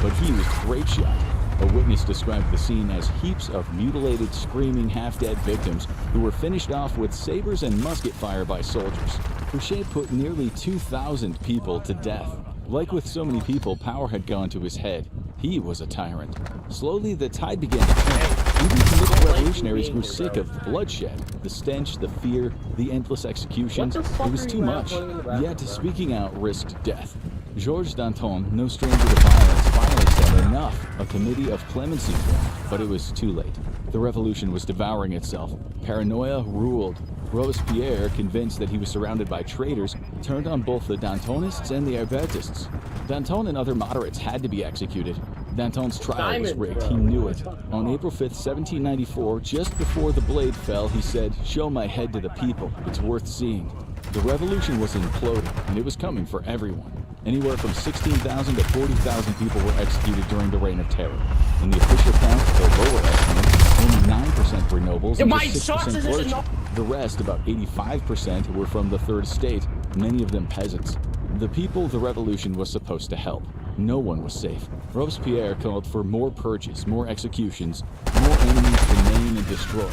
But he was grape shot. A witness described the scene as heaps of mutilated, screaming, half-dead victims who were finished off with sabers and musket fire by soldiers. Boucher put nearly 2,000 people to death. Like with so many people, power had gone to his head. He was a tyrant. Slowly, the tide began to turn. Even committed revolutionaries grew sick of the bloodshed, the stench, the fear, the endless executions. It was too much. Yet, speaking out risked death. Georges Danton, no stranger to violence, finally said enough. A committee of clemency formed, but it was too late. The revolution was devouring itself. Paranoia ruled. Robespierre, convinced that he was surrounded by traitors, turned on both the Dantonists and the Hébertists. Danton and other moderates had to be executed. Danton's trial was rigged. He knew it. On April 5th, 1794, just before the blade fell, he said, "Show my head to the people. It's worth seeing." The revolution was imploding, and it was coming for everyone. Anywhere from 16,000 to 40,000 people were executed during the Reign of Terror. In the official count, the lower estimate, only 9% were nobles and just 6% clergy. The rest, about 85%, were from the Third Estate, many of them peasants. The people the revolution was supposed to help. No one was safe. Robespierre called for more purges, more executions, more enemies to name and destroy.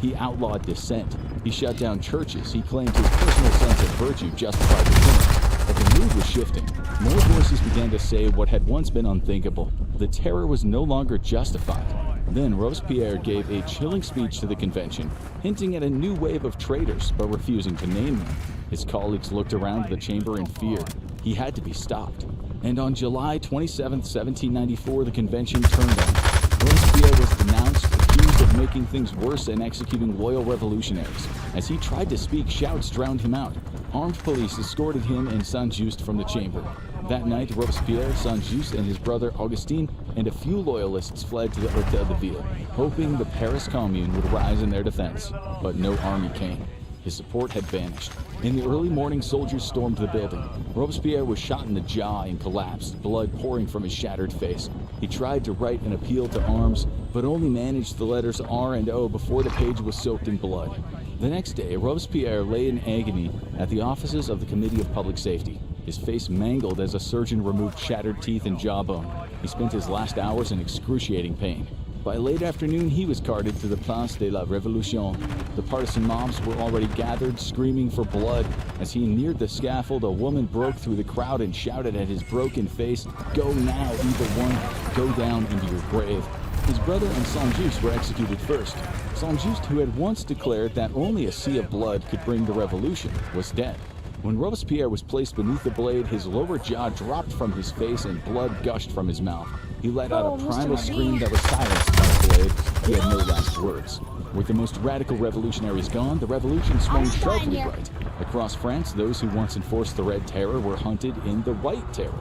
He outlawed dissent. He shut down churches. He claimed his personal sense of virtue justified the killing. But the mood was shifting. more voices began to say what had once been unthinkable. The terror was no longer justified. Then Robespierre gave a chilling speech to the convention, hinting at a new wave of traitors, but refusing to name them. His colleagues looked around the chamber in fear. He had to be stopped. And on July 27, 1794, the convention turned on him. Robespierre was denounced, accused of making things worse and executing loyal revolutionaries. As he tried to speak, shouts drowned him out. Armed police escorted him and Saint-Just from the chamber. That night, Robespierre, Saint-Just, and his brother Augustin and a few loyalists fled to the Hôtel de Ville, hoping the Paris Commune would rise in their defense. But no army came. His support had vanished. In the early morning, soldiers stormed the building. Robespierre was shot in the jaw and collapsed, blood pouring from his shattered face. He tried to write an appeal to arms, but only managed the letters R and O before the page was soaked in blood. The next day, Robespierre lay in agony at the offices of the Committee of Public Safety, his face mangled as a surgeon removed shattered teeth and jawbone. He spent his last hours in excruciating pain. By late afternoon, he was carted to the Place de la Révolution. The partisan mobs were already gathered, screaming for blood. As he neared the scaffold, a woman broke through the crowd and shouted at his broken face, "Go now, evil one, go down into your grave." His brother and Saint-Just were executed first. Saint-Just, who had once declared that only a sea of blood could bring the revolution, was dead. When Robespierre was placed beneath the blade, his lower jaw dropped from his face and blood gushed from his mouth. He let out a primal scream that was silenced by the blade. He had no last words. With the most radical revolutionaries gone, the revolution swung sharply right. Across France, those who once enforced the Red Terror were hunted in the White Terror.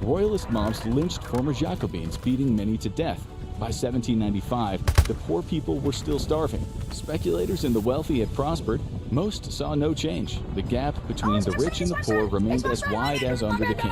Royalist mobs lynched former Jacobins, beating many to death. By 1795, the poor people were still starving. Speculators and the wealthy had prospered. Most saw no change. The gap between the rich and the poor remained as wide as under the king.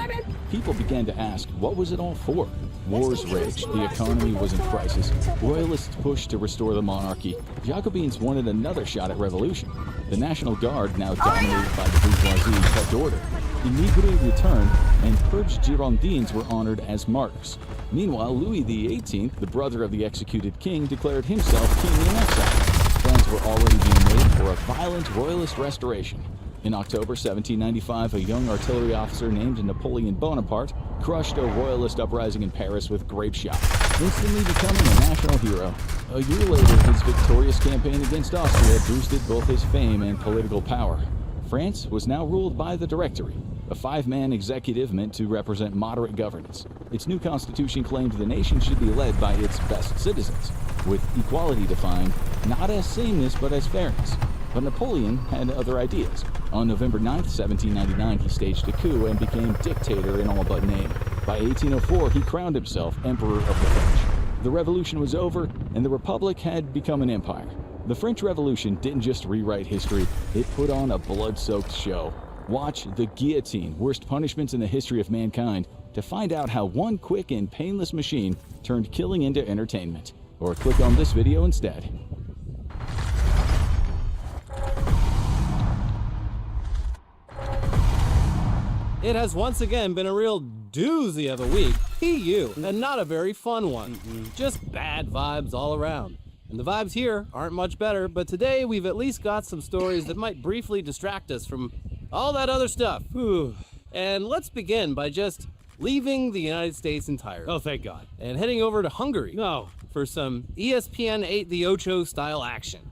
People began to ask, what was it all for? Wars raged, the economy was in crisis. Royalists pushed to restore the monarchy. Jacobins wanted another shot at revolution. The National Guard, now dominated by the bourgeoisie, kept order. Immigrés returned, and purged Girondins were honored as martyrs. Meanwhile, Louis XVIII, the brother of the executed king, declared himself king in exile. Plans were already being made for a violent royalist restoration. In October 1795, a young artillery officer named Napoleon Bonaparte crushed a royalist uprising in Paris with grape shot, instantly becoming a national hero. A year later, his victorious campaign against Austria boosted both his fame and political power. France was now ruled by the Directory, a five-man executive meant to represent moderate governance. Its new constitution claimed the nation should be led by its best citizens, with equality defined not as sameness but as fairness. But Napoleon had other ideas. On November 9, 1799, he staged a coup and became dictator in all but name. By 1804, he crowned himself Emperor of the French. The revolution was over, and the Republic had become an empire. The French Revolution didn't just rewrite history, it put on a blood-soaked show. Watch The Guillotine, Worst Punishments in the History of Mankind, to find out how one quick and painless machine turned killing into entertainment. Or click on this video instead. It has once again been a real doozy of a week. PU, and not a very fun one. Just bad vibes all around. And the vibes here aren't much better, but today we've at least got some stories that might briefly distract us from all that other stuff. Whew. And let's begin by just leaving the United States entirely. Oh, thank God. And heading over to Hungary. No. For some ESPN 8 the Ocho style action.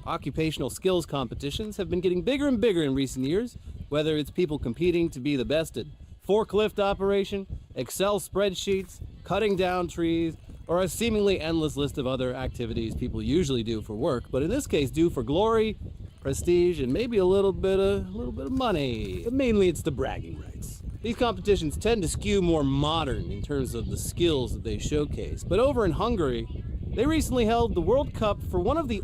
Occupational skills competitions have been getting bigger and bigger in recent years, whether it's people competing to be the best at forklift operation, Excel spreadsheets, cutting down trees, or a seemingly endless list of other activities people usually do for work, but in this case do for glory, prestige, and maybe a little bit of money. But mainly it's the bragging rights. These competitions tend to skew more modern in terms of the skills that they showcase, but over in Hungary, they recently held the World Cup for one of the